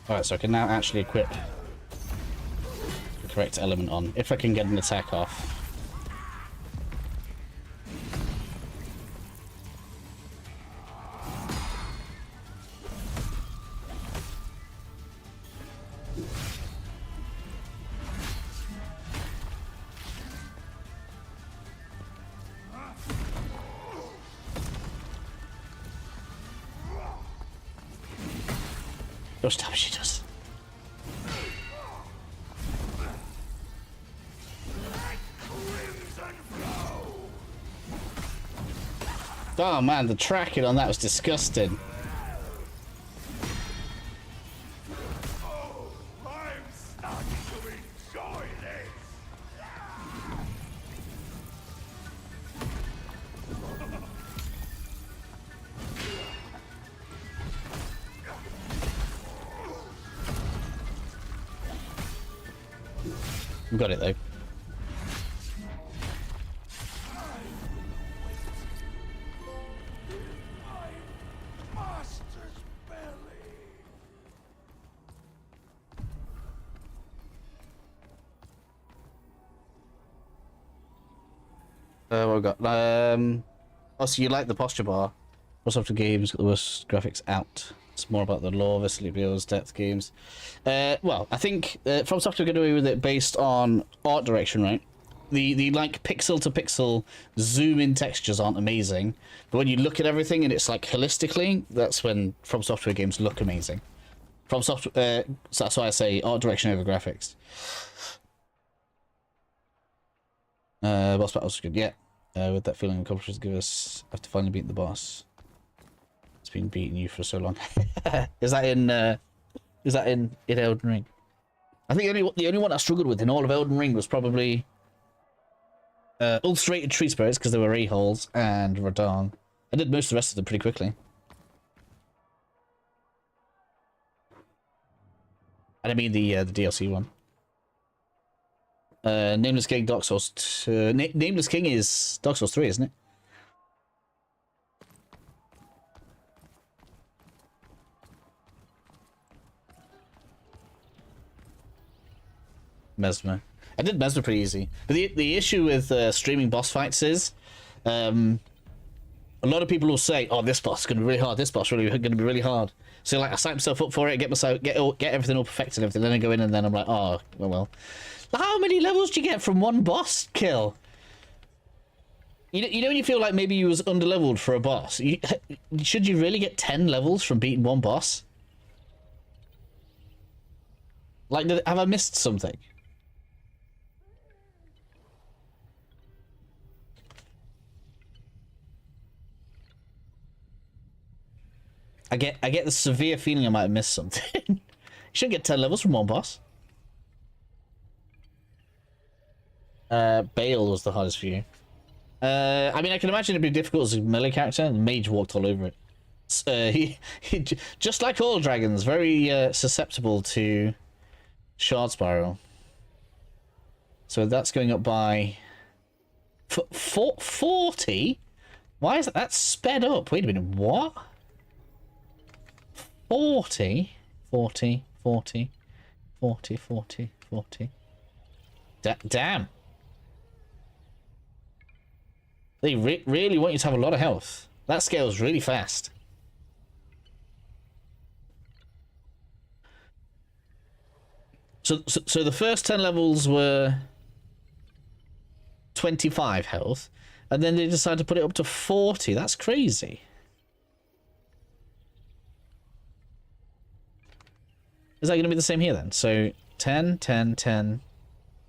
Alright, so I can now actually equip the correct element on, if I can get an attack off. Gosh, damn, she does. Oh man, the tracking on that was disgusting. Oh, I'm starting to enjoy this. We got it though. Master's belly. What we got? Oh, so you like the posture bar? Most of the games got the worst graphics out. It's more about the lore, visibly builds, depth games. Well, I think From Software got away with it based on art direction, right? The like pixel to pixel zoom in textures aren't amazing, but when you look at everything and it's like holistically, that's when From Software games look amazing. From Software, so that's why I say art direction over graphics. Boss battles good, yeah. With that feeling accomplishments give us after finally beating the boss. It's been beating you for so long. Is that in Elden Ring? I think the only one I struggled with in all of Elden Ring was probably Ulcerated Tree Spirits, because they were a-holes, and Radon. I did most of the rest of them pretty quickly. I didn't mean the DLC one. Nameless King, Dark Souls 2. Nameless King is Dark Souls 3, isn't it? Mesmer. I did Mesmer pretty easy. But the issue with streaming boss fights is a lot of people will say, oh, this boss is going to be really hard, this boss is really going to be really hard. So like I sign myself up for it, get everything all perfected and everything, then I go in and then I'm like, oh, well. How many levels do you get from one boss kill? You know when you feel like maybe you was underleveled for a boss? Should you really get 10 levels from beating one boss? Like, have I missed something? I get the severe feeling I might have missed something. You shouldn't get 10 levels from one boss. Bale was the hardest for you. I mean, I can imagine it'd be difficult as a melee character. The mage walked all over it. He just like all dragons, very susceptible to shard spiral. So that's going up by 40. Why is that? That's sped up. Wait a minute. What? 40. Damn. They really want you to have a lot of health. That scales really fast. So the first 10 levels were 25 health, and then they decided to put it up to 40. That's crazy. Is that going to be the same here then? So 10, 10, 10,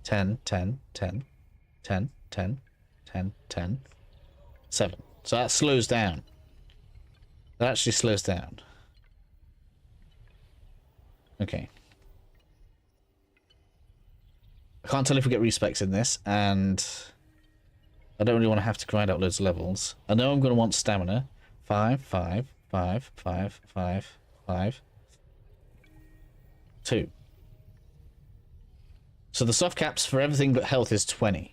10, 10, 10, 10, 10, 10, 10, 7. So that slows down. That actually slows down. Okay. I can't tell if we get respecs in this, and I don't really want to have to grind out loads of levels. I know I'm going to want stamina. 5, 5, 5, 5, 5, 5, 2. So the soft caps for everything but health is 20.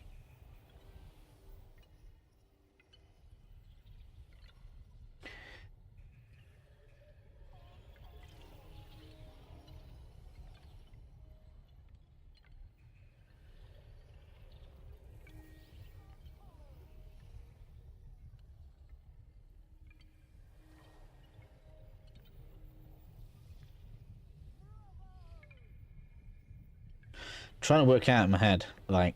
trying to work out in my head, like...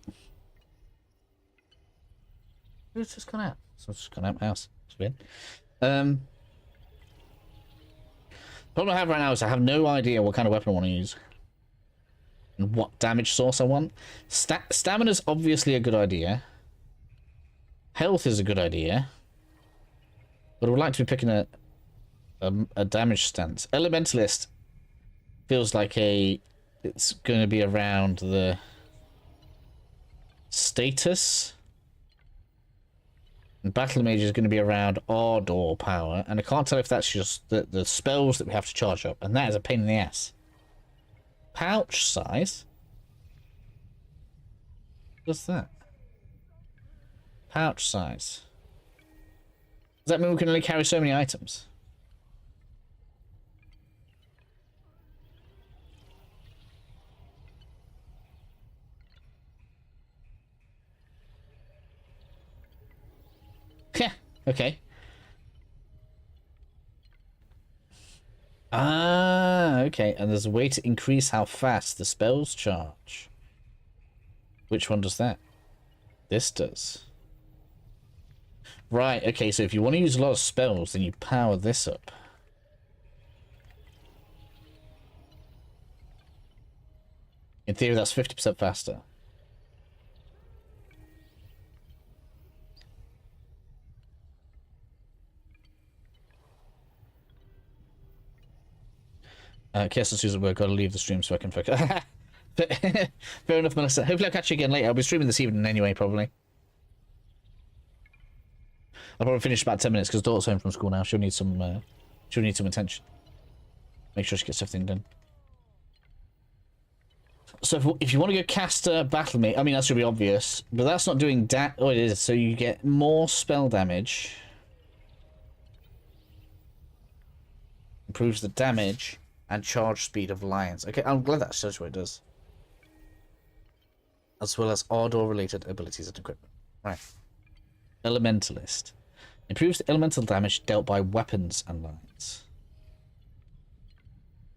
It's just gone out. So it's just gone out my house. It's weird. Problem I have right now is I have no idea what kind of weapon I want to use. And what damage source I want. Stamina's obviously a good idea. Health is a good idea. But I would like to be picking a damage stance. Elementalist feels like it's going to be around the status. And Battle Mage is going to be around Ardor power. And I can't tell if that's just the spells that we have to charge up. And that is a pain in the ass. Pouch size? What's that? Pouch size. Does that mean we can only carry so many items? Yeah, okay. Ah, okay. And there's a way to increase how fast the spells charge. Which one does that? This does. Right, okay, so if you want to use a lot of spells, then you power this up. In theory, that's 50% faster. Kirsten Susan, we've got to leave the stream so I can focus. Fair enough, Melissa. Hopefully I'll catch you again later. I'll be streaming this evening anyway, probably. I'll probably finish about 10 minutes because daughter's home from school now. She'll need some attention. Make sure she gets everything done. So if you want to go caster battle mage, I mean that should be obvious, but that's not doing oh, it is. So you get more spell damage. Improves the damage and charge speed of lions. Okay, I'm glad that shows what it does. As well as Ardor related abilities and equipment. Right. Elementalist. Improves the elemental damage dealt by weapons and lions.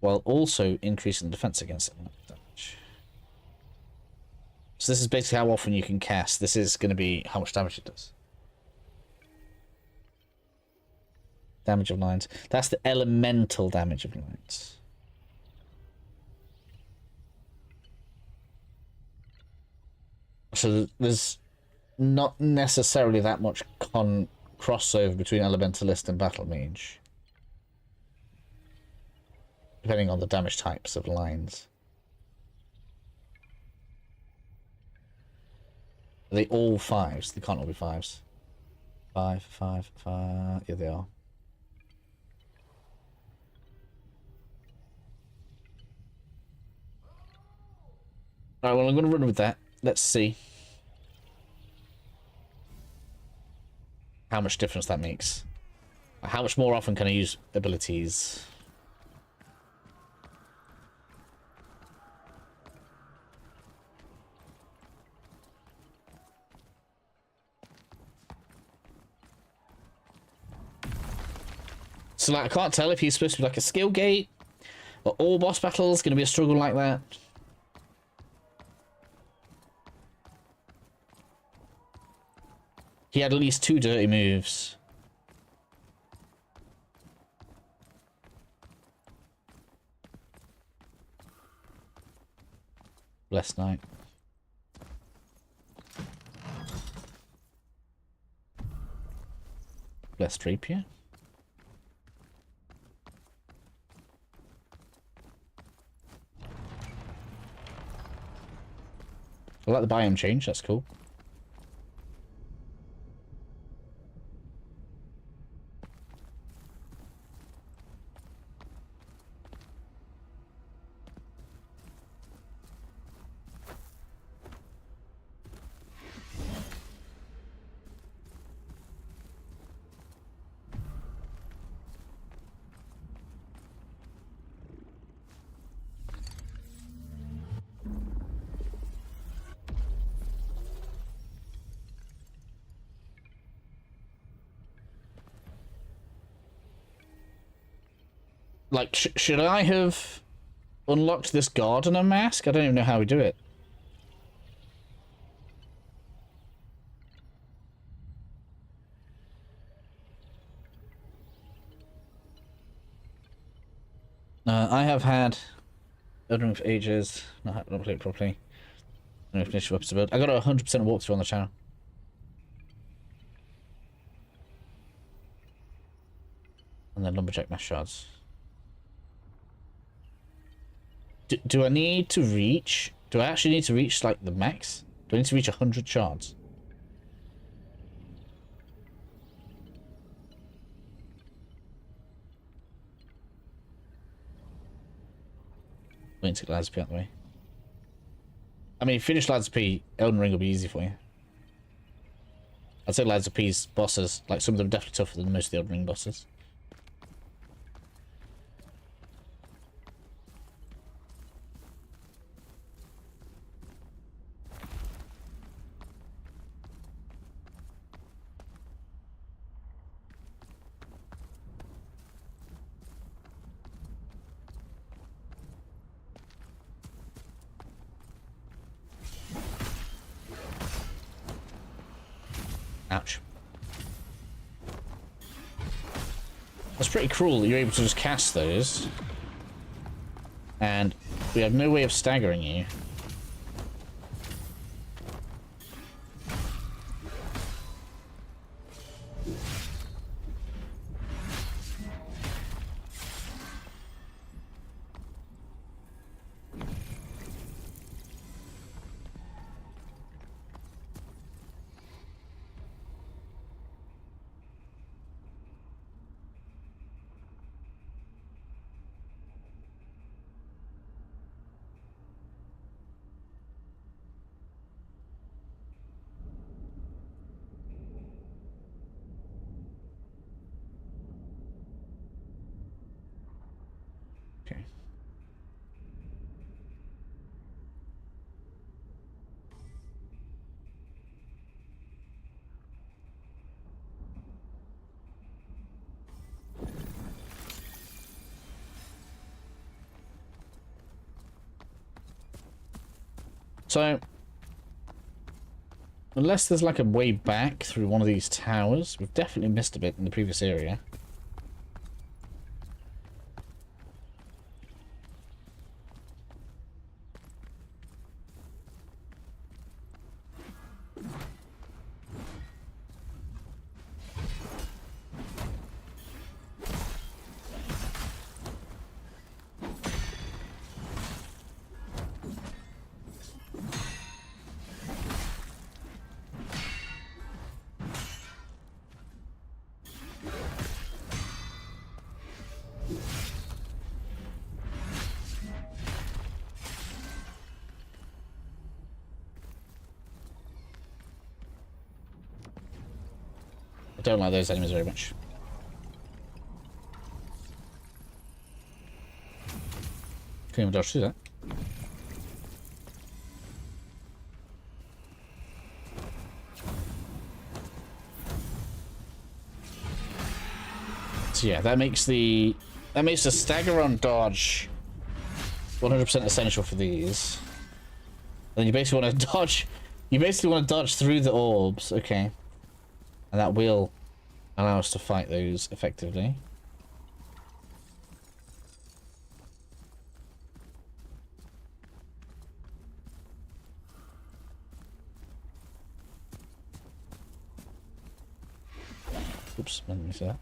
While also increasing the defense against elemental damage. So this is basically how often you can cast. This is going to be how much damage it does. Damage of lions. That's the elemental damage of lions. So there's not necessarily that much crossover between Elementalist and Battle Mage. Depending on the damage types of lines. Are they all 5s? They can't all be 5s. 5, 5, 5. Yeah, they are. Alright, well, I'm going to run with that. Let's see how much difference that makes. How much more often can I use abilities? So, like, I can't tell if he's supposed to be like a skill gate, or all boss battles going to be a struggle like that. He had at least 2 dirty moves. Blessed Knight. Blessed Rapier. I like the biome change, that's cool. Like, should I have unlocked this gardener mask? I don't even know how we do it. I have had Elden Ring for ages. Not played it properly. I don't finish weapons to build. I got a 100% walkthrough on the channel. And then lumberjack mash shards. Do I need to reach? Do I actually need to reach like the max? Do I need to reach 100 shards? Wait until Lads P out the way. I mean, finish Lads P, Elden Ring will be easy for you. I'd say Lads P's bosses, like some of them are definitely tougher than most of the Elden Ring bosses. Ouch. That's pretty cruel that you're able to just cast those. And we have no way of staggering you. Okay. So, unless there's like a way back through one of these towers, we've definitely missed a bit in the previous area. I don't like those enemies very much. Can't even dodge through that. So yeah, that makes the stagger on dodge 100% essential for these. Then you basically want to dodge. You basically want to dodge through the orbs, okay? And that will allow us to fight those effectively. Oops, I didn't miss that.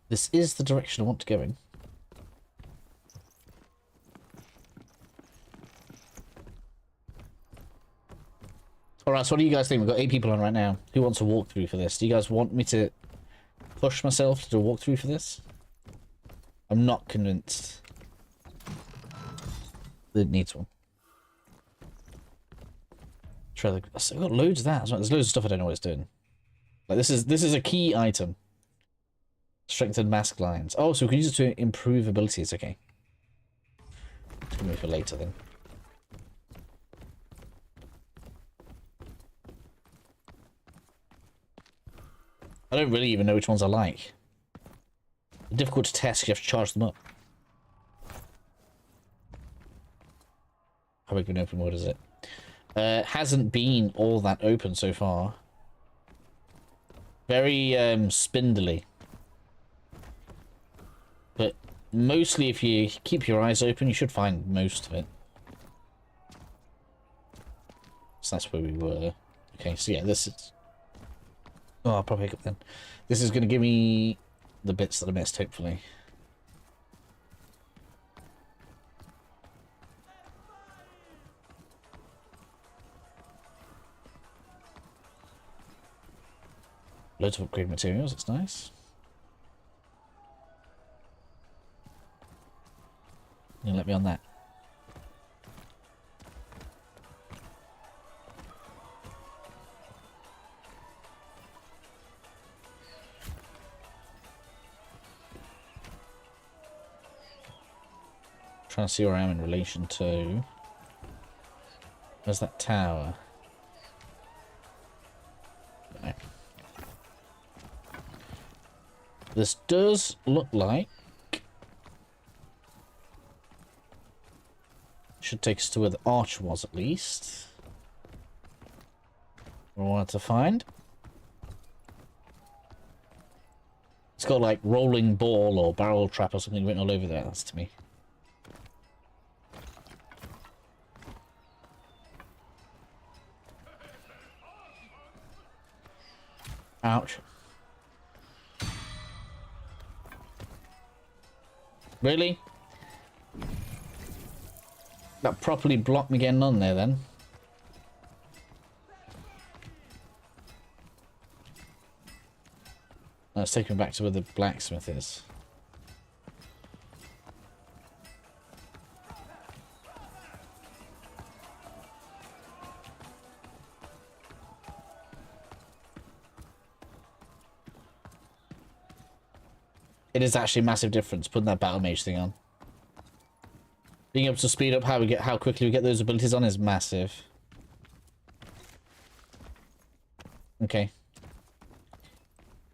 This is the direction I want to go in. Alright, so what do you guys think? We've got 8 people on right now. Who wants a walkthrough for this? Do you guys want me to push myself to do a walkthrough for this? I'm not convinced that it needs one. Try the... I've got loads of that as well. There's loads of stuff I don't know what it's doing. Like this is a key item. Strengthened mask lines. Oh, so we can use it to improve abilities. Okay. It's gonna be for later then. I don't really even know which ones I like. They're difficult to test. You have to charge them up. How big of an open world is it? Hasn't been all that open so far. Very spindly. But mostly if you keep your eyes open, you should find most of it. So that's where we were. Okay, so yeah, this is... Oh, I'll probably pick up then. This is going to give me the bits that I missed, hopefully. Loads of upgrade materials, it's nice. You let me on that. Trying to see where I am in relation to... Where's that tower? No. This does look like... Should take us to where the arch was, at least. We wanted to find. It's got like rolling ball or barrel trap or something written all over there. That's to me. Ouch. Really? That properly blocked me getting on there then. Let's take me back to where the blacksmith is. It is actually a massive difference putting that battle mage thing on. Being able to speed up how quickly we get those abilities on is massive. Okay.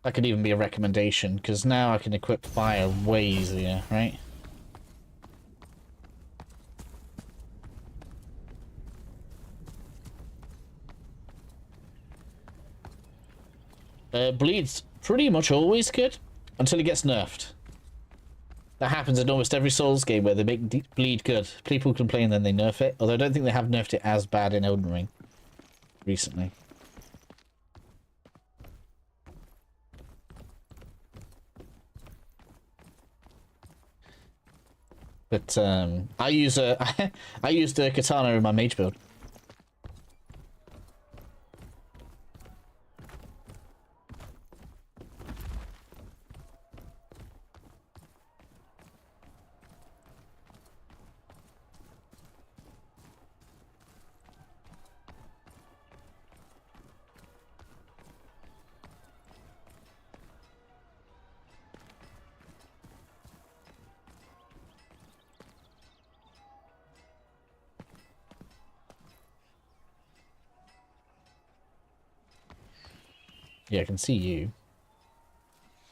That could even be a recommendation, because now I can equip fire way easier, right? Bleed's pretty much always good, until it gets nerfed. That happens in almost every Souls game where they make bleed good. People complain, then they nerf it. Although I don't think they have nerfed it as bad in Elden Ring recently. But I use I used a katana in my mage build. Yeah, I can see you.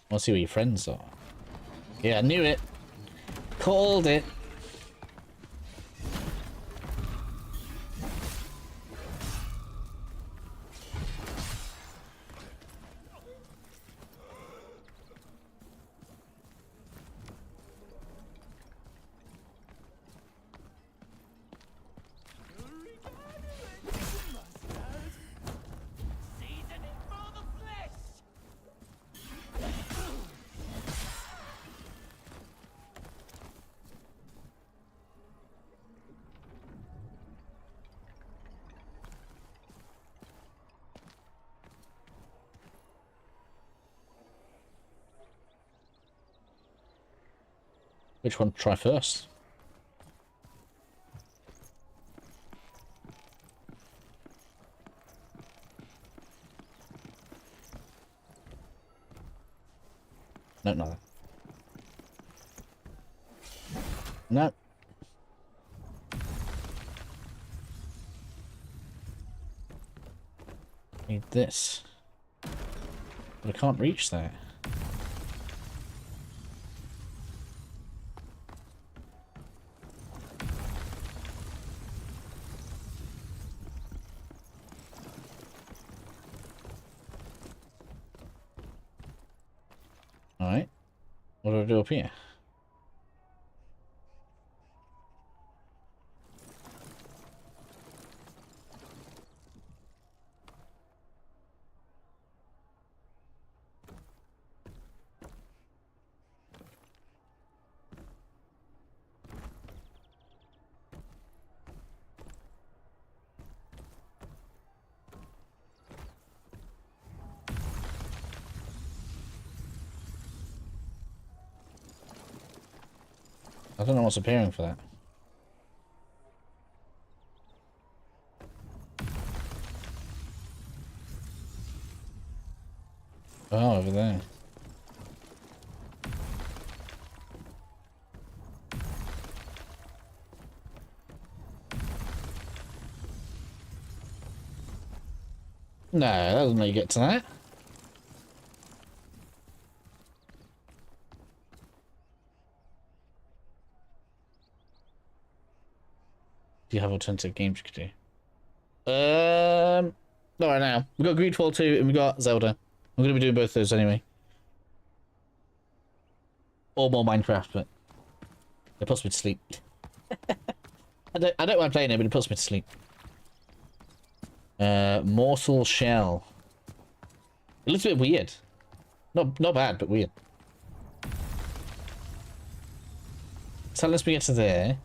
I want to see where your friends are. Yeah, I knew it. Called it. Which one to try first? No, not that. No. Need this. But I can't reach that. Alright. What do I do up here? I don't know what's appearing for that. Oh, over there. No, that doesn't let you get to that. Do you have alternative games you could do? Not right now. We've got Greedfall 2 and we've got Zelda. I'm going to be doing both those anyway. Or more Minecraft, but it puts me to sleep. I don't mind playing it, but it puts me to sleep. Morsel Shell. It looks a bit weird. Not bad, but weird. So let's get to there.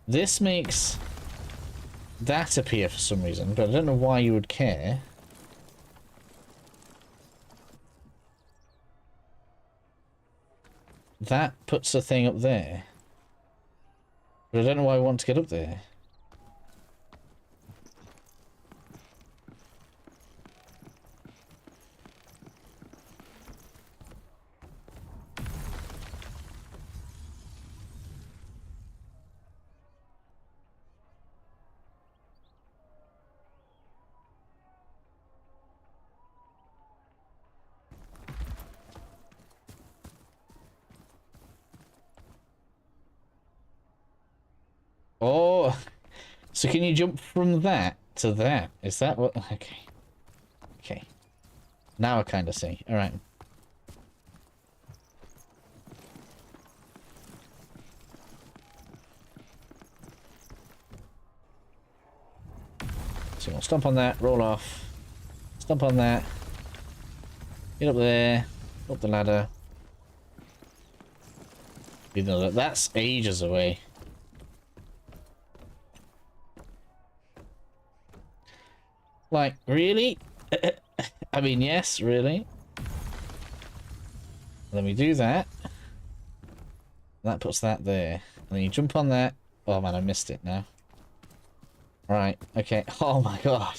This makes that appear for some reason, but I don't know why you would care. That puts the thing up there. But I don't know why I want to get up there. Oh, so can you jump from that to that? Is that what? Okay. Okay. Now I kind of see. All right. So we'll stomp on that, roll off, stomp on that, get up there, up the ladder. You know, that's ages away. Like, really? I mean, yes, really. Then we do that. That puts that there. And then you jump on that. Oh man, I missed it now. Right, okay. Oh my god.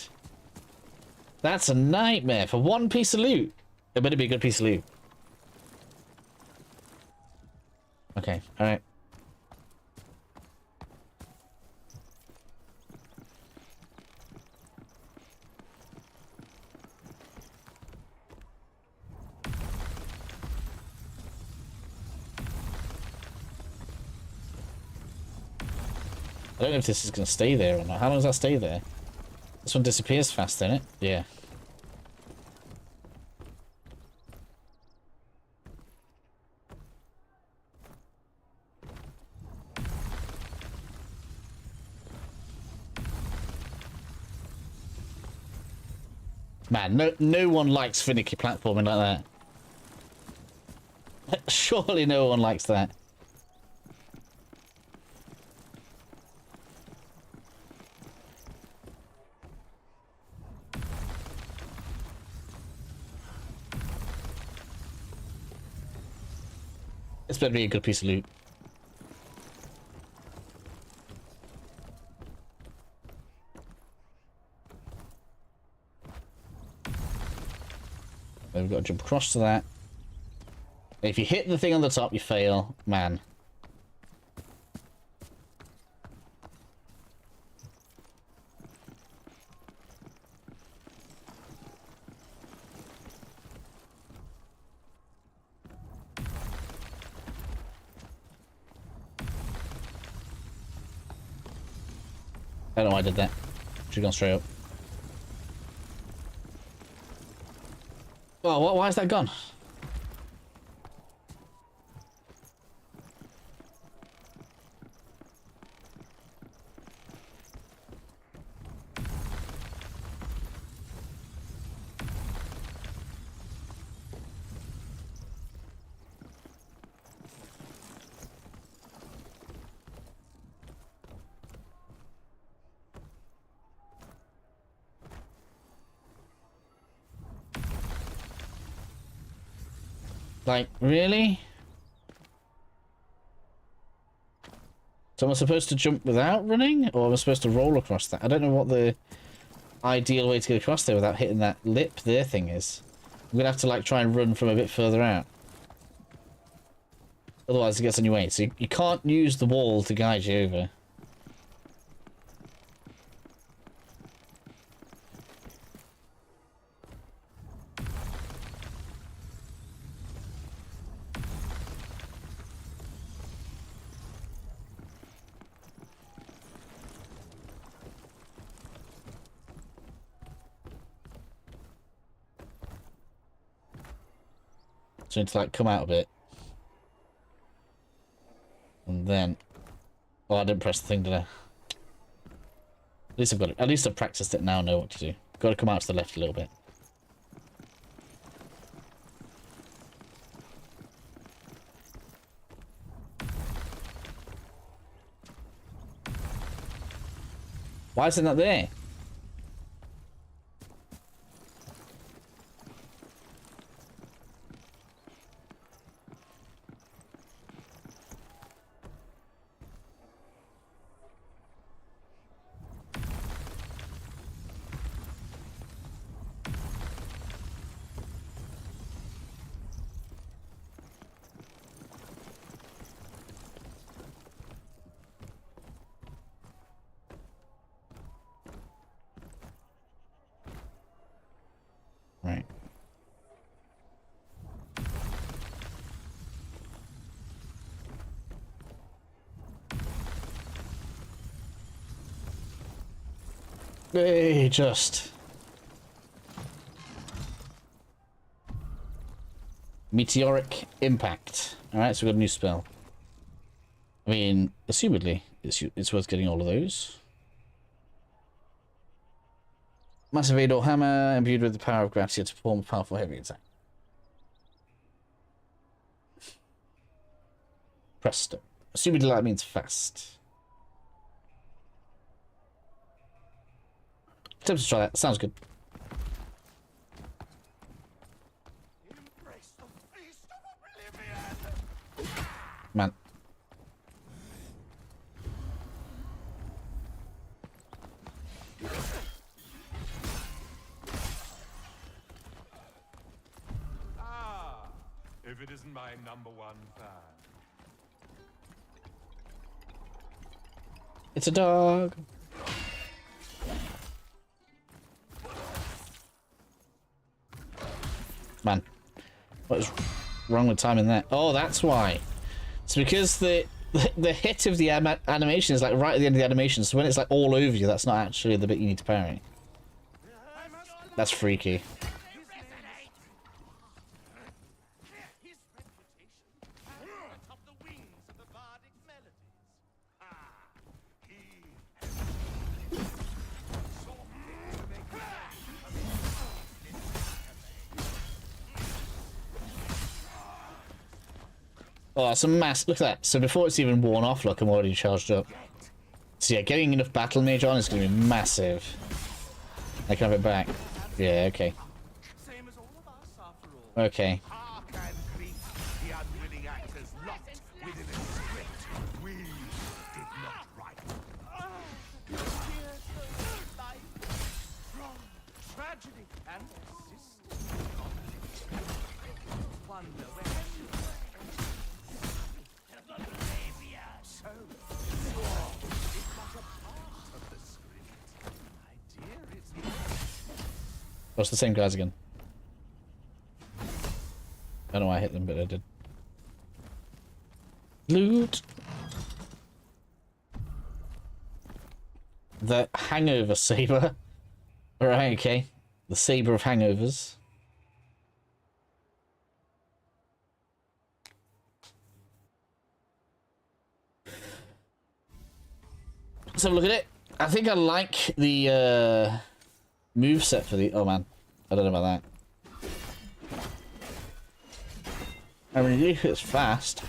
That's a nightmare for one piece of loot. It better be a good piece of loot. Okay, alright. I don't know if this is going to stay there or not. How long does that stay there? This one disappears fast, doesn't it? Yeah. Man, no one likes finicky platforming like that. Surely no one likes that. This better be a good piece of loot. Then we've got to jump across to that. If you hit the thing on the top, you fail, man. I don't know why I did that. Should've gone straight up. Oh, what? Why is that gone? Like, really? So am I supposed to jump without running? Or am I supposed to roll across that? I don't know what the ideal way to get across there without hitting that lip there thing is. I'm gonna have to, like, try and run from a bit further out. Otherwise it gets on your way. So you can't use the wall to guide you over. So I need to, like, come out a bit. And then... Oh, I didn't press the thing, did I? At least I've got it. At least I've practiced it now, know what to do. Got to come out to the left a little bit. Why is it not there? Right. Hey, just. Meteoric impact. Alright, so we've got a new spell. I mean, assumedly, it's worth getting all of those. Massive Ador Hammer, imbued with the power of gravity to perform a powerful heavy attack. Presto. Assumedly that means fast. Tempted to try that. Sounds good. Man. If it isn't my #1 fan. It's a dog. Man. What is wrong with timing that? Oh, that's why. It's because the hit of the animation is like right at the end of the animation, so when it's like all over you, that's not actually the bit you need to parry. That's freaky. Oh, it's a mass. Look at that. So before it's even worn off, look, I'm already charged up. So yeah, getting enough battle mage on is going to be massive. I can have it back. Yeah, okay. Okay. Oh, it's the same guys again. I don't know why I hit them, but I did. Loot! The hangover saber. Alright, okay. The saber of hangovers. Let's have a look at it. I think I like the move set for the... Oh man, I don't know about that. I mean, if it's fast.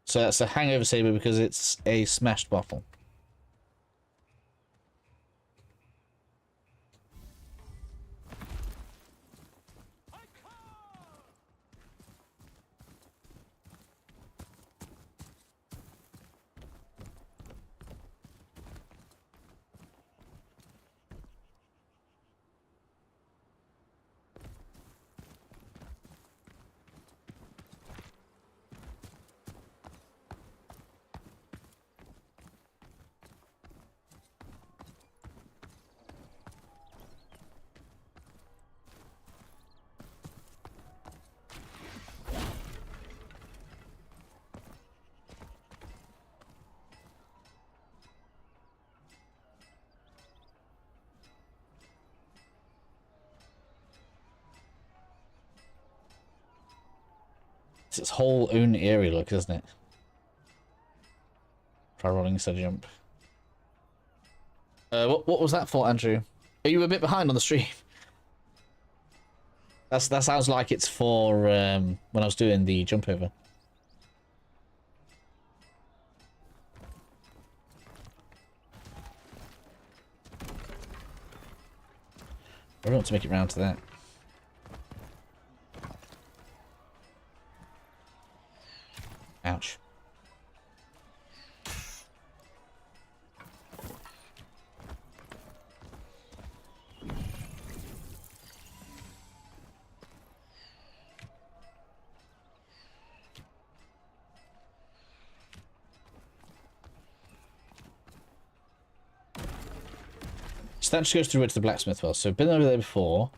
So that's a hangover saber because it's a smashed bottle. It's its whole own area look, isn't it? Try rolling instead of jump. What was that for, Andrew? Are you a bit behind on the stream? That sounds like it's for when I was doing the jump over. I want to make it round to that. Ouch. So that just goes through where the blacksmith was. So I've been over there before.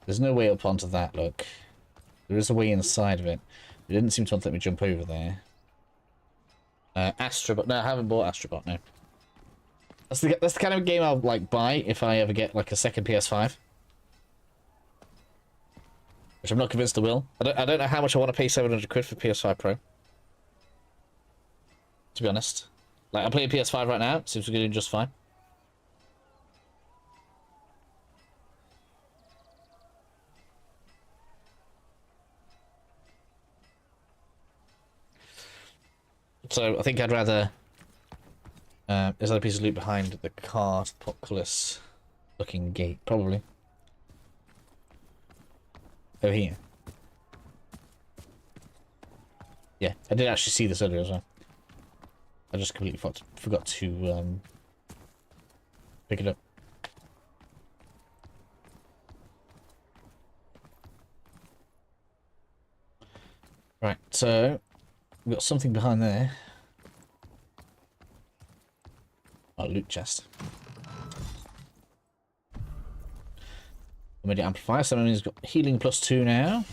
There's no way up onto that, look. There is a way inside of it. It didn't seem to want to let me jump over there. Astrobot. No, I haven't bought Astrobot, no. That's the kind of game I'll like buy if I ever get like a second PS5. Which I'm not convinced I will. I don't know how much I want to pay 700 quid for PS5 Pro. To be honest. Like, I'm playing PS5 right now. Seems to be doing just fine. So I think I'd rather... there's another piece of loot behind the card portcullis looking gate, probably. Oh, here. Yeah, I did actually see this earlier as well. I just completely forgot to pick it up. Right, so we've got something behind there. Oh, loot chest. Immediate amplifier, so he's got healing +2 now.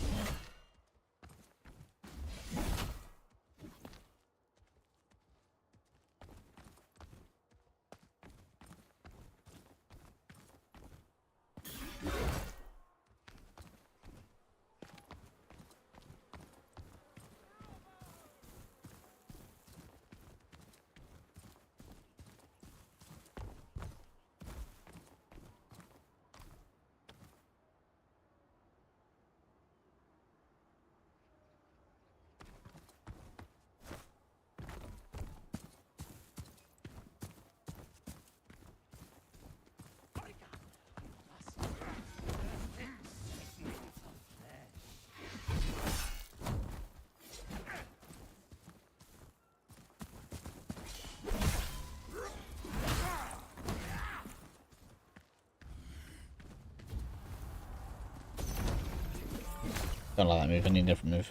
Don't like that move, I need a different move.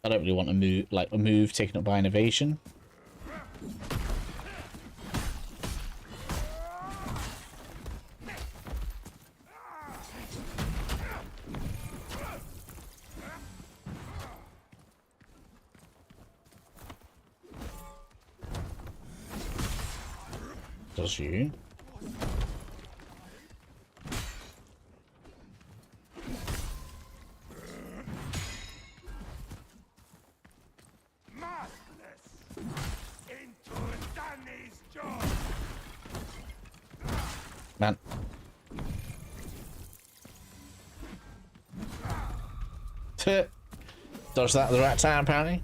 I don't really want to move, like a move taken up by an evasion. Does you? Man. Dodge that at the right time, apparently.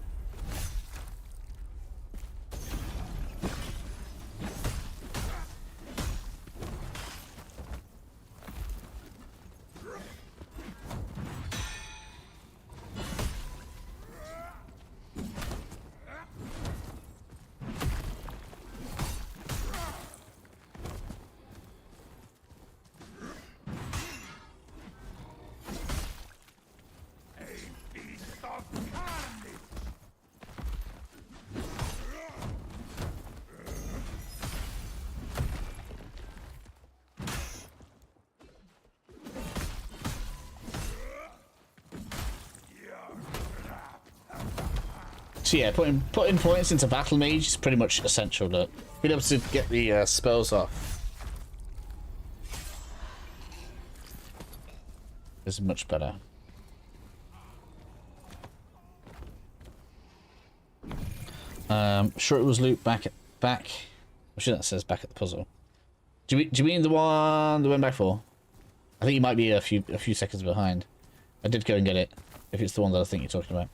So yeah, putting points into battle mage is pretty much essential to being able to get the spells off. Is much better. Sure, it was loot back. I'm sure that says back at the puzzle. Do you mean the one that went back for? I think you might be a few seconds behind. I did go and get it. If it's the one that I think you're talking about.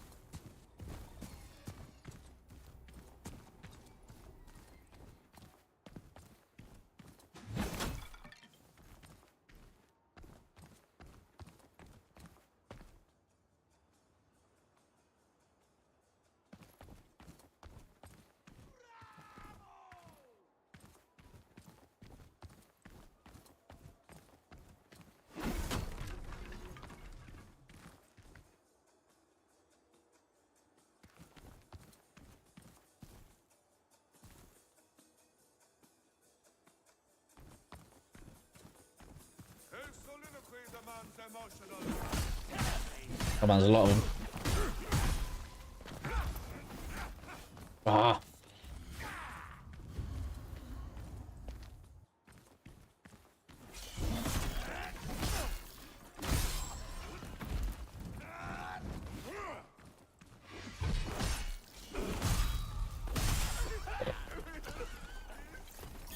Come on, there's a lot of them. Ah.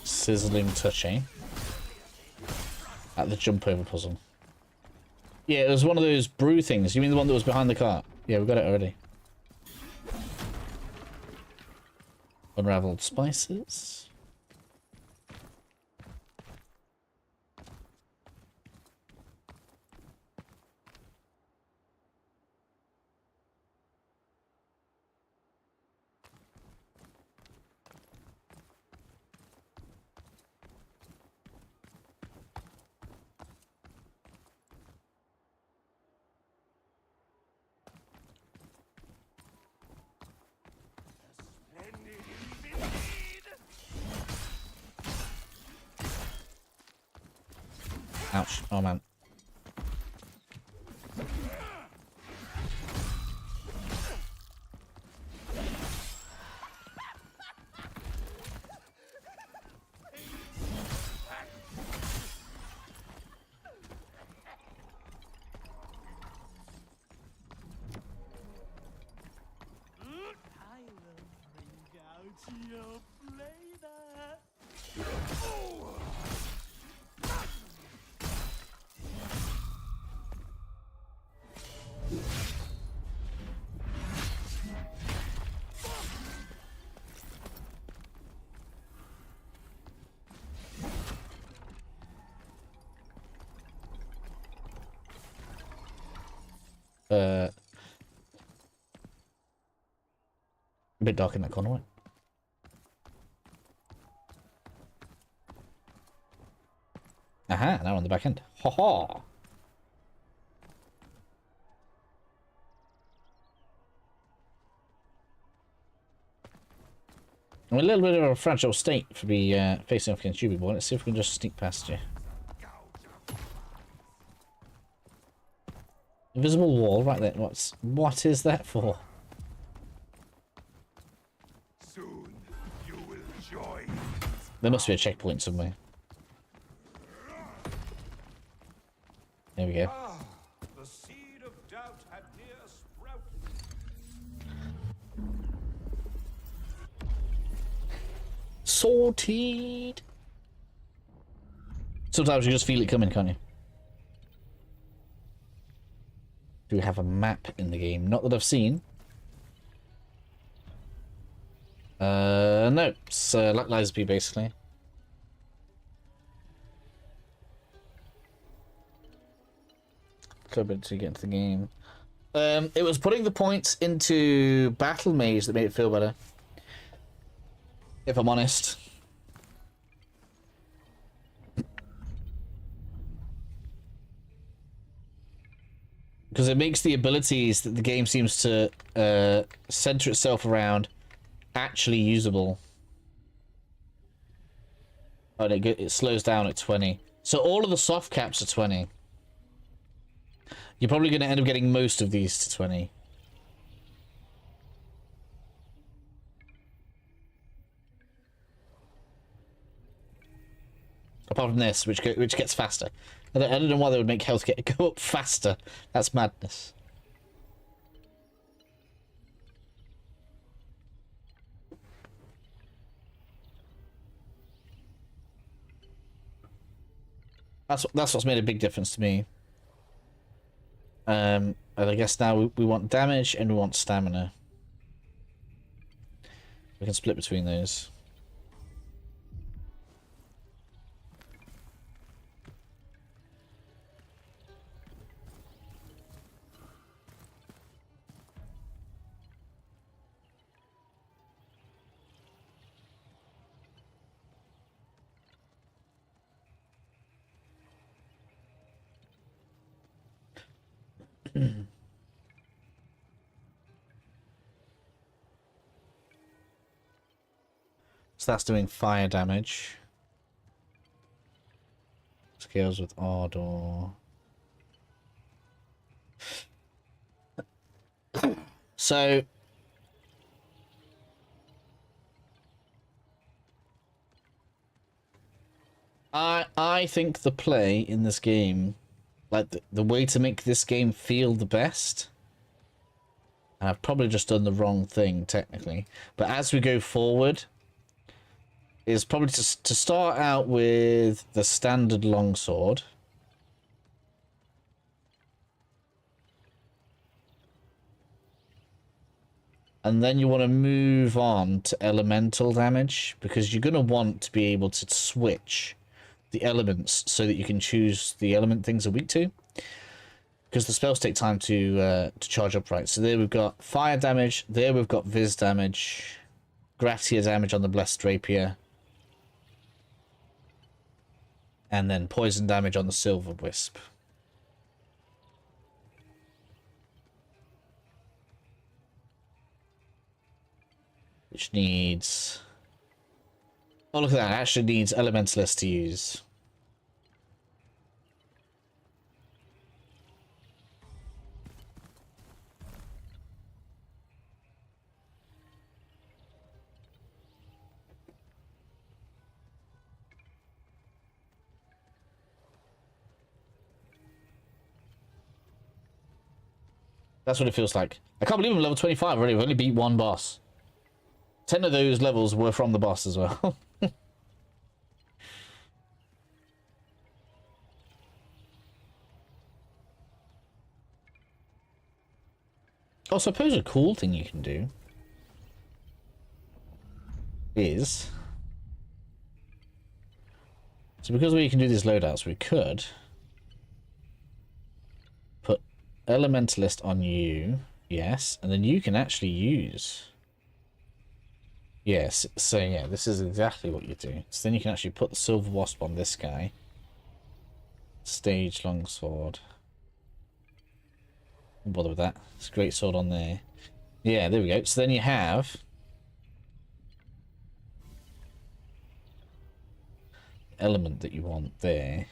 Sizzling touching at the jump over puzzle. Yeah, it was one of those brew things. You mean the one that was behind the cart? Yeah, we got it already. Unraveled spices. Ouch. Oh, man. I will bring out your flavor. A bit dark in that corner, right? Aha, now on the back end. Ha ha! I'm a little bit of a fragile state for be facing off against you, boy. Let's see if we can just sneak past you. Invisible wall right there. What is that for? Soon you will join. There must be a checkpoint somewhere. There we go. Ah, the seed of doubt had near sprouted. Sorted. Sometimes you just feel it coming, can't you? Do we have a map in the game? Not that I've seen. No. It's like Lisby, basically. Club to get into the game. It was putting the points into Battle Mage that made it feel better. If I'm honest. Because it makes the abilities that the game seems to center itself around actually usable. Oh, it slows down at 20. So all of the soft caps are 20. You're probably going to end up getting most of these to 20. Apart from this, which gets faster. I don't know why they would make health go up faster. That's madness. That's what's made a big difference to me. And I guess now we want damage and we want stamina. We can split between those. So that's doing fire damage. Scales with Ardor. So I think the play in this game, like the way to make this game feel the best, and I've probably just done the wrong thing technically, but as we go forward, is probably to start out with the standard longsword. And then you want to move on to elemental damage, because you're going to want to be able to switch the elements so that you can choose the element things are weak to. Because the spells take time to charge up right. So there we've got fire damage, there we've got Viz damage, Gratia damage on the Blessed Rapier, and then poison damage on the Silver Wisp. Which needs... Oh, look at that. It actually needs Elementalist to use. That's what it feels like. I can't believe I'm level 25 already. I've only beat one boss. 10 of those levels were from the boss as well. Oh, so I suppose a cool thing you can do is... So because we can do these loadouts, we could put Elementalist on you, yes, and then you can actually use... Yes, so yeah, this is exactly what you do. So then you can actually put the Silver Wasp on this guy. Stage Longsword. Don't bother with that. It's a great sword on there. Yeah, there we go. So then you have element that you want there.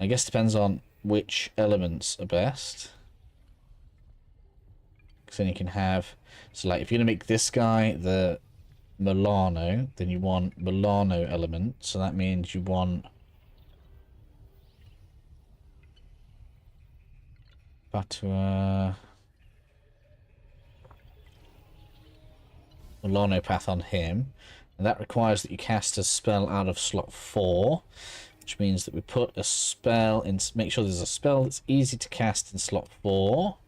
I guess it depends on which elements are best. Because then you can have... So, like, if you're going to make this guy the Milano, then you want Milano element. So that means you want... Batua... Milano path on him. And that requires that you cast a spell out of slot 4. Which means that we put a spell in... Make sure there's a spell that's easy to cast in slot 4.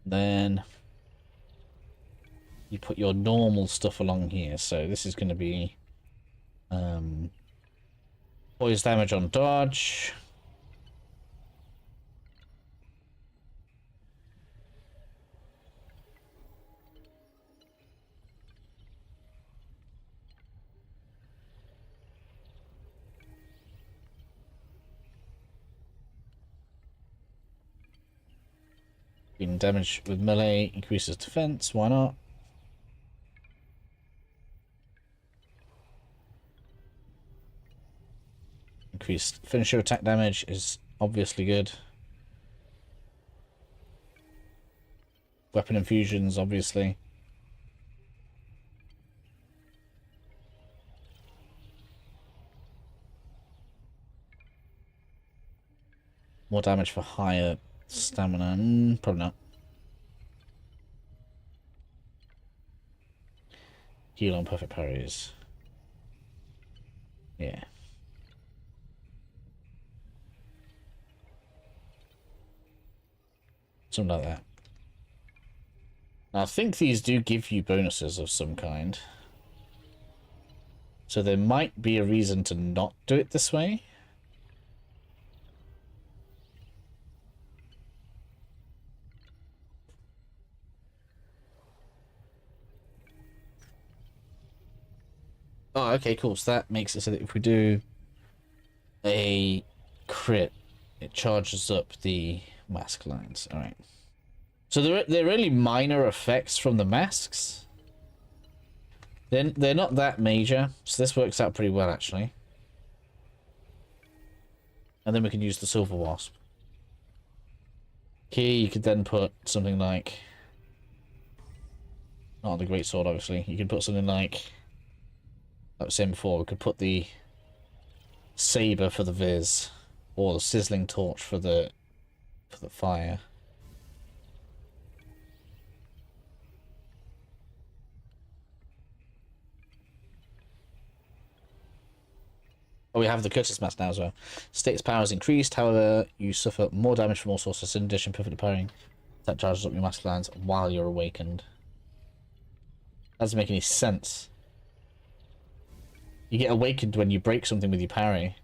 Then you put your normal stuff along here. So this is going to be poise damage on dodge. Being damage with melee increases defense. Why not? Increased finisher attack damage is obviously good. Weapon infusions, obviously. More damage for higher stamina. Probably not. Heal on perfect parries. Yeah. Something like that. Now, I think these do give you bonuses of some kind. So there might be a reason to not do it this way. Oh, okay, cool. So that makes it so that if we do a crit, it charges up the mask lines. All right. So they're really minor effects from the masks. They're not that major, so this works out pretty well, actually. And then we can use the Silver Wasp. Here you could then put something like... Not the Great Sword, obviously. You could put something like... Like I was saying before, we could put the Saber for the Viz. Or the Sizzling Torch for the fire. Oh, we have the Curtis Mask now as well. Status power is increased, however, you suffer more damage from all sources. In addition, perfectly parrying that charges up your mask lines while you're awakened. That doesn't make any sense. You get awakened when you break something with your parry.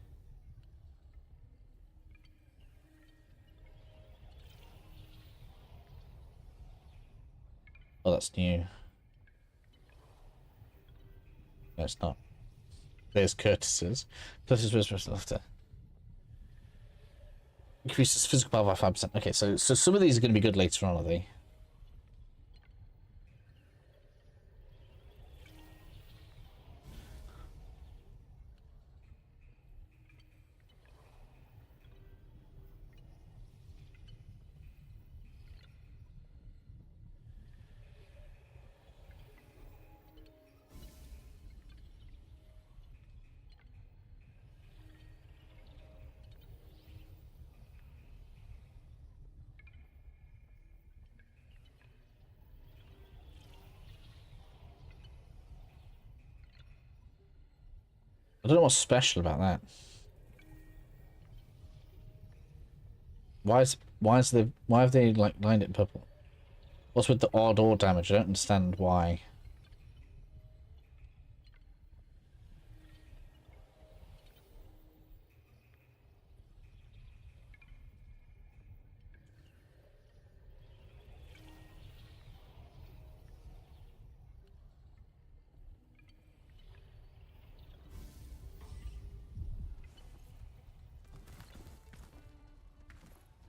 Oh, that's new. No, it's not. There's Curtis's. Curtis laughter. Increases physical power by 5%. Okay, so some of these are going to be good later on, are they? I don't know what's special about that. Why have they like lined it in purple? What's with the odd ore damage? I don't understand why.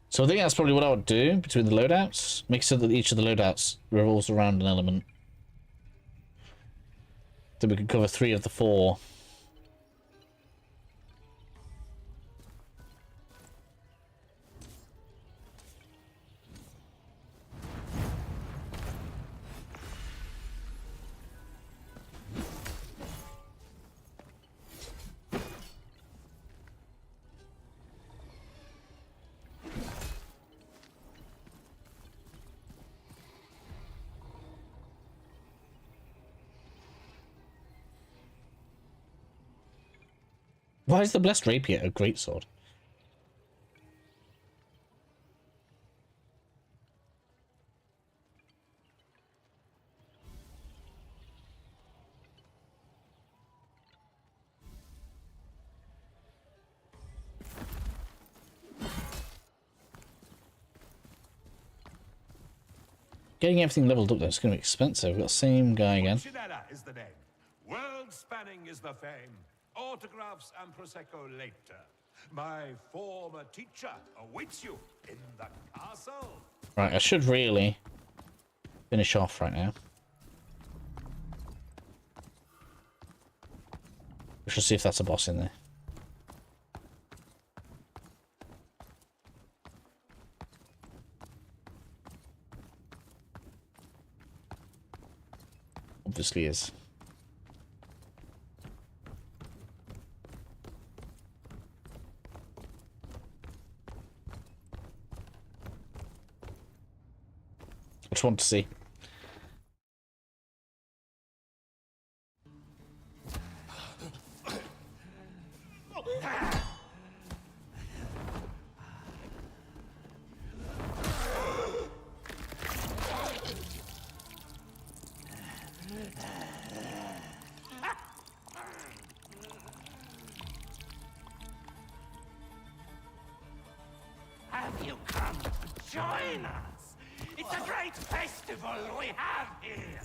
So I think that's probably what I would do between the loadouts. Make sure that each of the loadouts revolves around an element. Then we can cover 3 of the 4. Why is the Blessed Rapier a greatsword? Getting everything leveled up though is going to be expensive. We've got the same guy again. Pulcinella is the name. World-spanning is the fame. Autographs and Prosecco later. My former teacher awaits you in the castle. Right, I should really finish off right now. We should see if that's a boss in there. Obviously is. I just want to see. Have you come to join us? It's a great festival we have here.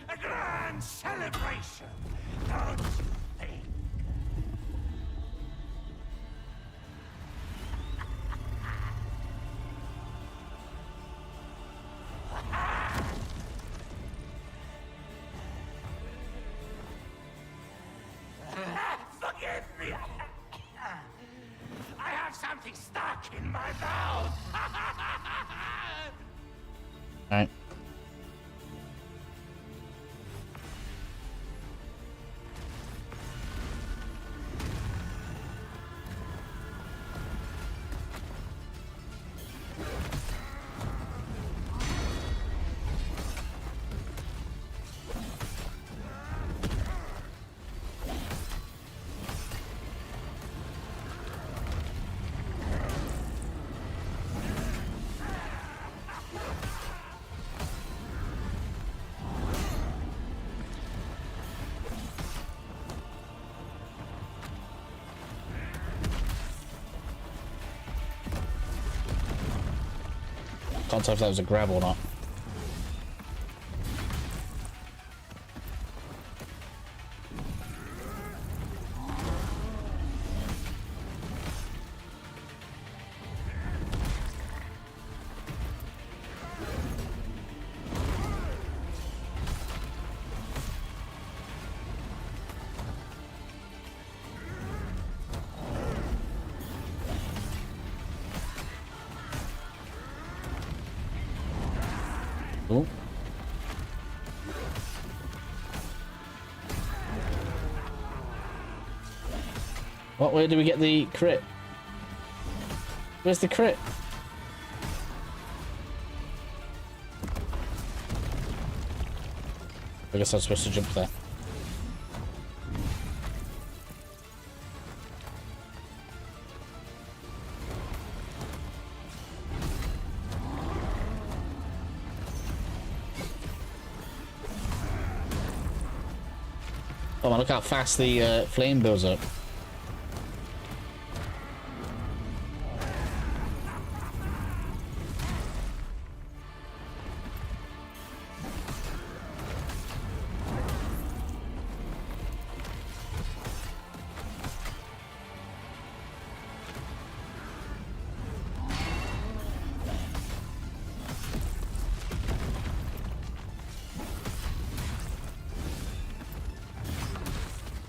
A grand celebration, don't you think? Forgive me. I have something stuck in my mouth. Alright. Can't tell if that was a grab or not. Cool. What way do we get the crit? Where's the crit? I guess I'm supposed to jump there. Oh man, look how fast the flame builds up.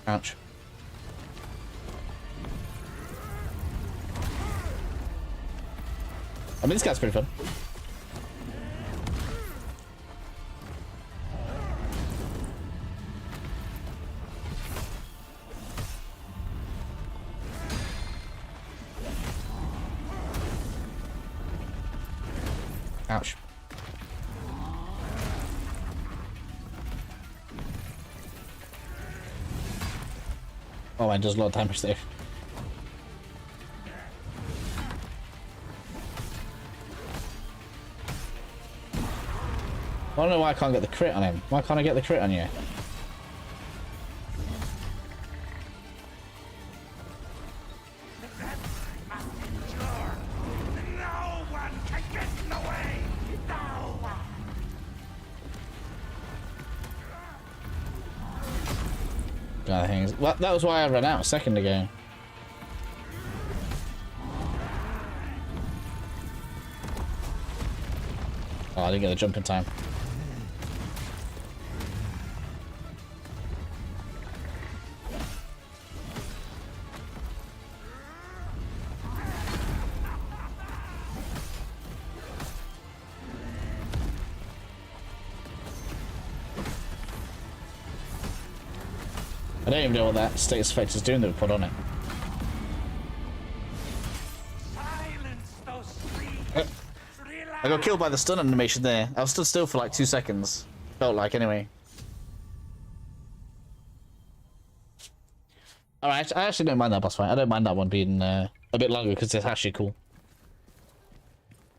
Ouch. I mean, this guy's pretty fun. Ouch. Oh, man, does a lot of damage there. I don't know why I can't get the crit on him. Why can't I get the crit on you? God, things. Well, that was why I ran out a second ago. Oh, I didn't get the jump in time. I don't even know what that status effect is doing that we put on it. I got killed by the stun animation there. I was stood still for like 2 seconds. Felt like, anyway. Alright, I actually don't mind that boss fight. I don't mind that one being a bit longer because it's actually cool.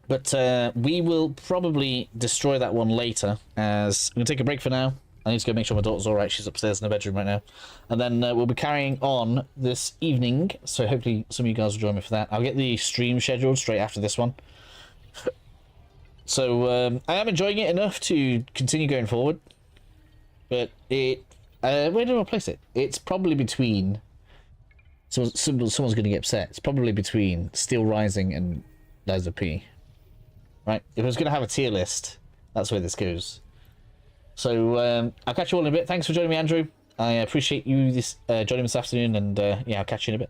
But we will probably destroy that one later, as I'm going to take a break for now. I need to go make sure my daughter's alright. She's upstairs in her bedroom right now. And then we'll be carrying on this evening. So hopefully some of you guys will join me for that. I'll get the stream scheduled straight after this one. So I am enjoying it enough to continue going forward. But it... where do I place it? It's probably between... someone's going to get upset. It's probably between Steel Rising and Liza P. Right? If I was going to have a tier list, that's where this goes. So I'll catch you all in a bit. Thanks for joining me, Andrew. I appreciate you joining this afternoon, and yeah, I'll catch you in a bit.